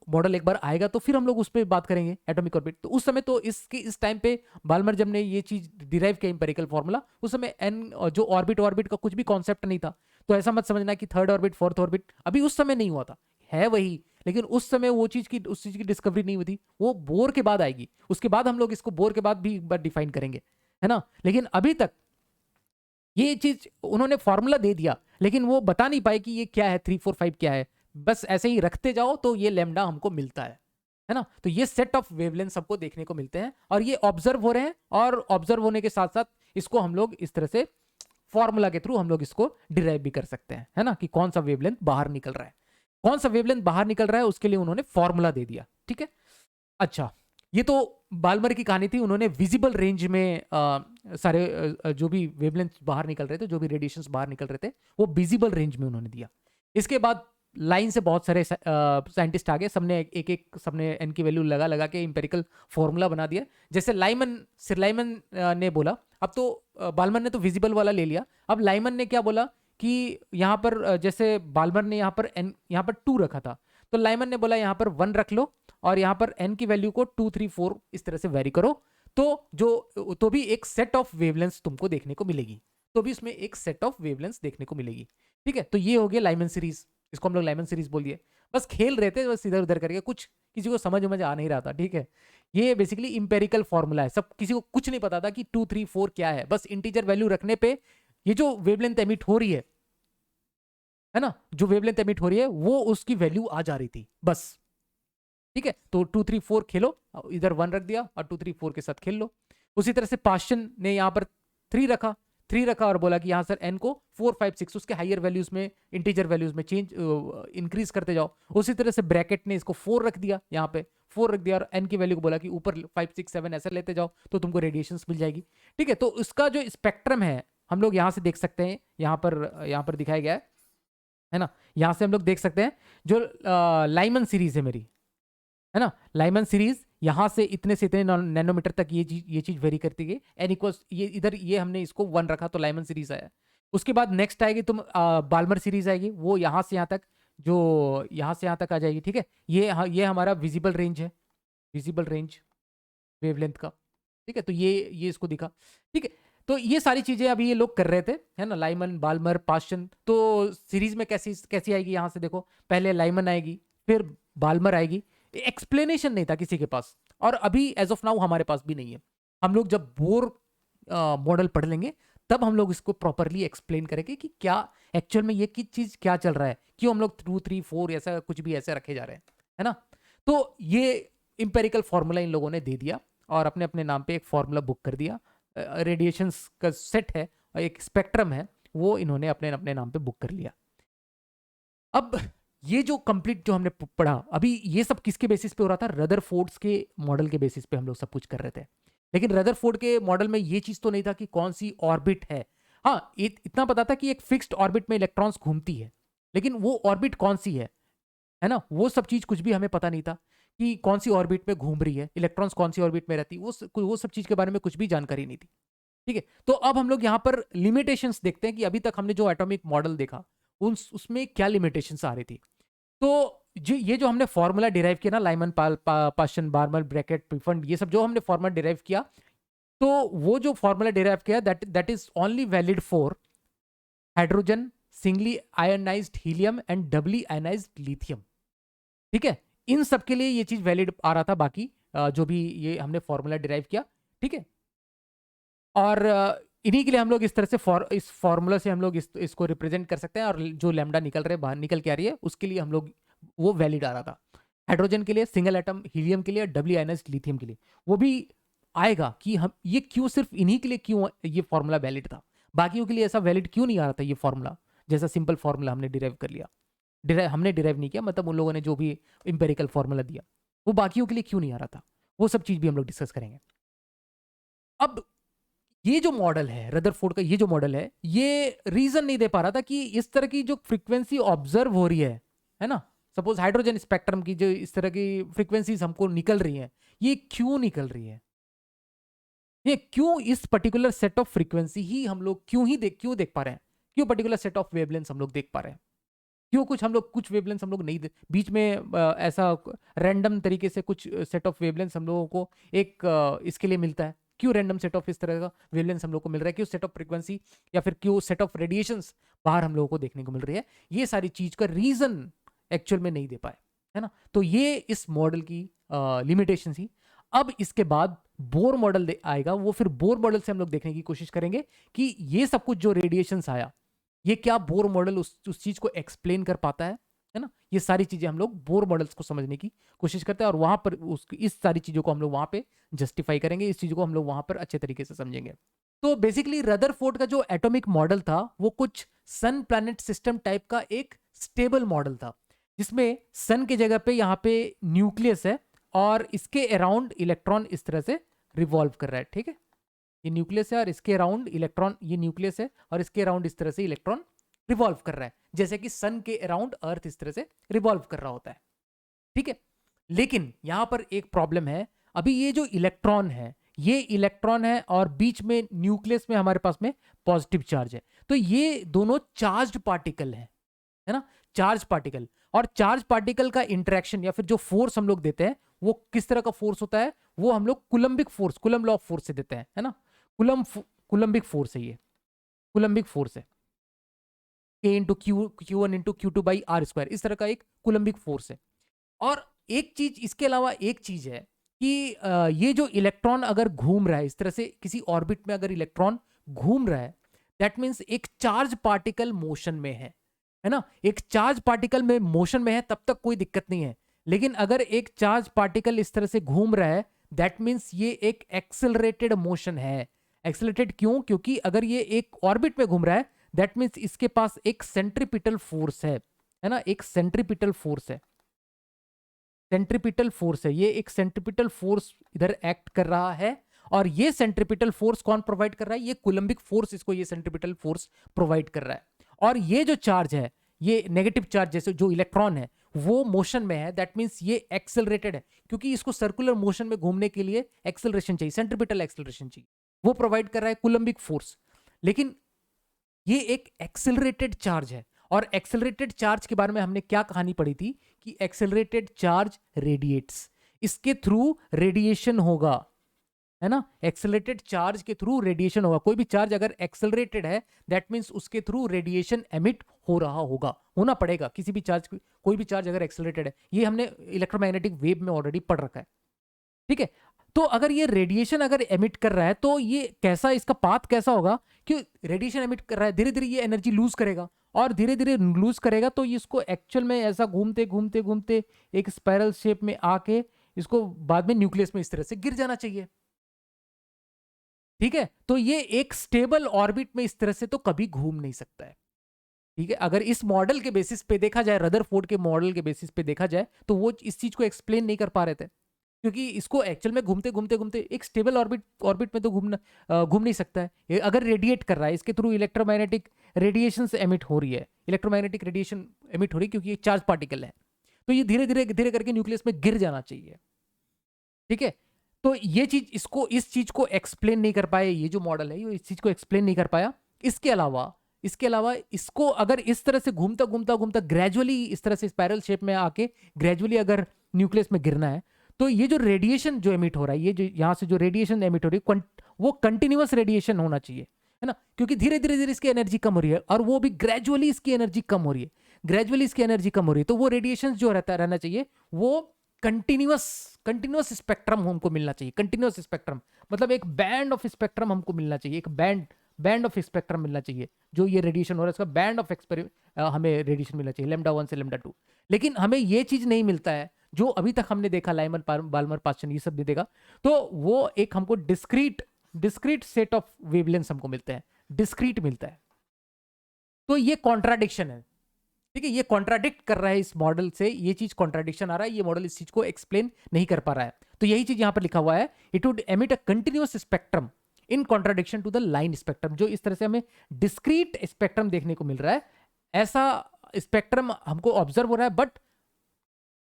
मॉडल एक बार आएगा तो फिर हम लोग उस पर बात करेंगे एटॉमिक ऑर्बिट। तो उस समय तो इस टाइम पे बाल्मर जब ने ये चीज डिराइव किया इंपेरिकल फॉर्मूला, उस समय एन जो ऑर्बिट का कुछ भी कॉन्सेप्ट नहीं था। तो ऐसा मत समझना कि थर्ड ऑर्बिट फोर्थ ऑर्बिट अभी उस समय नहीं हुआ था, है वही, लेकिन उस समय उस चीज की डिस्कवरी नहीं हुई थी, वो बोर के बाद आएगी। उसके बाद हम लोग इसको बोर के बाद भी एक बार डिफाइन करेंगे, है ना। लेकिन अभी तक ये चीज उन्होंने फॉर्मूला दे दिया, लेकिन वो बता नहीं पाए कि ये क्या है, 3, 4, 5 क्या है। बस ऐसे ही रखते जाओ तो ये लैम्डा हमको मिलता है ना। तो ये सेट ऑफ वेवलेंथ सबको देखने को मिलते हैं और ये ऑब्जर्व हो रहे हैं, और ऑब्जर्व होने के साथ साथ इसको हम लोग इस तरह से फॉर्मूला के थ्रू हम लोग इसको डिराइव भी कर सकते हैं, है ना, कि कौन सा वेवलेंथ बाहर निकल रहा है, कौन सा वेवलेंथ बाहर निकल रहा है, उसके लिए उन्होंने फॉर्मूला दे दिया, ठीक है। अच्छा, ये तो बाल्मर की कहानी थी। उन्होंने विजिबल रेंज में सारे जो भी वेवलेंथ बाहर निकल रहे थे, जो भी रेडिएशंस बाहर निकल रहे थे, वो विजिबल रेंज में उन्होंने दिया। इसके बाद लाइन से बहुत सारे साइंटिस्ट आ गए, सबने एन की वैल्यू लगा के इंपेरिकल फॉर्मूला बना दिया। जैसे सर लाइमन ने बोला, अब तो बाल्मर ने तो विजिबल वाला ले लिया, अब लाइमन ने क्या बोला कि यहाँ पर जैसे बाल्मर ने यहाँ पर 2 रखा था, तो लाइमन ने बोला यहाँ पर 1 रख लो और यहाँ पर n की वैल्यू को 2, 3, 4 इस तरह से वेरी करो, तो भी एक सेट ऑफ वेवलेंथ्स तुमको देखने को मिलेगी, तो भी इसमें एक सेट ऑफ वेवलेंथ्स देखने को मिलेगी, ठीक है। तो ये हो गया लाइमन सीरीज, इसको हम लोग लाइमन सीरीज बोल दिए। बस खेल रहे थे, बस इधर उधर करके, कुछ किसी को समझ आ नहीं रहा था, ठीक है। ये बेसिकली इंपेरिकल फॉर्मूला है, सब किसी को कुछ नहीं पता था कि 2, 3, 4 क्या है। बस इंटीजर वैल्यू रखने पे ये जो वेवलेंथ एमिट हो रही है ना, जो वेवलेंथ एमिट हो रही है वो उसकी वैल्यू आ जा रही थी, बस, ठीक है। तो 2, 3, 4 खेलो, इधर 1 रख दिया और 2, 3, 4 के साथ खेल लो। उसी तरह से पास्चन ने यहाँ पर 3 रखा और बोला कि यहाँ सर n को 4, 5, 6 उसके हायर वैल्यूज में, इंटीजर वैल्यूज में इंक्रीज करते जाओ। उसी तरह से ब्रैकेट ने इसको 4 रख दिया, यहाँ पे 4 रख दिया और n की वैल्यू को बोला कि ऊपर 5, 6, 7 ऐसे लेते जाओ तो तुमको रेडिएशंस मिल जाएगी, ठीक है। तो इसका जो स्पेक्ट्रम है हम लोग यहाँ से देख सकते हैं, यहाँ पर दिखाया गया है ना। यहाँ से हम लोग देख सकते हैं जो लाइमन सीरीज है मेरी, है ना, लाइमन सीरीज यहाँ से इतने नैनोमीटर तक ये चीज वेरी करती है। n इक्वल्स ये इधर ये हमने इसको 1 रखा तो लाइमन सीरीज आया। उसके बाद नेक्स्ट आएगी बाल्मर सीरीज आएगी, वो यहाँ से यहाँ तक, जो यहाँ से यहाँ तक आ जाएगी, ठीक है। ये हमारा विजिबल रेंज है, विजिबल रेंज वेवलेंथ का, ठीक है। तो ये इसको दिखा, ठीक है। तो ये सारी चीजें अभी ये लोग कर रहे थे, है ना, लाइमन, बाल्मर, पास्चन। तो सीरीज में कैसी आएगी, यहाँ से देखो, पहले लाइमन आएगी, फिर बाल्मर आएगी, एक्सप्लेनेशन नहीं था किसी के पास, और अभी एज ऑफ नाउ हमारे पास भी नहीं है। हम लोग जब बोर मॉडल पढ़ लेंगे तब हम लोग इसको प्रॉपरली एक्सप्लेन करेंगे कि क्या एक्चुअल में ये की चीज क्या चल रहा है, क्यों हम लोग 2 3 4 ऐसा कुछ भी ऐसे रखे जा रहे हैं, है ना। तो ये इंपेरिकल फॉर्मूला इन लोगों ने दे दिया और अपने अपने नाम पे एक फॉर्मूला बुक कर दिया। रेडिएशंस का सेट है और एक स्पेक्ट्रम है, वो इन्होंने अपने अपने नाम पे बुक कर लिया। अब ये जो कंप्लीट जो हमने पढ़ा अभी, ये सब किसके बेसिस पे हो रहा था? रदरफोर्ड्स के मॉडल के बेसिस पे हम लोग सब कुछ कर रहे थे। लेकिन रदरफोर्ड के मॉडल में ये चीज तो नहीं था कि कौन सी ऑर्बिट है। हाँ, इतना पता था कि एक फिक्स्ड ऑर्बिट में इलेक्ट्रॉन्स घूमती है, लेकिन वो ऑर्बिट कौन सी है ना, वो सब चीज कुछ भी हमें पता नहीं था कि कौन सी ऑर्बिट में घूम रही है, इलेक्ट्रॉन्स कौन सी ऑर्बिट में रहती, वो सब चीज के बारे में कुछ भी जानकारी नहीं थी। ठीक है, तो अब हम लोग यहाँ पर लिमिटेशंस देखते हैं कि अभी तक हमने जो एटॉमिक मॉडल देखा उसमें क्या लिमिटेशंस आ रही थी। तो ये जो हमने फॉर्मूला डिराइव किया ना, लाइमन पाशन बार्मर ब्रैकेट प्रीफंड, ये सब जो हमने फॉर्मूला डिराइव किया, तो वो जो फॉर्मूला डिराइव किया that is only valid for hydrogen, singly ionized helium and doubly ionized lithium. ठीक है, इन सब के लिए ये चीज वैलिड आ रहा था, बाकी जो भी ये हमने फॉर्मूला डिराइव किया। ठीक है, और इन्हीं के लिए हम लोग इस तरह से इस फॉर्मूला से हम लोग इसको रिप्रेजेंट कर सकते हैं, और जो लैम्डा निकल रहे बाहर निकल के आ रही है उसके लिए हम लोग वो वैलिड आ रहा था। हाइड्रोजन के लिए, सिंगल एटम हीलियम के लिए, डबली आयनाइज्ड लिथियम के लिए वो भी आएगा कि हम ये क्यों सिर्फ इन्हीं के लिए क्यों ये फॉर्मूला वैलिड था, बाकियों के लिए ऐसा वैलिड क्यों नहीं आ रहा था ये फॉर्मूला, जैसा सिंपल फॉर्मूला हमने डिराइव कर लिया। हमने डिराइव नहीं किया, मतलब उन लोगों ने जो भी इंपेरिकल फॉर्मूला दिया वो बाकियों के लिए क्यों नहीं आ रहा था, वो सब चीज भी हम लोग डिस्कस करेंगे। अब ये जो मॉडल है रदरफोर्ड का, ये जो मॉडल है, ये रीजन नहीं दे पा रहा था कि इस तरह की जो फ्रीक्वेंसी ऑब्जर्व हो रही है ना, सपोज हाइड्रोजन स्पेक्ट्रम की जो इस तरह की फ्रीक्वेंसीज हमको निकल रही हैं, ये क्यों निकल रही है, ये क्यों इस पर्टिकुलर सेट ऑफ फ्रीक्वेंसी ही हम लोग क्यों देख पा रहे हैं, क्यों पर्टिकुलर सेट ऑफ वेवलेंथ हम लोग देख पा रहे हैं, क्यों कुछ वेवलेंथ हम लोग नहीं बीच में ऐसा रैंडम तरीके से कुछ सेट ऑफ वेवलेंथ हम लोगों को एक इसके लिए मिलता है, क्यों रैंडम सेट ऑफ इस तरह का वेवलेंथ हम लोग को मिल रहा है, क्यों सेट ऑफ फ्रीक्वेंसी या फिर क्यों सेट ऑफ रेडिएशंस बाहर हम लोगों को देखने को मिल रही है, ये सारी चीज का रीजन एक्चुअल में नहीं दे पाए, है ना। तो ये इस मॉडल की लिमिटेशन थी। अब इसके बाद बोर मॉडल आएगा, वो फिर बोर मॉडल से हम लोग देखने की कोशिश करेंगे कि ये सब कुछ जो रेडिएशंस आया, ये क्या बोर मॉडल उस चीज को एक्सप्लेन कर पाता है ना। ये सारी चीजें हम लोग बोर मॉडल्स को समझने की कोशिश करते हैं, और वहां पर इस सारी चीजों को हम लोग वहां पे जस्टिफाई करेंगे, इस चीज को हम लोग वहां पर अच्छे तरीके से समझेंगे। तो बेसिकली रदरफोर्ड का जो एटॉमिक मॉडल था वो कुछ सन प्लैनेट सिस्टम टाइप का एक स्टेबल मॉडल था, जिसमें सन की जगह पे यहाँ पे न्यूक्लियस है और इसके अराउंड इलेक्ट्रॉन इस तरह से रिवॉल्व कर रहा है। ठीक है, ये न्यूक्लियस है और इसके अराउंड इलेक्ट्रॉन, ये न्यूक्लियस है और इसके अराउंड इस तरह से इलेक्ट्रॉन रिवॉल्व कर रहा है, जैसे कि सन के अराउंड अर्थ इस तरह से रिवॉल्व कर रहा होता है। ठीक है, लेकिन यहां पर एक प्रॉब्लम है, अभी ये जो इलेक्ट्रॉन है, ये इलेक्ट्रॉन है और बीच में न्यूक्लियस में हमारे पास में पॉजिटिव चार्ज है, तो ये दोनों चार्ज्ड पार्टिकल है ना, चार्ज पार्टिकल। और चार्ज पार्टिकल का इंटरेक्शन या फिर जो फोर्स हम लोग देते हैं वो किस तरह का फोर्स होता है, वो हम लोग Coulombic force, Coulomb law of force से देते हैं, है ना। कुलम्बिक फोर्स है, ये कुलम्बिक फोर्स है, K into Q1 into Q2 by r square, इस तरह का एक कुलम्बिक फोर्स है। और एक चीज इसके अलावा एक चीज है कि ये जो इलेक्ट्रॉन अगर घूम रहा है इस तरह से किसी ऑर्बिट में, अगर इलेक्ट्रॉन घूम रहा है, दैट मीन्स एक चार्ज पार्टिकल मोशन में है ना। एक चार्ज पार्टिकल में मोशन में है तब तक कोई दिक्कत नहीं है, लेकिन अगर एक चार्ज पार्टिकल इस तरह से घूम रहा है, दैट मीन्स ये एक एक्सेलरेटेड मोशन है। एक्सेलरेटेड क्यों? क्योंकि अगर ये एक ऑर्बिट में घूम रहा है, दैट मीन्स इसके पास एक सेंट्रीपिटल फोर्स है ना, एक सेंट्रीपिटल फोर्स है, सेंट्रीपिटल फोर्स है, ये एक सेंट्रीपिटल फोर्स इधर एक्ट कर रहा है। और ये सेंट्रीपिटल फोर्स कौन प्रोवाइड कर रहा है? ये कुलम्बिक फोर्स इसको ये सेंट्रीपिटल फोर्स प्रोवाइड कर रहा है। और ये जो चार्ज है, ये नेगेटिव चार्ज जैसे जो इलेक्ट्रॉन है वो मोशन में है, दैट मीन्स ये एक्सेलरेटेड है, क्योंकि इसको सर्कुलर मोशन में घूमने के लिए एक्सेलरेशन चाहिए, सेंट्रीपिटल एक्सेलरेशन चाहिए, वो प्रोवाइड कर रहा है कुलम्बिक फोर्स। लेकिन ये एक एक्सेलरेटेड चार्ज है, और एक्सेलरेटेड चार्ज के बारे में हमने क्या कहानी पढ़ी थी कि एक्सेलरेटेड चार्ज रेडिएट्स, इसके थ्रू रेडिएशन होगा, है ना, एक्सेलरेटेड चार्ज के थ्रू रेडिएशन होगा। कोई भी चार्ज अगर एक्सेलरेटेड है दैट मींस उसके थ्रू रेडिएशन एमिट हो रहा होगा, होना पड़ेगा। किसी भी चार्ज, कोई भी चार्ज अगर एक्सेलरेटेड है, ये हमने इलेक्ट्रोमैग्नेटिक वेव में ऑलरेडी पढ़ रखा है, ठीक है। तो अगर ये रेडिएशन अगर एमिट कर रहा है तो ये कैसा, इसका पाथ कैसा होगा कि रेडिएशन एमिट कर रहा है, धीरे धीरे ये एनर्जी लूज करेगा, और धीरे धीरे लूज करेगा तो इसको एक्चुअल में ऐसा घूमते घूमते घूमते एक स्पाइरल शेप में आके इसको बाद में न्यूक्लियस में इस तरह से गिर जाना चाहिए, ठीक है। तो ये एक स्टेबल ऑर्बिट में इस तरह से तो कभी घूम नहीं सकता है, ठीक है। अगर इस मॉडल के बेसिस पे देखा जाए, रदरफोर्ड के मॉडल के बेसिस पे देखा जाए, तो वो इस चीज को एक्सप्लेन नहीं कर पा रहे थे, क्योंकि इसको एक्चुअल में घूमते घूमते घूमते एक स्टेबल ऑर्बिट ऑर्बिट में तो घूम नहीं सकता है। अगर रेडिएट कर रहा है, इसके थ्रू इलेक्ट्रोमैग्नेटिक रेडिएशन एमिट हो रही है, इलेक्ट्रोमैग्नेटिक रेडिएशन एमिट हो रही है, क्योंकि ये चार्ज पार्टिकल है, तो ये धीरे धीरे धीरे करके न्यूक्लियस में गिर जाना चाहिए, ठीक है। तो ये चीज, इसको इस चीज को एक्सप्लेन नहीं कर पाए, ये जो मॉडल है ये इस चीज को एक्सप्लेन नहीं कर पाया। इसके अलावा इसको अगर इस तरह से घूमता घूमता घूमता ग्रेजुअली इस तरह से स्पाइरल शेप में आके ग्रेजुअली अगर न्यूक्लियस में गिरना है, तो ये जो रेडिएशन जो एमिट हो रहा है, ये जो यहां से जो रेडिएशन एमिट हो रही है वो कंटिन्यूअस रेडिएशन होना चाहिए, है ना, क्योंकि धीरे धीरे धीरे इसकी एनर्जी कम हो रही है, और वो भी ग्रेजुअली इसकी एनर्जी कम हो रही है, ग्रेजुअली इसकी एनर्जी कम हो रही है, तो वो रेडिएशन जो रहना चाहिए वो कंटिन्यूअस स्पेक्ट्रम हमको मिलना चाहिए। कंटिन्यूअस स्पेक्ट्रम मतलब एक बैंड ऑफ स्पेक्ट्रम हमको मिलना चाहिए, एक बैंड ऑफ स्पेक्ट्रम मिलना चाहिए, जो ये रेडिएशन हो रहा है इसका बैंड ऑफ हमें रेडिएशन मिलना चाहिए, λ1 से λ2। लेकिन हमें ये चीज नहीं मिलता है जो अभी तक हमने देखा, लाइमन बाल्मर पास्चन ये सब भी देखा, तो वो एक हमको डिस्क्रीट सेट ऑफ वेवलेंथ हमको मिलते हैं, डिस्क्रीट मिलता है। तो ये कॉन्ट्राडिक्शन है, ठीक है, ये कॉन्ट्राडिक्ट कर रहा है इस मॉडल से, ये चीज कॉन्ट्राडिक्शन आ रहा है, ये मॉडल इस चीज को एक्सप्लेन नहीं कर पा रहा है। तो यही चीज यहां पर लिखा हुआ है, it would emit a continuous spectrum in contradiction to the line spectrum. जो इस तरह से हमें डिस्क्रीट स्पेक्ट्रम देखने को मिल रहा है, ऐसा स्पेक्ट्रम हमको ऑब्जर्व हो रहा है, बट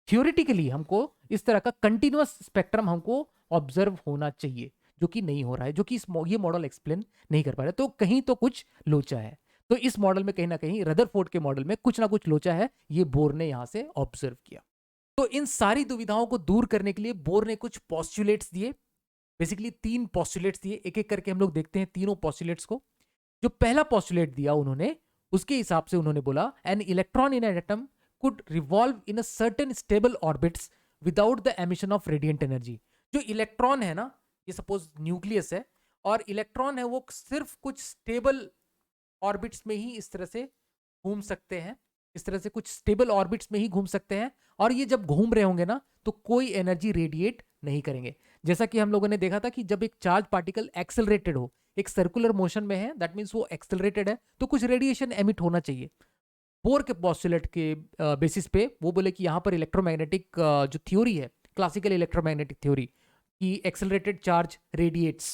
थ्योरेटिकली हमको इस तरह का कंटिन्यूअस स्पेक्ट्रम हमको ऑब्जर्व होना चाहिए, जो कि नहीं हो रहा है, जो कि ये मॉडल एक्सप्लेन नहीं कर पा रहा है। तो कहीं तो कुछ लोचा है। तो इस मॉडल में कहीं ना कहीं, रदरफोर्ड के मॉडल में कुछ ना कुछ लोचा है, ये बोर ने यहां से ऑब्जर्व किया। तो इन सारी दुविधाओं को दूर करने के लिए बोर ने कुछ पॉस्टुलेट्स दिए, बेसिकली 3 पॉस्टुलेट्स दिए, एक एक करके हम लोग देखते हैं तीनों पॉस्टुलेट्स को। जो पहला पॉस्टुलेट दिया उन्होंने, उसके हिसाब से उन्होंने बोला an electron in an atom could revolve in a certain stable orbits without the emission of radiant energy. जो इलेक्ट्रॉन है ना, ये सपोज न्यूक्लियस है और इलेक्ट्रॉन है, वो सिर्फ कुछ स्टेबल ऑर्बिट्स में ही इस तरह से घूम सकते हैं, इस तरह से कुछ स्टेबल ऑर्बिट्स में ही घूम सकते हैं, और ये जब घूम रहे होंगे ना तो कोई एनर्जी रेडिएट नहीं करेंगे। जैसा कि हम लोगों ने देखा था कि जब एक चार्ज पार्टिकल एक्सेलरेटेड हो, एक सर्कुलर मोशन में है, दैट मींस वो एक्सेलरेटेड है, तो कुछ रेडिएशन एमिट होना चाहिए। बोर के पॉस्टुलेट के बेसिस पे वो बोले कि यहाँ पर इलेक्ट्रोमैग्नेटिक जो थ्योरी है, क्लासिकल इलेक्ट्रोमैग्नेटिक थ्योरी कि एक्सेलरेटेड चार्ज रेडिएट्स,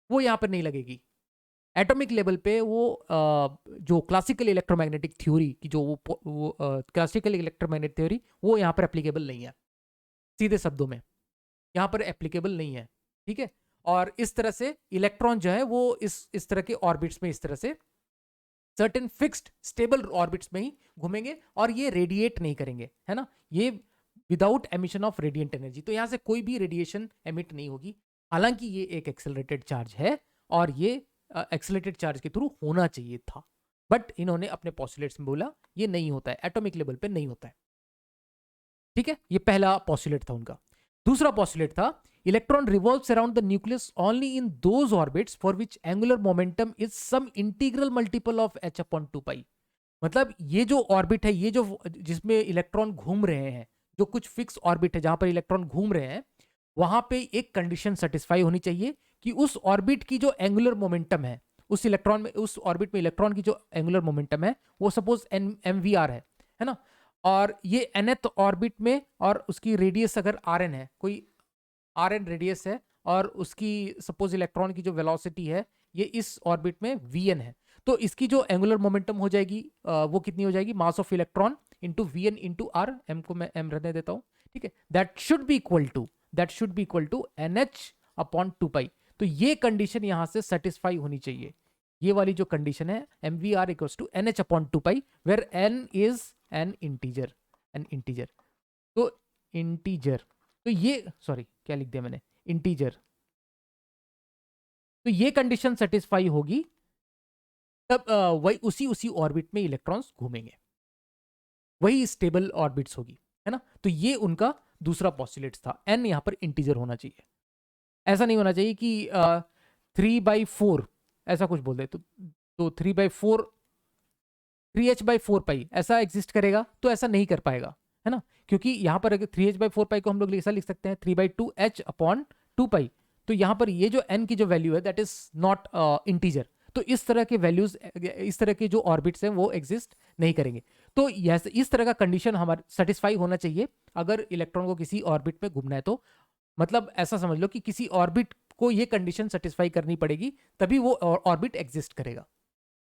वो यहाँ पर नहीं लगेगी। एटॉमिक लेवल पे वो जो क्लासिकल इलेक्ट्रोमैग्नेटिक थ्योरी की जो वो क्लासिकल इलेक्ट्रोमैग्नेटिक थ्योरी वो यहाँ पर एप्लीकेबल नहीं है, सीधे शब्दों में यहाँ पर एप्लीकेबल नहीं है, ठीक है। और इस तरह से इलेक्ट्रॉन जो है वो इस तरह के ऑर्बिट्स में इस तरह से सर्टेन फिक्स्ड स्टेबल ऑर्बिट्स में ही घूमेंगे, और ये रेडिएट नहीं करेंगे, है ना, ये without emission of radiant energy. तो यहाँ से कोई भी रेडिएशन एमिट नहीं होगी, हालांकि ये एक एक्सेलरेटेड चार्ज है और ये एक्सेलरेटेड चार्ज के थ्रू होना चाहिए था, बट इन्होंने अपने पॉस्टुलेट्स में बोला ये नहीं होता है, एटॉमिक लेवल पे नहीं होता है, ठीक है। ये पहला पॉस्टुलेट था उनका। दूसरा पॉस्टुलेट था electron revolves around the nucleus only in those orbits for which angular momentum is some integral multiple of h/2π। मतलब ये जो ऑर्बिट है, ये जो जिसमें इलेक्ट्रॉन घूम रहे हैं, जो कुछ फिक्स ऑर्बिट है जहां पर इलेक्ट्रॉन घूम रहे हैं, वहां पे एक कंडीशन सेटिस्फाई होनी चाहिए कि उस ऑर्बिट की जो एंगुलर मोमेंटम है, उस इलेक्ट्रॉन में, उस ऑर्बिट में इलेक्ट्रॉन की जो एंगुलर मोमेंटम है वो सपोज mvr है ना, और ये nth ऑर्बिट में, और उसकी रेडियस अगर rn है, कोई rn रेडियस है, और उसकी सपोज इलेक्ट्रॉन की जो वेलोसिटी है ये इस ऑर्बिट में vn है, तो इसकी जो एंगुलर मोमेंटम हो जाएगी वो कितनी हो जाएगी, mass of electron into vn into r, m को मैं m रहने देता हूं, ठीक है, that should be equal to nh/2π। तो ये कंडीशन यहां से सेटिस्फाई होनी चाहिए, ये वाली जो कंडीशन है mvr equals to nh/2π, where n is an integer. तो इंटीजर, तो ये सॉरी क्या लिख दिया मैंने, इंटीजर, तो ये कंडीशन सेटिस्फाई होगी तब वही उसी ऑर्बिट में इलेक्ट्रॉन्स घूमेंगे, वही स्टेबल ऑर्बिट्स होगी, है ना। तो ये उनका दूसरा पॉस्टुलेट था, एन यहां पर इंटीजर होना चाहिए। ऐसा नहीं होना चाहिए कि 3/4 ऐसा कुछ बोल दे तो 3/4 3h/4 पाई ऐसा एग्जिस्ट करेगा, तो ऐसा नहीं कर पाएगा, है ना। क्योंकि यहां पर अगर 3h/4 पाई को हम लोग ऐसा लिख सकते हैं 3/2h/2 पाई, तो यहां पर ये जो n की जो वैल्यू है दैट इज नॉट इंटीजर। तो इस तरह के वैल्यूज, इस तरह के जो ऑर्बिट्स हैं वो एग्जिस्ट नहीं करेंगे। तो इस तरह का कंडीशन हमारे सेटिस्फाई होना चाहिए अगर इलेक्ट्रॉन को किसी ऑर्बिट में घूमना है। तो मतलब ऐसा समझ लो कि किसी ऑर्बिट को ये कंडीशन सेटिस्फाई करनी पड़ेगी तभी वो ऑर्बिट एग्जिस्ट करेगा,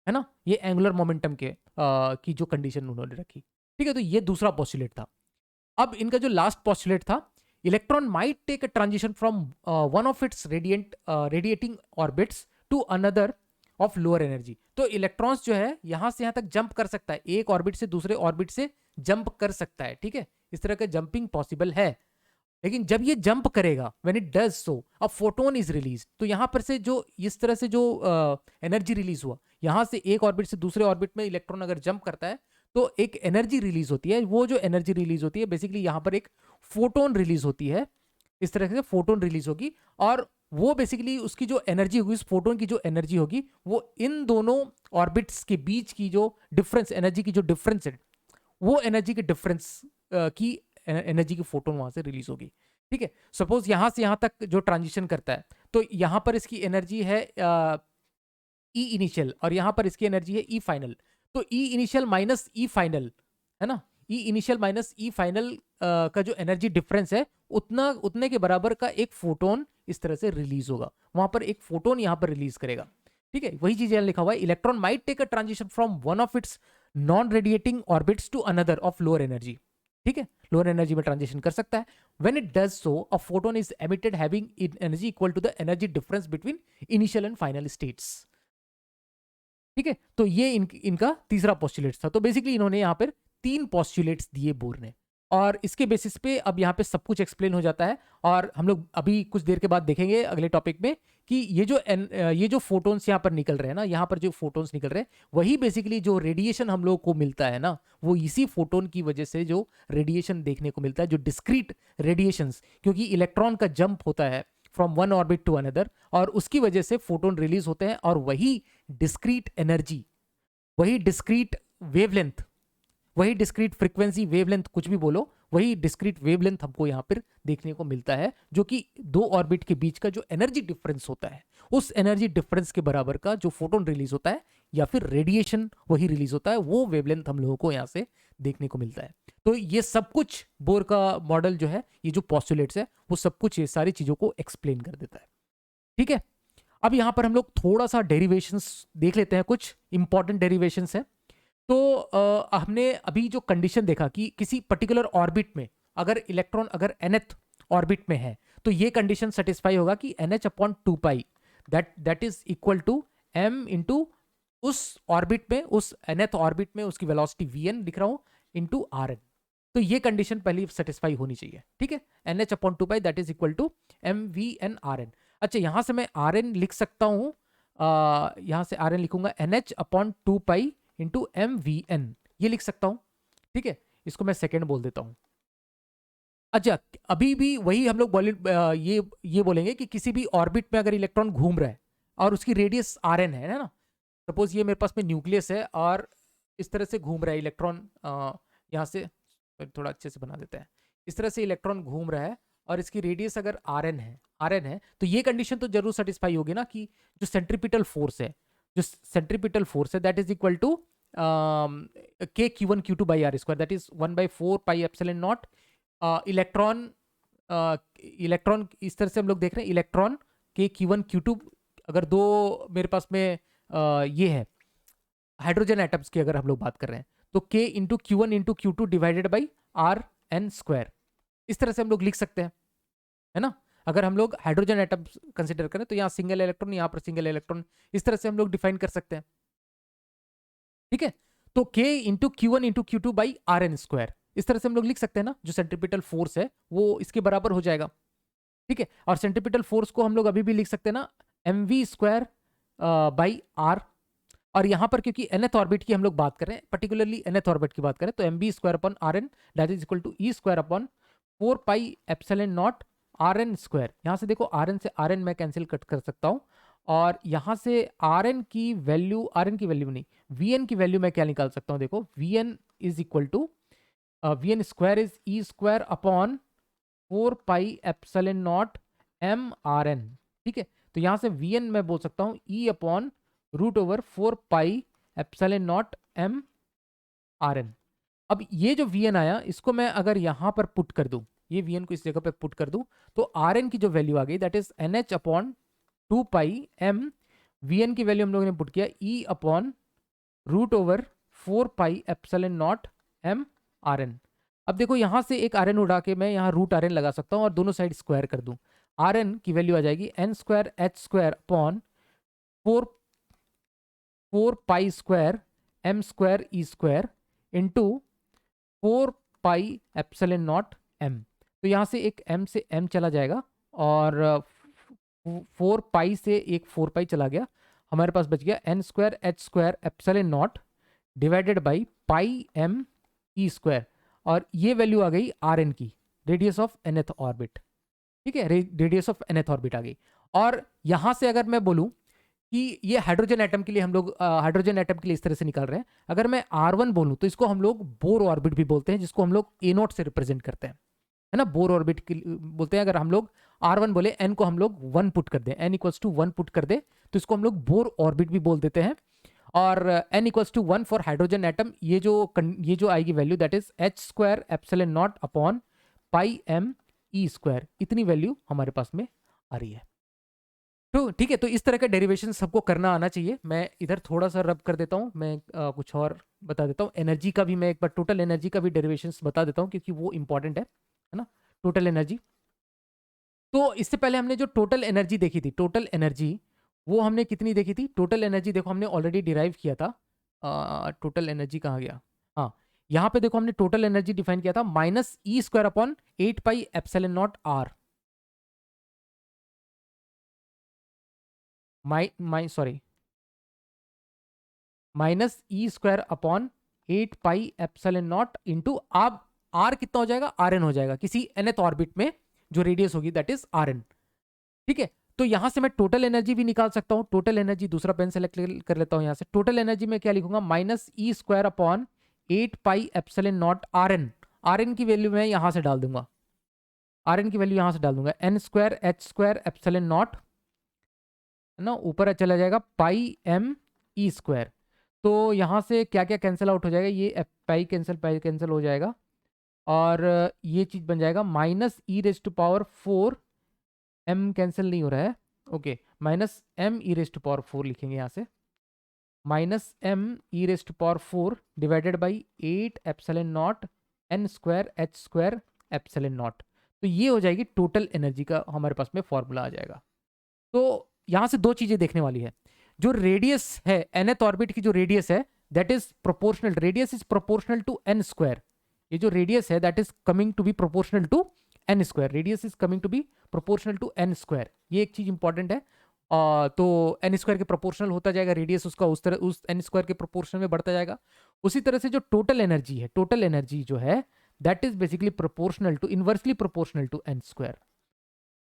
है ना। ये एंगुलर मोमेंटम के की जो कंडीशन उन्होंने रखी, ठीक है। तो ये दूसरा पोस्टुलेट था। अब इनका जो लास्ट पोस्टुलेट था, electron might take a transition from one of its radiating orbits to another of lower energy. तो इलेक्ट्रॉन्स जो है यहां से यहां तक जंप कर सकता है, एक ऑर्बिट से दूसरे ऑर्बिट से जंप कर सकता है, ठीक है। इस तरह का जंपिंग पॉसिबल है। लेकिन जब ये जंप करेगा, when it does so, a photon is release. तो यहां पर से जो इस तरह से जो एनर्जी रिलीज हुआ, यहां से एक ऑर्बिट से दूसरे ऑर्बिट में इलेक्ट्रॉन अगर जंप करता है तो एक एनर्जी रिलीज होती है। वो जो एनर्जी रिलीज होती है बेसिकली यहां पर एक फोटोन रिलीज होती है, इस तरह से फोटोन रिलीज होगी। और वो बेसिकली उसकी जो एनर्जी होगी, उस फोटोन की जो एनर्जी होगी, वो इन दोनों ऑर्बिट्स के बीच की जो डिफरेंस, एनर्जी की जो डिफरेंस है, वो एनर्जी के डिफरेंस की एनर्जी की फोटोन वहां से रिलीज होगी, ठीक है। सपोज यहां से यहां तक जो ट्रांजिशन करता है, तो यहां पर इसकी एनर्जी है ई इनिशियल और यहां पर इसकी एनर्जी है ई फाइनल। तो ई इनिशियल माइनस ई फाइनल, है ना, ई इनिशियल माइनस ई फाइनल का जो एनर्जी डिफरेंस है उतने के बराबर का एक फोटोन इस तरह से रिलीज होगा। वहां पर एक फोटोन यहां पर रिलीज करेगा, ठीक है। वही चीज लिखा हुआ है, electron might take a transition from one of its non radiating orbits to another of lower energy, ठीक है। लोअर एनर्जी में ट्रांजिशन कर सकता है। When it does so, a photon is emitted having energy equal to the energy difference between initial and final states, ठीक है। तो ये इनका तीसरा पोस्टुलेट था। तो बेसिकली इन्होंने यहाँ पर 3 पोस्टुलेट्स दिए बोर ने, और इसके बेसिस पे अब यहाँ पे सब कुछ एक्सप्लेन हो जाता है। और हम लोग अभी कुछ देर के बाद देखेंगे अगले टॉपिक में कि ये जो फोटोन्स यहाँ पर निकल रहे हैं ना, यहाँ पर जो फोटोन्स निकल रहे हैं वही बेसिकली जो रेडिएशन हम लोग को मिलता है ना, वो इसी फोटोन की वजह से जो रेडिएशन देखने को मिलता है, जो डिस्क्रीट रेडिएशंस, क्योंकि इलेक्ट्रॉन का जंप होता है from one orbit to another, और उसकी वजह से फोटोन रिलीज होते हैं। और वही डिस्क्रीट एनर्जी, वही डिस्क्रीट वेवलेंथ, वही डिस्क्रीट फ्रीक्वेंसी, वेवलेंथ, कुछ भी बोलो, वही डिस्क्रीट वेवलेंथ हमको यहां पर देखने को मिलता है, जो कि दो ऑर्बिट के बीच का जो एनर्जी डिफरेंस होता है, उस एनर्जी डिफरेंस के बराबर का जो फोटोन रिलीज होता है या फिर रेडिएशन वही रिलीज होता है, वो वेवलेंथ हम लोगों को यहां से देखने को मिलता है। तो ये सब कुछ बोर का मॉडल जो है, ये जो पॉस्टुलेट्स है, वो सब कुछ ये सारी चीजों को एक्सप्लेन कर देता है, ठीक है। अब यहां पर हम लोग थोड़ा सा डेरिवेशंस देख लेते हैं, कुछ इंपॉर्टेंट डेरिवेशंस है। तो हमने अभी जो कंडीशन देखा कि किसी पर्टिकुलर ऑर्बिट में अगर इलेक्ट्रॉन अगर nth ऑर्बिट में है, तो ये कंडीशन सेटिस्फाई होगा कि NH/2 pi that is equal to m into उस ऑर्बिट में, उस nth ऑर्बिट में उसकी वेलोसिटी vn लिख रहा हूं इंटू rn। तो ये कंडीशन पहले सेटिस्फाई होनी चाहिए, ठीक है। NH/2 pi that is equal to mvn rn। अच्छा, यहां से मैं rn लिख सकता हूं, यहां से rn लिखूंगा NH/2 पाई इंटू mvn, ये लिख सकता हूं, ठीक है। इसको मैं सेकेंड बोल देता हूं। अच्छा, अभी भी वही हम लोग ये बोलेंगे कि किसी भी ऑर्बिट में अगर इलेक्ट्रॉन घूम रहा है और उसकी रेडियस rn है ना, सपोज ये मेरे पास में न्यूक्लियस है और इस तरह से घूम रहा है इलेक्ट्रॉन, यहाँ से थोड़ा अच्छे से बना देते हैं, इस तरह से इलेक्ट्रॉन घूम रहा है और इसकी रेडियस अगर rn है, तो ये कंडीशन तो जरूर सेटिस्फाई होगी ना कि जो सेंट्रीपिटल फोर्स है that is equal to k q1 q2 by r square, that is 1/4 pi epsilon naught. Electron इस तरह से हम लोग देख रहे हैं, इलेक्ट्रॉन k q1 q2, अगर दो मेरे पास में ये है हाइड्रोजन एटम्स की अगर हम लोग बात कर रहे हैं, तो k into q1 into q2 divided by r n square, इस तरह से हम लोग लिख सकते हैं, है ना। अगर हम लोग हाइड्रोजन एटम कंसिडर करें तो यहाँ सिंगल इलेक्ट्रॉन, यहाँ पर सिंगल इलेक्ट्रॉन, इस तरह से हम लोग डिफाइन कर सकते हैं, ठीक है। तो k into q1 into q2 by r n square, इस तरह से हम लोग लिख सकते हैं ना, जो सेंट्रीपिटल फोर्स है वो इसके बराबर हो जाएगा, ठीक है। और सेंट्रीपिटल फोर्स को हम लोग अभी भी लिख सकते हैं ना, mv² बाई आर। और यहाँ पर क्योंकि nth ऑर्बिट की हम लोग बात कर रहे हैं, पर्टिकुलरली nth ऑर्बिट की बात करें, तो mv² upon r n that is equal to e upon 4 pi epsilon naught r n square. यहाँ से देखो आर एन से आर एन मैं कैंसिल कट कर सकता हूँ, और यहाँ से आर एन की वैल्यू नहीं, वी एन की वैल्यू मैं क्या निकाल सकता हूँ, देखो v n is equal to v n square is e upon 4 pi epsilon naught m r N. ठीक है, तो यहाँ से वी एन मैं बोल सकता हूँ e upon root over 4 pi epsilon naught m r n. अब ये जो वी एन आया, इसको मैं अगर यहाँ पर पुट कर दूं, ये वी एन को इस जगह पे पुट कर दूं, तो आर एन की जो वैल्यू आ गई that is n h upon 2 pi m. V n की वैल्यू हम लोगों ने पुट किया e upon root over 4 pi epsilon naught m r n. अब देखो यहाँ से एक आर एन उड़ा के मैं यहाँ रूट आर एन लगा सकता हूँ और दोनों साइड स्क्वायर कर दूं। आर एन की वैल्यू आ जाएगी n square h square upon 4 pi square m square e square into 4 pi epsilon naught m. तो यहाँ से एक m से m चला जाएगा, और 4 पाई से एक 4 पाई चला गया, हमारे पास बच गया n square h square epsilon not divided by pi m E square. और ये वैल्यू आ गई आर एन की, रेडियस ऑफ nth ऑर्बिट। ठीक है, रेडियस ऑफ nth ऑर्बिट आ गई। और यहाँ से अगर मैं बोलूँ कि ये हाइड्रोजन एटम के लिए हम लोग हाइड्रोजन एटम के लिए इस तरह से निकाल रहे हैं, अगर मैं R1 बोलूं तो इसको हम लोग बोर ऑर्बिट भी बोलते हैं, जिसको हम लोग A0 से रिप्रेजेंट करते हैं, है ना, बोर ऑर्बिट बोलते हैं। अगर हम लोग R1 बोले, n को हम लोग 1 पुट कर दें, n इक्वल्स टू 1 पुट कर दे, तो इसको हम लोग बोर ऑर्बिट भी बोल देते हैं। और n equals to 1 for hydrogen atom, ये जो आएगी value that is h square epsilon naught upon pi m e square, इतनी वैल्यू हमारे पास में आ रही है। तो ठीक है, तो इस तरह का डेरिवेशन सबको करना आना चाहिए। मैं इधर थोड़ा सा रब कर देता हूँ, मैं कुछ और बता देता हूँ। एनर्जी का भी मैं एक बार टोटल एनर्जी का भी डेरिवेशन बता देता हूँ, क्योंकि वो इंपॉर्टेंट है ना, टोटल एनर्जी। तो इससे पहले हमने जो टोटल एनर्जी देखी थी, टोटल एनर्जी वो हमने कितनी देखी थी? टोटल एनर्जी देखो हमने ऑलरेडी डिराइव किया था। टोटल एनर्जी कहाँ गया? हाँ, यहाँ पे देखो हमने टोटल एनर्जी डिफाइन किया था minus e square upon 8 pi epsilon naught r, minus e square upon 8 pi epsilon naught into, अब आर कितना हो जाएगा? आर एन हो जाएगा, किसी nth ऑर्बिट में जो रेडियस होगी दैट इज आर एन। ठीक है, तो यहां से मैं टोटल एनर्जी भी निकाल सकता हूं। टोटल एनर्जी, दूसरा पेन सेलेक्ट कर लेता हूं यहां से। टोटल एनर्जी में क्या लिखूंगा? Minus e square upon 8 pi epsilon naught r n. R n की वैल्यू मैं यहां से डाल दूंगा, आर एन की वैल्यू यहां से डाल दूंगा, n square h square epsilon naught, है ना, ऊपर चला जाएगा पाई एम ई स्क्वायर। तो यहाँ से क्या क्या कैंसिल आउट हो जाएगा? ये पाई कैंसिल हो जाएगा, और ये चीज़ बन जाएगा minus e raise to power 4, m cancel नहीं हो रहा है, okay, minus m e raise to power 4 लिखेंगे यहाँ से, minus m e raise to power 4 divided by 8 epsilon naught n square h square epsilon naught. तो ये हो जाएगी टोटल एनर्जी का हमारे पास में फॉर्मूला आ जाएगा। तो यहाँ से दो चीज़ें देखने वाली है। जो रेडियस है, nth ऑर्बिट की जो रेडियस है that is proportional, radius is proportional to n square. ये जो रेडियस है that is coming to be proportional to n square, radius is coming to be proportional to n square. ये एक चीज important है। तो एन स्क्वायर के proportional होता जाएगा रेडियस, उसका उस एन स्क्वायर के प्रोपोर्शनल में बढ़ता जाएगा। उसी तरह से जो टोटल एनर्जी है, टोटल एनर्जी जो है that is basically proportional to, inversely proportional to n square.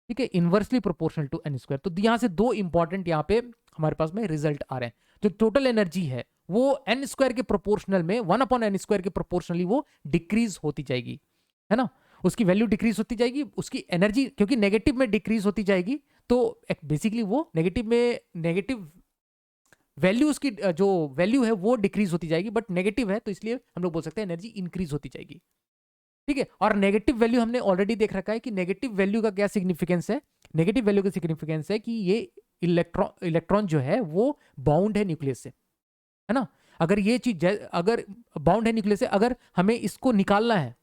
ठीक है, inversely proportional to n square. तो यहाँ से दो इंपॉर्टेंट यहाँ पे हमारे पास में रिजल्ट आ रहे हैं। जो टोटल एनर्जी है वो एन स्क्वायर के प्रोपोर्शनल में 1 अपॉन एन स्क्वायर के प्रोपोर्शनली वो डिक्रीज होती जाएगी, है ना, उसकी वैल्यू डिक्रीज होती जाएगी, उसकी एनर्जी क्योंकि नेगेटिव में डिक्रीज होती जाएगी, तो बेसिकली वो नेगेटिव वैल्यू, उसकी जो वैल्यू है वो डिक्रीज होती जाएगी, बट नेगेटिव है तो इसलिए हम लोग बोल सकते हैं एनर्जी इंक्रीज होती जाएगी। ठीक है, और नेगेटिव वैल्यू हमने ऑलरेडी देख रखा है कि नेगेटिव वैल्यू का क्या सिग्निफिकेंस है। नेगेटिव वैल्यू का सिग्निफिकेंस है कि ये इलेक्ट्रॉन जो है वो बाउंड है न्यूक्लियस से, है ना। अगर ये चीज अगर बाउंड है न्यूक्लियस से, अगर हमें इसको निकालना है,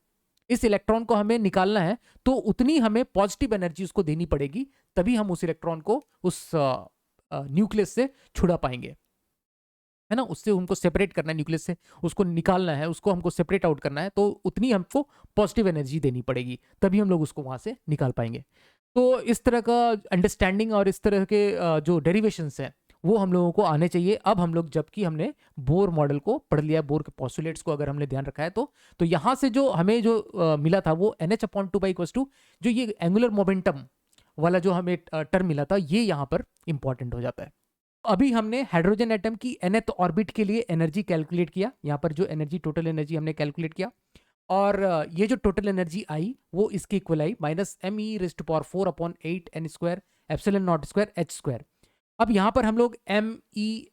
इस इलेक्ट्रॉन को हमें निकालना है, तो उतनी हमें पॉजिटिव एनर्जी उसको देनी पड़ेगी, तभी हम उस इलेक्ट्रॉन को उस न्यूक्लियस से छुड़ा पाएंगे, है ना। उससे उनको सेपरेट करना है, न्यूक्लियस से उसको निकालना है, उसको हमको सेपरेट आउट करना है, तो उतनी हमको पॉजिटिव एनर्जी देनी पड़ेगी, तभी हम लोग उसको वहां से निकाल पाएंगे। तो इस तरह का अंडरस्टैंडिंग और इस तरह के जो डेरिवेशंस हैं वो हम लोगों को आने चाहिए। अब हम लोग जबकि हमने बोर मॉडल को पढ़ लिया, बोर के पोस्टुलेट्स को अगर हमने ध्यान रखा है तो यहाँ से जो हमें जो मिला था वो NH/2 जो ये एंगुलर मोमेंटम वाला जो हमें टर्म मिला था, ये यहाँ पर इंपॉर्टेंट हो जाता है। अभी हमने हाइड्रोजन एटम की nth ऑर्बिट के लिए एनर्जी कैलकुलेट किया, यहाँ पर जो एनर्जी टोटल एनर्जी हमने कैलकुलेट किया, और ये जो टोटल एनर्जी आई वो इसके इक्वल आई -me⁴/8n² अब यहाँ पर हम लोग me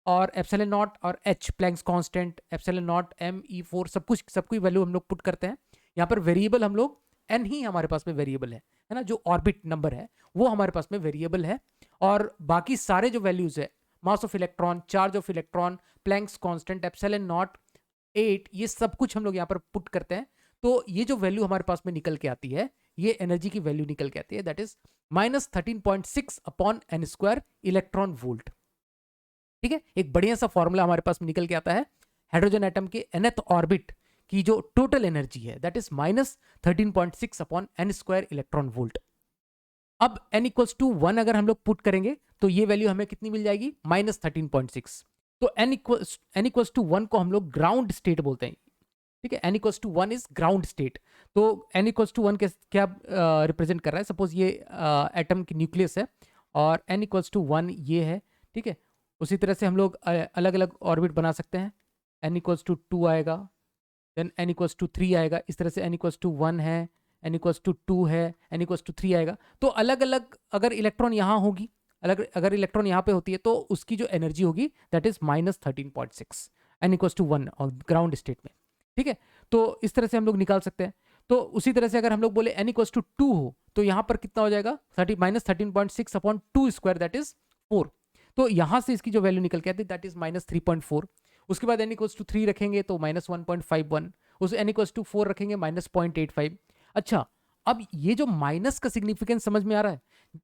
और एप्सिलॉन नॉट और h Planck's constant, epsilon not me4 सबकी वैल्यू हम लोग पुट करते हैं। यहाँ पर वेरिएबल हम लोग n ही हमारे पास में वेरिएबल है ना, जो ऑर्बिट नंबर है वो हमारे पास में वेरिएबल है, और बाकी सारे जो वैल्यूज है mass of electron, charge of electron, Planck's constant, epsilon not, 8, ये सब कुछ हम लोग यहाँ पर पुट करते हैं। तो ये जो वैल्यू हमारे पास में निकल के आती है, ये एनर्जी की वैल्यू निकल के आती है, that is -13.6/n² electron volt. ठीक है, एक बढ़िया सा फॉर्मूला हमारे पास में निकल के आता है हाइड्रोजन एटम के nth ऑर्बिट की जो टोटल एनर्जी है, that is -13.6/n² electron volt. अब n = 1 अगर हम लोग पुट करेंगे तो ये वैल्यू हमें कितनी मिल जाएगी, -13.6। तो n = 1 को हम लोग ग्राउंड स्टेट बोलते हैं। ठीक है, n = 1 इज ग्राउंड स्टेट। तो n = 1 के क्या रिप्रेजेंट कर रहा है, सपोज ये एटम की न्यूक्लियस है और n = 1 ये है। ठीक है, उसी तरह से हम लोग अलग अलग ऑर्बिट बना सकते हैं। n = 2 आएगा, देन n = 3 आएगा, इस तरह से n = 1 है, n = 2 है, n = 3 आएगा। तो अलग अलग अगर इलेक्ट्रॉन यहाँ होगी, अगर इलेक्ट्रॉन यहाँ पे होती है तो उसकी जो एनर्जी होगी दैट इज -13.6, n = 1 और ग्राउंड स्टेट में। ठीक है, तो इस तरह से हम लोग निकाल सकते हैं। तो उसी तरह से अगर हम लोग बोले n = 2 हो तो यहाँ पर कितना हो जाएगा, -13.6/2² दैट इज 4। तो यहाँ से इसकी जो वैल्यू निकल के आती है दैट इज -3.4। उसके बाद n = 3 रखेंगे तो -1.51, उस n = 4 रखेंगे -0.85। अच्छा, अब ये जो माइनस का सिग्निफिकेंस समझ में आ रहा है,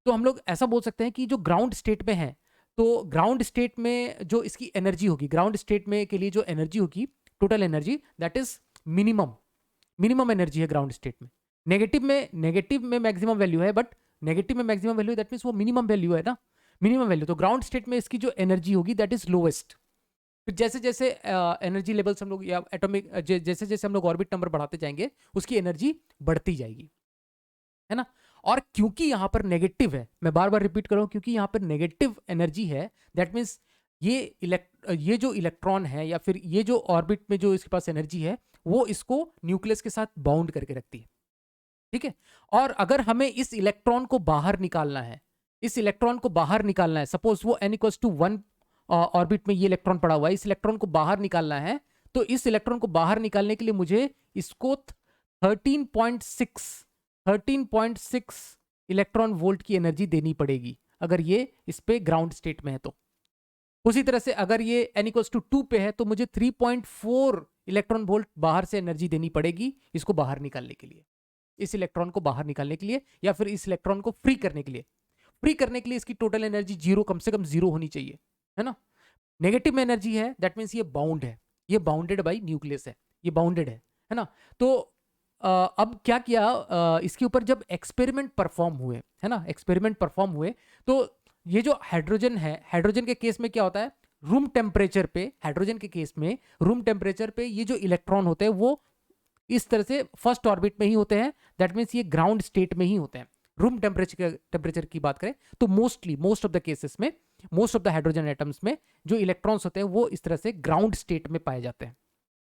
तो हम लोग ऐसा बोल सकते हैं कि जो ग्राउंड स्टेट में है, तो ग्राउंड स्टेट में जो इसकी एनर्जी होगी, ग्राउंड स्टेट में के लिए जो एनर्जी होगी, total energy, that is minimum energy है ग्राउंड स्टेट में। नेगेटिव में मैक्सिमम वैल्यू है, बट नेगेटिव में मैक्सिमम वैल्यू दैट मीन्स वो मिनिमम वैल्यू है ना, मिनिमम वैल्यू। तो ग्राउंड स्टेट में इसकी जो एनर्जी होगी दैट इज लोएस्ट। फिर जैसे जैसे एनर्जी लेवल्स हम लोग या एटॉमिक जैसे जैसे हम लोग ऑर्बिट नंबर बढ़ाते जाएंगे उसकी एनर्जी बढ़ती जाएगी, है ना। और क्योंकि यहाँ पर नेगेटिव है, मैं बार बार रिपीट कर रहा हूँ, क्योंकि यहाँ पर नेगेटिव एनर्जी है, दैट मीन्स ये जो इलेक्ट्रॉन है या फिर ये जो ऑर्बिट में जो इसके पास एनर्जी है वो इसको न्यूक्लियस के साथ बाउंड करके रखती है। ठीक है, और अगर हमें इस इलेक्ट्रॉन को बाहर निकालना है, सपोज वो n = 1 ऑर्बिट में ये इलेक्ट्रॉन पड़ा हुआ है, इस इलेक्ट्रॉन को बाहर निकालना है, तो इस इलेक्ट्रॉन को बाहर निकालने के लिए मुझे इसको 13.6 इलेक्ट्रॉन वोल्ट की एनर्जी देनी पड़ेगी अगर ये इस पे ग्राउंड स्टेट में है तो। उसी तरह से अगर ये n = 2 पे है तो मुझे 3.4 इलेक्ट्रॉन वोल्ट बाहर से एनर्जी देनी पड़ेगी इसको बाहर निकालने के लिए, इस इलेक्ट्रॉन को बाहर निकालने के लिए, या फिर इस इलेक्ट्रॉन को फ्री करने के लिए। इसकी टोटल एनर्जी 0, कम से कम 0 होनी चाहिए, है ना। नेगेटिव में एनर्जी है, दैट मीन्स ये बाउंड है, ये बाउंडेड बाई न्यूक्लियस है, ये बाउंडेड है ना। तो अब क्या किया, इसके ऊपर जब एक्सपेरिमेंट परफॉर्म हुए, है ना, तो ये जो हाइड्रोजन है, हाइड्रोजन के केस में क्या होता है, रूम टेम्परेचर पे, हाइड्रोजन के केस में रूम टेम्परेचर पे ये जो इलेक्ट्रॉन होते हैं वो इस तरह से फर्स्ट ऑर्बिट में ही होते हैं, दैट मीन्स ये ग्राउंड स्टेट में ही होते हैं। रूम टेम्परेचर की बात करें तो मोस्ट ऑफ द केसेस में, most of the hydrogen atoms में जो इलेक्ट्रॉन्स होते हैं वो इस तरह से ग्राउंड स्टेट में पाए जाते हैं,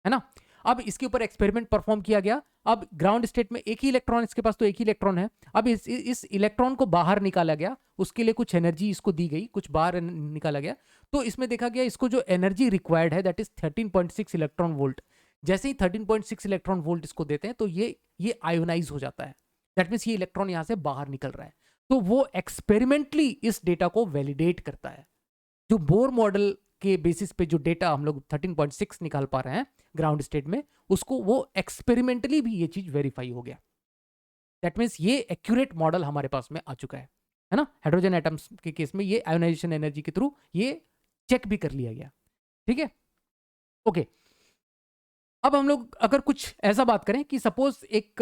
है ना। अब इसके ऊपर एक्सपेरिमेंट परफॉर्म किया गया, अब ग्राउंड स्टेट में एक ही इलेक्ट्रॉन, इसके पास तो एक ही इलेक्ट्रॉन है, अब इस इलेक्ट्रॉन को बाहर निकाला गया, उसके लिए कुछ एनर्जी इसको दी गई, कुछ बाहर निकाला गया, तो इसमें देखा गया इसको जो एनर्जी रिक्वायर्ड है दैट इज 13.6 इलेक्ट्रॉन वोल्ट। जैसे ही 13.6 इलेक्ट्रॉन वोल्ट इसको देते हैं तो ये आयोनाइज हो जाता है, दैट मीन्स ये इलेक्ट्रॉन यहां से बाहर निकल रहा है। तो वो एक्सपेरिमेंटली इस डेटा को वैलिडेट करता है। जो बोर मॉडल के बेसिस पे जो डेटा हम लोग 13.6 निकाल पा रहे हैं ग्राउंड स्टेट में, उसको वो एक्सपेरिमेंटली भी ये चीज वेरीफाई हो गया, दैट मीन्स ये एक्यूरेट मॉडल हमारे पास में आ चुका है ना। हाइड्रोजन एटम्स के केस में ये आयोनाइजेशन एनर्जी के थ्रू ये चेक भी कर लिया गया। ठीक है, ओके। अब हम लोग अगर कुछ ऐसा बात करें कि सपोज एक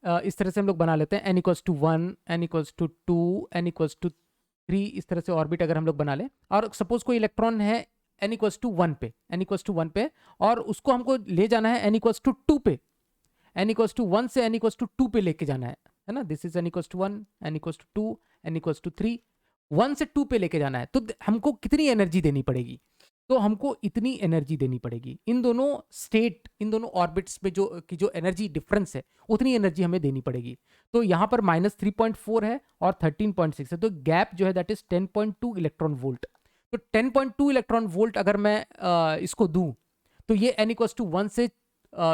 इस तरह से हम लोग बना लेते हैं, n equals to 1, n equals to 2, n equals to 3, इस तरह से ऑर्बिट अगर हम लोग बना लें, और सपोज कोई इलेक्ट्रॉन है n इक्वल्स टू 1 पे, n इक्वल्स टू 1 पे, और उसको हमको ले जाना है n इक्वल्स टू 2 पे, n इक्वल्स टू 1 से n इक्वल्स टू 2 पे लेके जाना है ना, this is n equals to 1, n equals to 2, n equals to 3, 1 से 2 पे लेके जाना है, तो हमको कितनी एनर्जी देनी पड़ेगी? तो हमको इतनी एनर्जी देनी पड़ेगी, इन दोनों स्टेट, इन दोनों ऑर्बिट्स में जो एनर्जी डिफरेंस है उतनी एनर्जी हमें देनी पड़ेगी। तो यहाँ पर -3.4 है और 13.6 है, तो गैप जो है दैट इज 10.2 इलेक्ट्रॉन वोल्ट। तो 10.2 इलेक्ट्रॉन वोल्ट अगर मैं इसको दूं, तो ये n इक्वल्स टू 1 से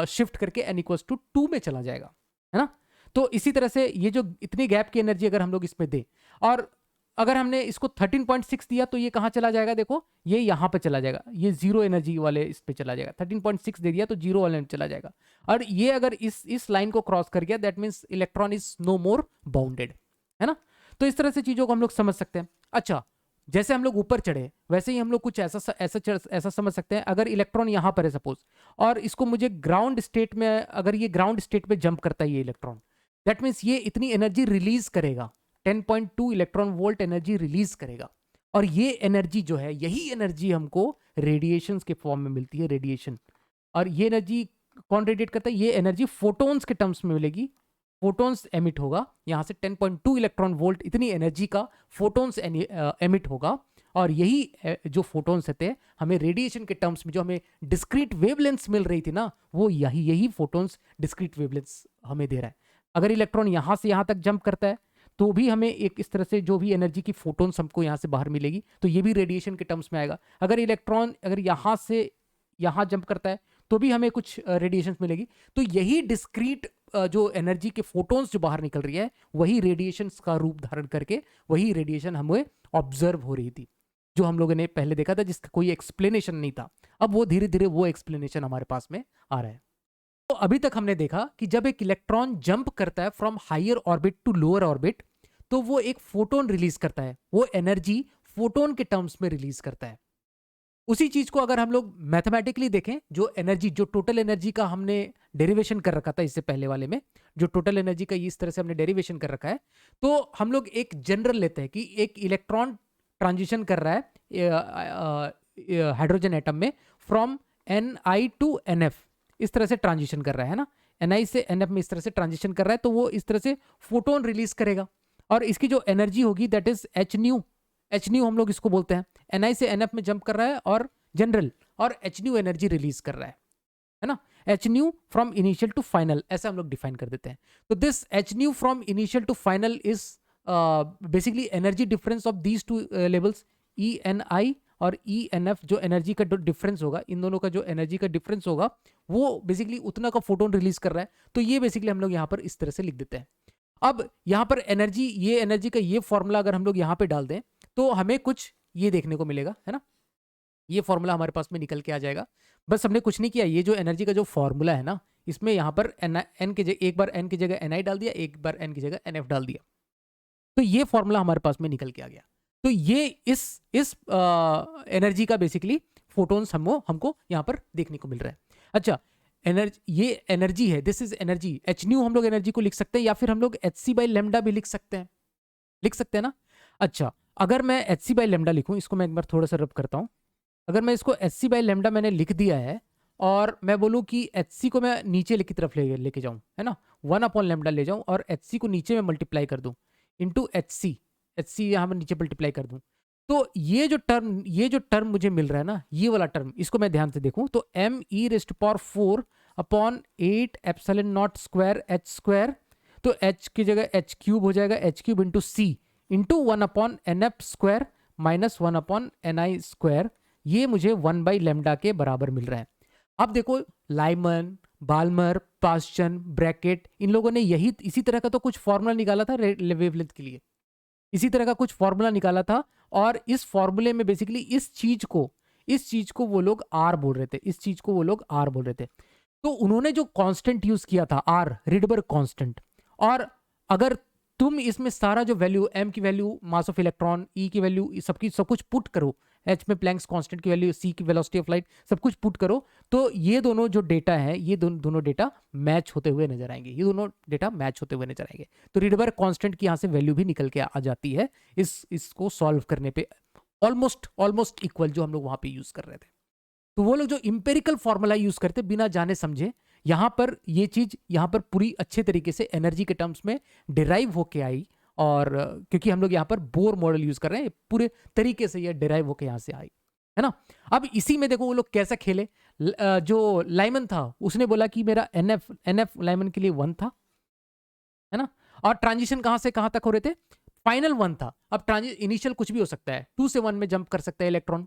शिफ्ट करके n इक्वल्स टू 2 में चला जाएगा, है ना। तो इसी तरह से ये जो इतनी गैप की एनर्जी अगर हम लोग इसमें दें, और अगर हमने इसको 13.6 दिया तो ये कहाँ चला जाएगा? देखो ये यहाँ पे चला जाएगा, ये जीरो एनर्जी वाले इस पे चला जाएगा। 13.6 दे दिया तो जीरो वाले में चला जाएगा, और ये अगर इस लाइन को क्रॉस कर गया that means electron is no more bounded, है ना। तो इस तरह से चीजों को हम लोग समझ सकते हैं। अच्छा, जैसे हम लोग ऊपर चढ़े वैसे ही हम लोग कुछ ऐसा समझ सकते हैं। अगर इलेक्ट्रॉन यहाँ पर है सपोज, और इसको मुझे ग्राउंड स्टेट में, अगर ये ग्राउंड स्टेट में जंप करता है ये इलेक्ट्रॉन, दैट मीन्स ये इतनी एनर्जी रिलीज करेगा, 10.2 इलेक्ट्रॉन वोल्ट एनर्जी रिलीज करेगा। और ये एनर्जी जो है, यही एनर्जी हमको रेडिएशन के फॉर्म में मिलती है, रेडिएशन। और ये एनर्जी कौन रेडिएट करता है? ये एनर्जी फोटोन्स के टर्म्स में मिलेगी, फोटोन्स एमिट होगा यहाँ से 10.2 इलेक्ट्रॉन वोल्ट इतनी एनर्जी का फोटोन्स एमिट होगा। और यही जो फोटोन्स थे हमें रेडिएशन के टर्म्स में जो हमें डिस्क्रीट वेवलेंथ्स मिल रही थी ना, वो यही फोटोन्स डिस्क्रीट वेवलेंथ्स हमें दे रहा है। अगर इलेक्ट्रॉन यहाँ से यहाँ तक जंप करता है तो भी हमें एक इस तरह से जो भी एनर्जी की फोटोन्स हमको यहाँ से बाहर मिलेगी, तो ये भी रेडिएशन के टर्म्स में आएगा। अगर इलेक्ट्रॉन अगर यहाँ से यहाँ जंप करता है तो भी हमें कुछ रेडिएशन मिलेगी। तो यही डिस्क्रीट जो एनर्जी के फोटोन्स जो बाहर निकल रही है, वही रेडिएशन का रूप धारण करके वही रेडिएशन हमें ऑब्जर्व हो रही थी, जो हम लोगों ने पहले देखा था, जिसका कोई एक्सप्लेनेशन नहीं था। अब वो धीरे धीरे वो एक्सप्लेनेशन हमारे पास में आ रहा है। तो अभी तक हमने देखा कि जब एक इलेक्ट्रॉन जंप करता है from higher orbit to lower orbit, तो वो एक फोटोन रिलीज करता है, वो एनर्जी फोटोन के टर्म्स में रिलीज करता है। उसी चीज को अगर हम लोग मैथमेटिकली देखें, जो एनर्जी, जो टोटल एनर्जी का हमने डेरिवेशन कर रखा था इससे पहले वाले में, जो टोटल एनर्जी का इस तरह से हमने डेरिवेशन कर रखा है, तो हम लोग एक जनरल लेते हैं कि एक इलेक्ट्रॉन ट्रांजिशन कर रहा है हाइड्रोजन एटम में फ्रॉम Ni टू Nf, इस तरह से ट्रांजिशन कर रहा है ना, Ni से Nf में इस तरह से ट्रांजिशन कर रहा है, तो वो इस तरह से फोटोन रिलीज करेगा। और इसकी जो एनर्जी होगी दैट इज एच न्यू हम लोग इसको बोलते हैं। Ni से Nf में जंप कर रहा है और जनरल, और एच न्यू एनर्जी रिलीज कर रहा है ना। H nu from initial to final, ऐसा हम लोग डिफाइन कर देते हैं। तो this h nu from initial to final is basically energy difference of these two levels, ENI और ENF। जो एनर्जी का डिफरेंस होगा, इन दोनों का जो एनर्जी का डिफरेंस होगा, वो बेसिकली उतना का फोटोन रिलीज कर रहा है। तो ये बेसिकली हम लोग यहाँ पर इस तरह से लिख देते हैं। अब यहाँ पर एनर्जी, ये एनर्जी का ये फॉर्मूला अगर हम लोग यहाँ पे डाल दें तो हमें कुछ ये देखने को मिलेगा, है ना। ये फॉर्मूला हमारे पास में निकल के आ जाएगा। बस हमने कुछ नहीं किया, ये जो एनर्जी का जो फॉर्मूला है ना, इसमें यहाँ पर एन की जगह, एक बार एन की जगह Ni डाल दिया, एक बार एन की जगह Nf डाल दिया, तो ये फॉर्मूला हमारे पास में निकल के आ गया। तो ये इस एनर्जी का बेसिकली फोटोन्स हमको यहाँ पर देखने को मिल रहा है। अच्छा, ये एनर्जी है, this is energy. H new हम लोग एनर्जी को लिख सकते हैं, या फिर हम लोग hc/λ भी लिख सकते हैं ना। अच्छा, अगर मैं hc/λ लिखूं, इसको मैं एक बार थोड़ा सा रब करता हूं। अगर मैं इसको hc/λ मैंने लिख दिया है, और मैं बोलूं कि hc को मैं नीचे की तरफ लेके जाऊं, है ना, 1/λ ले जाऊं, और hc को नीचे में मल्टीप्लाई कर दूं इंटू hc यहाँ पर नीचे मल्टीप्लाई कर दूं, तो ये जो टर्म मुझे मिल रहा है ना, ये वाला टर्म, इसको मैं ध्यान से देखूं तो me⁴/8ε0² तो h की जगह h³ हो जाएगा, h³ into c into 1/nf² minus 1/ni², ये मुझे 1/λ के बराबर मिल रहा है। अब देखो, लाइमन, बाल्मर, पास्चन, ब्रैकेट, इन लोगों ने इसी तरह का तो कुछ फॉर्मूला निकाला था वेवलेंथ के लिए, इसी तरह का कुछ फॉर्मूला निकाला था। और इस फॉर्मूले में बेसिकली इस चीज को वो लोग R बोल रहे थे, तो उन्होंने जो कांस्टेंट यूज किया था R, रिडबर्ग कांस्टेंट। और अगर तुम इसमें सारा जो वैल्यू, m की value, mass of electron, E की वैल्यू, सब कुछ पुट करो एच में प्लैंक्स कांस्टेंट की वैल्यू, सी की वेलोसिटी ऑफ लाइट, सब कुछ पुट करो तो ये दोनों जो डेटा है ये दोनों डेटा मैच होते हुए नजर आएंगे, ये दोनों डेटा मैच होते हुए नजर आएंगे। तो रीडबार कांस्टेंट की यहाँ से वैल्यू भी निकल के आ जाती है इसको सॉल्व करने पे, ऑलमोस्ट इक्वल जो हम लोग वहां पे यूज कर रहे थे। तो वो लोग जो इंपेरिकल फॉर्मूला यूज करते बिना जाने समझे, यहां पर ये चीज यहां पर पूरी अच्छे तरीके से एनर्जी के टर्म्स में डिराइव होके आई, और क्योंकि हम लोग यहाँ पर बोर मॉडल यूज कर रहे हैं, पूरे तरीके से ये डिराइव होके यहाँ से आई, है ना। अब इसी में देखो वो लोग कैसा खेले, जो लाइमन था उसने बोला कि मेरा एनएफ लाइमन के लिए 1 था, है ना, और ट्रांजिशन कहां से कहां तक हो रहे थे, फाइनल 1 था। अब इनिशियल कुछ भी हो सकता है, 2 से 1 में जंप कर सकता है इलेक्ट्रॉन,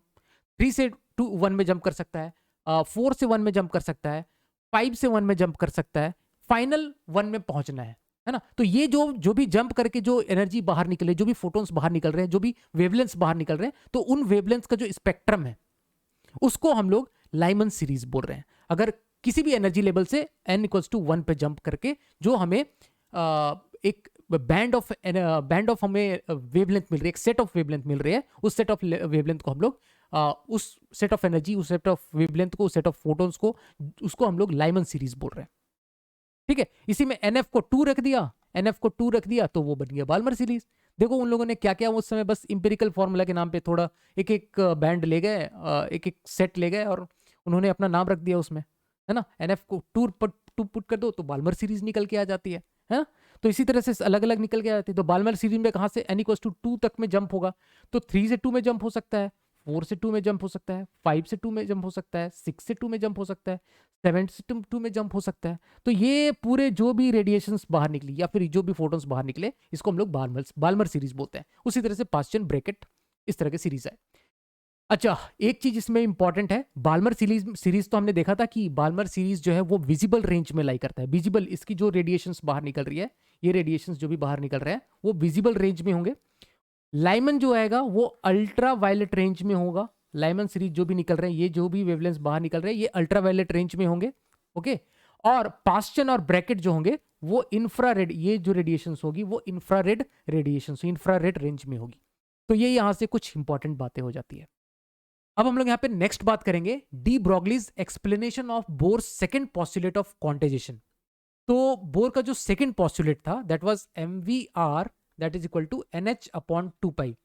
3 से 1 में जंप कर सकता है, 4 से 1 में जंप कर सकता है, 5 से 1 में जंप कर सकता है, फाइनल 1 में पहुंचना है ना। तो ये जो भी जंप करके जो एनर्जी बाहर निकले, जो भी फोटोन्स बाहर निकल रहे हैं, जो भी वेवलेंथ्स बाहर निकल रहे हैं, तो उन वेवलेंथ्स का जो स्पेक्ट्रम है उसको हम लोग लाइमन सीरीज बोल रहे हैं। अगर किसी भी एनर्जी लेवल से n इक्वल्स टू 1 पे जंप करके जो हमें एक बैंड ऑफ हमें वेवलेंथ मिल रही है, एक सेट ऑफ वेवलेंथ मिल रही है, उस सेट ऑफ वेवलेंथ को हम लोग उस सेट ऑफ एनर्जी, उस सेट ऑफ वेवलेंथ को, उस सेट ऑफ फोटोन्स को, उसको हम लोग लाइमन सीरीज बोल रहे हैं। ठीक है, इसी में NF को 2 रख दिया, तो वो बन गया बाल्मर सीरीज। देखो उन लोगों ने क्या क्या उस समय बस इंपेरिकल फॉर्मूला के नाम पे थोड़ा एक एक बैंड ले गए, एक एक सेट ले गए और उन्होंने अपना नाम रख दिया उसमें, है ना। NF को 2 पुट कर दो तो बाल्मर सीरीज निकल के आ जाती है ना। तो इसी तरह से अलग अलग निकल के आ जाती है। तो बाल्मर सीरीज में कहाँ से n इक्वल्स टू 2 तक में जंप होगा, तो 3 से 2 में जंप हो सकता है, 4 से 2 में जंप हो सकता है, 5 से 2 में जंप हो सकता है, 6 से 2 में जंप हो सकता है, 7 से 2 में जंप हो सकता है। तो ये पूरे जो भी रेडिएशंस बाहर निकली या फिर जो भी फोटोन्स बाहर निकले, इसको हम लोग बाल्मर सीरीज बोलते हैं। उसी तरह से पास्चन, ब्रैकेट, इस तरह की सीरीज है। अच्छा, एक चीज इसमें इंपॉर्टेंट है, बाल्मर सीरीज तो हमने देखा था कि बाल्मर सीरीज जो है वो विजिबल रेंज में लाई करता है। विजिबल, इसकी जो रेडिएशंस बाहर निकल रही है, ये रेडिएशंस जो भी बाहर निकल रहे हैं वो विजिबल रेंज में होंगे। लाइमन जो आएगा वो अल्ट्रा वायलेट रेंज में होगा। लाइमन सीरीज जो भी निकल रहे हैं, ये जो भी वेवलेंथ बाहर निकल रहे हैं, ये अल्ट्रा वायलेट रेंज में होंगे। ओके, और पास्चन और ब्रैकेट जो होंगे वो इंफ्रारेड, ये जो रेडिएशन होगी वो इंफ्रारेड रेडिएशन, इंफ्रारेड रेंज में होगी। तो ये यहां से कुछ इंपॉर्टेंट बातें हो जाती है। अब हम लोग यहाँ पे नेक्स्ट बात करेंगे de Broglie's explanation of Bohr second postulate of quantization. तो बोर का जो सेकेंड पॉस्टुलेट था that was MVR that is equal to NH upon 2 pi.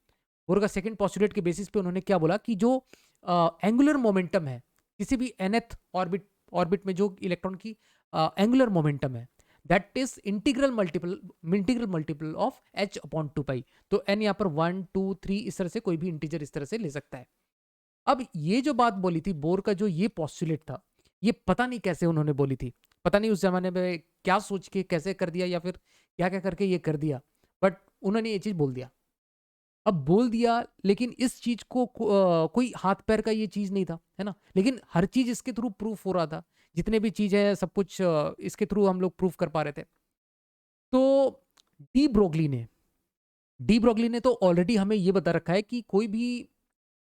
Bohr का सेकेंड पॉस्टुलेट के बेसिस पे उन्होंने क्या बोला कि जो एंगुलर मोमेंटम है किसी भी nth ऑर्बिट में, जो इलेक्ट्रॉन की एंगुलर मोमेंटम है, that is integral multiple of h upon 2 पाई। तो n यहाँ पर 1 2 3 इस तरह से कोई भी इंटीजर इस तरह से ले सकता है। अब ये जो बात बोली थी बोर का, जो ये पॉस्टुलेट था, ये पता नहीं कैसे उन्होंने बोली थी, पता नहीं उस जमाने में क्या सोच के कैसे कर दिया या फिर क्या क्या करके ये कर दिया, बट उन्होंने ये चीज बोल दिया। अब बोल दिया, लेकिन इस चीज को कोई हाथ पैर का ये चीज नहीं था, है ना, लेकिन हर चीज इसके थ्रू प्रूफ हो रहा था। जितने भी चीज है सब कुछ इसके थ्रू हम लोग प्रूफ कर पा रहे थे। तो डी ब्रोगली ने तो ऑलरेडी हमें ये बता रखा है कि कोई भी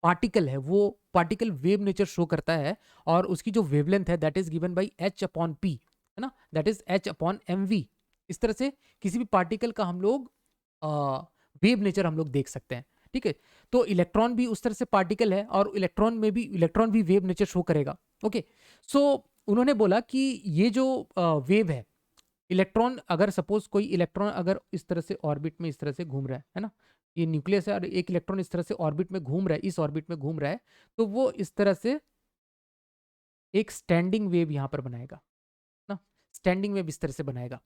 पार्टिकल है वो पार्टिकल वेव नेचर शो करता है, और उसकी जो वेवलेंथ है that is given by h upon p, है ना, that is h upon mv। इस तरह से किसी भी पार्टिकल का हम लोग वेव नेचर हम लोग देख सकते हैं। ठीक है, तो इलेक्ट्रॉन भी उस तरह से पार्टिकल है और इलेक्ट्रॉन भी वेव नेचर शो करेगा। ओके, सो उन्होंने बोला कि ये जो वेव है, इलेक्ट्रॉन अगर सपोज कोई इलेक्ट्रॉन अगर इस तरह से ऑर्बिट में इस तरह से घूम रहा है ना, ये न्यूक्लियस है और एक इलेक्ट्रॉन इस तरह से ऑर्बिट में घूम रहा है, इस ऑर्बिट में घूम रहा है, तो वो इस तरह से एक स्टैंडिंग वेव यहां पर बनाएगा ना, स्टैंडिंग वेव इस तरह से बनाएगा।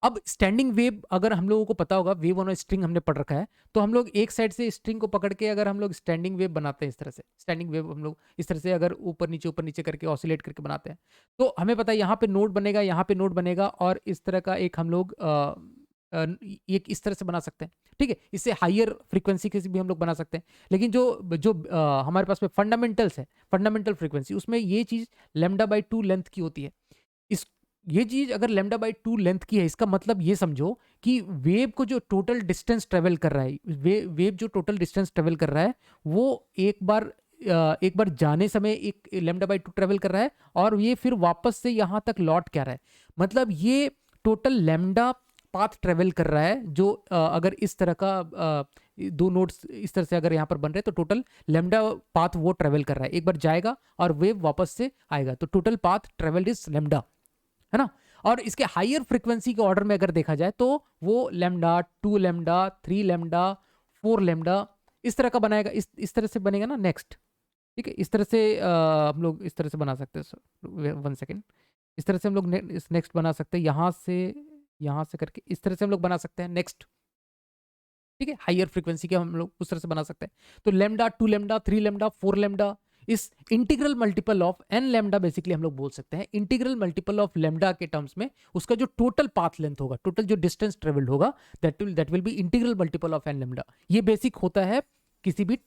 अब स्टैंडिंग वेव अगर हम लोगों को पता होगा, वेव ऑन स्ट्रिंग हमने पढ़ रखा है, तो हम लोग एक साइड से स्ट्रिंग को पकड़ के अगर हम लोग स्टैंडिंग वेव बनाते हैं, इस तरह से स्टैंडिंग वेव हम लोग इस तरह से अगर ऊपर नीचे करके ऑसिलेट करके बनाते हैं, तो हमें पता है यहाँ पे नोड बनेगा, यहाँ पे नोड बनेगा, और इस तरह का एक हम लोग एक इस तरह से बना सकते हैं। ठीक है, इससे हायर फ्रीक्वेंसी के भी हम लोग बना सकते हैं, लेकिन जो जो हमारे पास में फंडामेंटल्स है, फंडामेंटल फ्रीक्वेंसी, उसमें ये चीज λ/2 लेंथ की होती है। इस ये चीज अगर λ/2 लेंथ की है, इसका मतलब ये समझो कि वेव को जो टोटल डिस्टेंस ट्रेवल कर रहा है, वेव जो टोटल डिस्टेंस ट्रेवल कर रहा है वो एक बार जाने समय एक λ/2 ट्रेवल कर रहा है, और ये फिर वापस से यहां तक लौट क्या रहा है, मतलब ये टोटल लैम्डा पाथ ट्रेवल कर रहा है जो अगर इस तरह का दो नोड्स इस तरह से अगर यहाँ पर बन रहे हैं तो टोटल लेमडा पाथ वो ट्रेवल कर रहा है, एक बार जाएगा और वेव वापस से आएगा, तो total path travelled is lambda, है ना। और इसके हायर फ्रीक्वेंसी के ऑर्डर में अगर देखा जाए तो वो लेमडा, 2 लेमडा, 3 लेमडा, 4 लेमडा इस तरह का बनाएगा, इस तरह से बनेगा ना नेक्स्ट, ठीक है। इस तरह से हम लोग इस तरह से बना सकते हैं, 1 सेकेंड, इस तरह से हम लोग नेक्स्ट बना सकते हैं, यहाँ से करके इस तरह से हम लोग बना सकते हैं नेक्स्ट, ठीक है। हायर फ्रीक्वेंसी के हम लोग उस तरह से बना सकते हैं। तो लेमडा, 2 लेमडा, 3 लेमडा, 4 लेमडा, इस integral multiple of n lambda basically हम लोग बोल सकते हैं। इंटीग्रल मल्टीपल ऑफ लेमडा के टर्म्स में उसका जो टोटल पाथ लेंथ होगा, टोटल जो डिस्टेंस ट्रेवल्ड होगा, that will be integral multiple of n lambda. ये बेसिक होता है किसी भी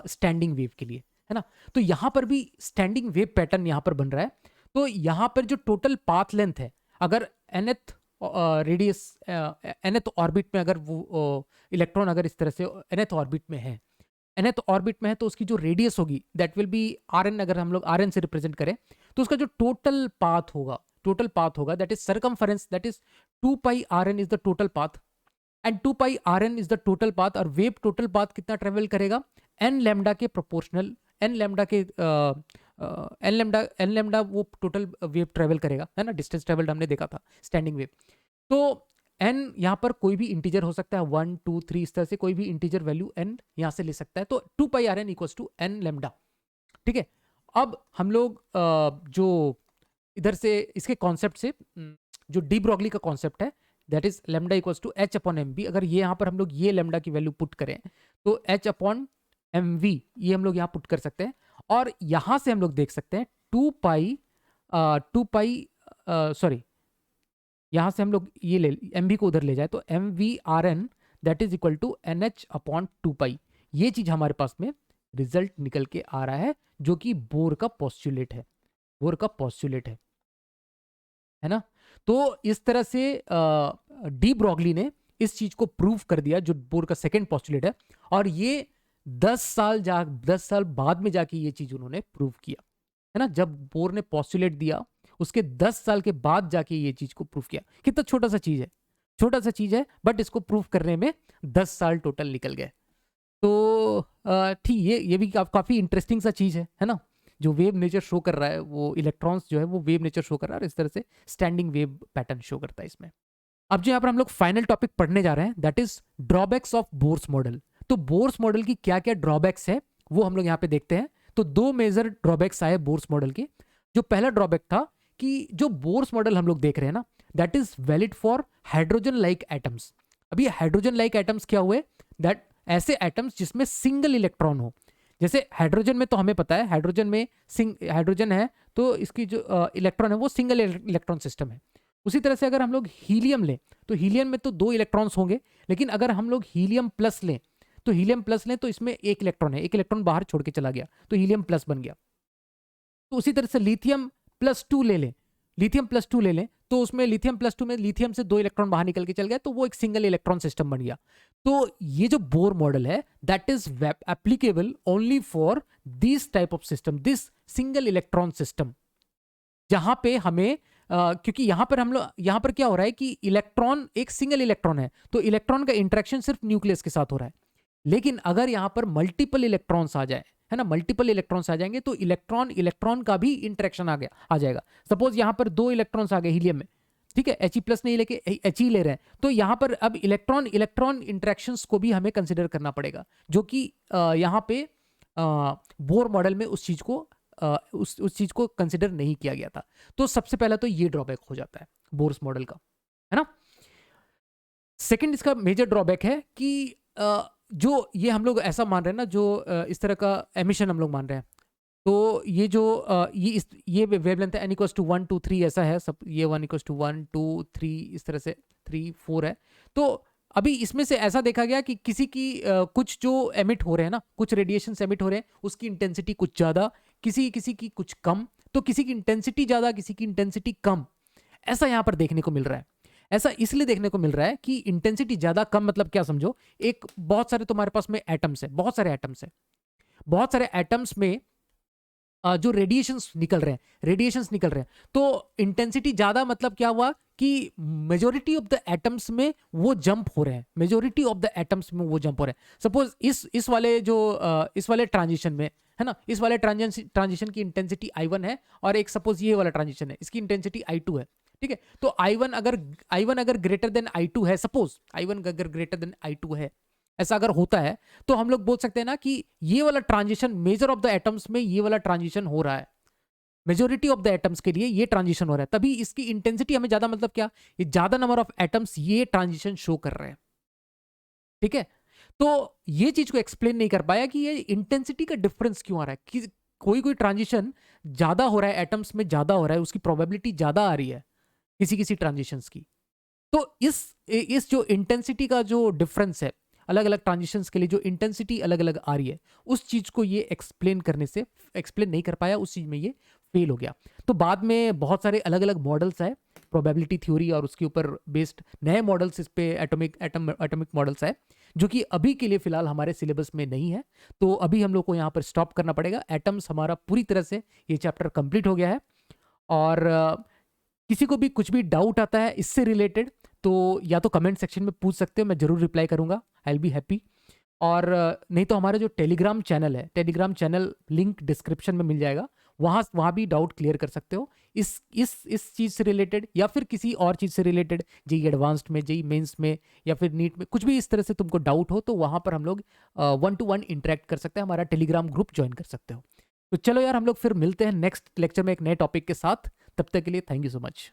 स्टैंडिंग वेव के लिए, है ना। तो यहाँ पर भी स्टैंडिंग वेव पैटर्न यहाँ पर बन रहा है। तो यहाँ पर जो टोटल पाथ लेंथ है, अगर nth रेडियस nth ऑर्बिट में अगर वो इलेक्ट्रॉन अगर इस तरह से nth ऑर्बिट में है, nth ऑर्बिट में है, तो उसकी जो रेडियस होगी दैट विल बी rn। अगर हम लोग rn से रिप्रेजेंट करें तो उसका जो टोटल पाथ होगा that is circumference, that is 2 pi rn is the total path, and 2 pi rn is the total path. और वेव टोटल पाथ कितना ट्रेवल करेगा, n लैम्डा के प्रोपोर्शनल, n लैम्डा वो टोटल वेव ट्रेवल करेगा, है ना। Distance travelled हमने देखा था स्टैंडिंग वेव। तो n यहाँ पर कोई भी इंटीजर हो सकता है, 1 2 3 इस तरह से कोई भी इंटीजर वैल्यू n यहाँ से ले सकता है। तो 2 pi rn equals to n lambda, ठीक है। अब हम लोग जो इधर से इसके कॉन्सेप्ट से जो डी ब्रॉगली का कॉन्सेप्ट है that is lambda equals to h upon m v. अगर ये यहाँ पर हम लोग ये लैम्डा की वैल्यू पुट करें तो h अपॉन एम वी ये हम लोग यहाँ पुट कर सकते हैं। और यहाँ से हम लोग देख सकते हैं 2 पाई सॉरी, यहाँ से हम लोग ये ले एम वी को उधर ले जाए तो m v r n that is equal to n h upon 2 pi. ये चीज हमारे पास में रिजल्ट निकल के आ रहा है जो कि बोर का पोस्टुलेट है ना। तो इस तरह से डी ब्रॉगली ने इस चीज को प्रूव कर दिया जो बोर का सेकंड पोस्टुलेट है। और ये 10 साल बाद में जाके ये चीज उन्होंने प्रूव किया, है ना। जब बोर ने पोस्टुलेट दिया उसके 10 साल के बाद जाके ये चीज को प्रूव किया। कितना छोटा सा चीज है बट इसको प्रूव करने में 10 साल टोटल निकल गए। तो ठीक, ये भी काफी इंटरेस्टिंग सा चीज है ना। जो वेव नेचर शो कर रहा है वो इलेक्ट्रॉन्स जो है वो वेव नेचर शो कर रहा है और इस तरह से स्टैंडिंग वेव पैटर्न शो करता है इसमें। अब जो यहाँ पर हम लोग फाइनल टॉपिक पढ़ने जा रहे हैं that is drawbacks of Bohr's model. तो बोर्स मॉडल की क्या क्या ड्रॉबैक्स है वो हम लोग यहाँ पे देखते हैं। तो 2 मेजर ड्रॉबैक्स आए बोर्स मॉडल के। जो पहला ड्रॉबैक था कि जो बोर्स मॉडल हम लोग देख रहे हैं ना that is valid for hydrogen like atoms. अभी हाइड्रोजन लाइक एटम्स क्या हुए, दैट ऐसे एटम्स जिसमें सिंगल इलेक्ट्रॉन हो। जैसे हाइड्रोजन में तो हमें पता है हाइड्रोजन है तो इसकी जो इलेक्ट्रॉन है वो सिंगल इलेक्ट्रॉन सिस्टम है। उसी तरह से अगर हम लोग हीलियम लें तो हीलियम में तो 2 इलेक्ट्रॉन्स होंगे, लेकिन अगर हम लोग हीलियम प्लस लें तो इसमें 1 इलेक्ट्रॉन है, 1 इलेक्ट्रॉन बाहर छोड़ के चला गया तो हीलियम प्लस बन गया। तो उसी तरह से लिथियम प्लस 2 ले लें तो उसमें लिथियम प्लस 2 में लिथियम से 2 इलेक्ट्रॉन बाहर निकल के चल गया तो वो एक सिंगल इलेक्ट्रॉन सिस्टम बन गया। तो ये जो बोर मॉडल है that is applicable only for this type of system, this single electron system, जहां पे हमें क्योंकि यहाँ पर क्या हो रहा है कि इलेक्ट्रॉन एक सिंगल इलेक्ट्रॉन है तो इलेक्ट्रॉन का इंटरेक्शन सिर्फ न्यूक्लियस के साथ हो रहा है। लेकिन अगर यहाँ पर मल्टीपल इलेक्ट्रॉन्स आ जाए, है ना, मल्टीपल इलेक्ट्रॉन्स आ जाएंगे तो इलेक्ट्रॉन का भी इंटरेक्शन आ जाएगा। सपोज यहाँ पर 2 इलेक्ट्रॉन्स आ गए हीलियम में, ठीक है, He+ नहीं लेके He ले रहे हैं तो यहाँ पर अब इलेक्ट्रॉन इंटरेक्शंस को भी हमें कंसिडर करना पड़ेगा, जो कि यहाँ पे बोर मॉडल में उस चीज को कंसिडर नहीं किया गया था। तो सबसे पहला तो ये ड्रॉबैक हो जाता है बोर्स मॉडल का, है ना। सेकंड इसका मेजर ड्रॉबैक है कि जो ये हम लोग ऐसा मान रहे हैं ना, जो इस तरह का एमिशन हम लोग मान रहे हैं, तो ये जो ये वेवलेंथ है n = 1 2 3 ऐसा है सब, ये 1 = 1 2 3 इस तरह से 3 4 है। तो अभी इसमें से ऐसा देखा गया कि किसी की कुछ जो एमिट हो रहे हैं ना, कुछ रेडिएशन एमिट हो रहे हैं उसकी इंटेंसिटी कुछ ज़्यादा, किसी की कुछ कम, तो किसी की इंटेंसिटी ज़्यादा किसी की इंटेंसिटी कम, ऐसा यहाँ पर देखने को मिल रहा है। ऐसा इसलिए देखने को मिल रहा है कि इंटेंसिटी ज़्यादा कम मतलब क्या समझो, एक बहुत सारे तुम्हारे पास में एटम्स है, बहुत सारे एटम्स में जो रेडिएशंस निकल रहे हैं, तो इंटेंसिटी ज्यादा मतलब क्या हुआ कि मेजोरिटी ऑफ द एटम्स में वो जंप हो रहे हैं, मेजोरिटी ऑफ द एटम्स में वो जंप हो रहे हैं। सपोज इस वाले जो इस वाले ट्रांजिशन में है ना, इस वाले ट्रांजिशन की इंटेंसिटी I1 है, और एक सपोज ये वाला ट्रांजिशन है, इसकी इंटेंसिटी I2 है, ठीक है। तो I1 अगर ग्रेटर देन I2 है, सपोज I1 अगर ग्रेटर देन I2 है, ऐसा अगर होता है, तो हम लोग बोल सकते हैं ना कि ये वाला transition measure of the atoms में ये वाला ट्रांजिशन हो रहा है, मेजोरिटी ऑफ द एटम्स के लिए ये ट्रांजिशन हो रहा है, तभी इसकी इंटेंसिटी हमें ज्यादा, मतलब क्या, ये ज्यादा नंबर ऑफ एटम्स ये ट्रांजिशन शो कर रहे हैं, ठीक है। तो ये चीज को एक्सप्लेन नहीं कर पाया कि ये इंटेंसिटी का डिफरेंस क्यों आ रहा है, कि कोई ट्रांजिशन ज्यादा हो रहा है, एटम्स में ज्यादा हो रहा है, उसकी प्रोबेबिलिटी ज्यादा आ रही है किसी किसी ट्रांजिशंस की। तो इस जो इंटेंसिटी का जो डिफरेंस है, अलग अलग ट्रांजिशंस के लिए जो इंटेंसिटी अलग अलग आ रही है, उस चीज को ये एक्सप्लेन नहीं कर पाया, उस चीज में ये फेल हो गया। तो बाद में बहुत सारे अलग अलग मॉडल्स आए, प्रोबेबिलिटी थ्योरी और उसके ऊपर बेस्ड नए मॉडल्स, इस पे एटॉमिक मॉडल्स आए, जो कि अभी के लिए फिलहाल हमारे सिलेबस में नहीं है। तो अभी हम लोग को यहाँ पर स्टॉप करना पड़ेगा। एटम्स हमारा पूरी तरह से ये चैप्टर कंप्लीट हो गया है, और किसी को भी कुछ भी डाउट आता है इससे रिलेटेड, तो या तो कमेंट सेक्शन में पूछ सकते हो, मैं जरूर रिप्लाई करूंगा, आई विल बी हैप्पी। और नहीं तो हमारा जो टेलीग्राम चैनल है, टेलीग्राम चैनल लिंक डिस्क्रिप्शन में मिल जाएगा, वहाँ भी डाउट क्लियर कर सकते हो इस चीज़ से रिलेटेड, या फिर किसी और चीज़ से रिलेटेड, जेई एडवांस्ड में, जेई मेंस में, या फिर नीट में, कुछ भी इस तरह से तुमको डाउट हो, तो वहाँ पर हम लोग 1-to-1 इंटरेक्ट कर सकते हैं, हमारा टेलीग्राम ग्रुप ज्वाइन कर सकते हो। तो चलो यार, हम लोग फिर मिलते हैं नेक्स्ट लेक्चर में एक नए टॉपिक के साथ। तब तक के लिए थैंक यू सो मच।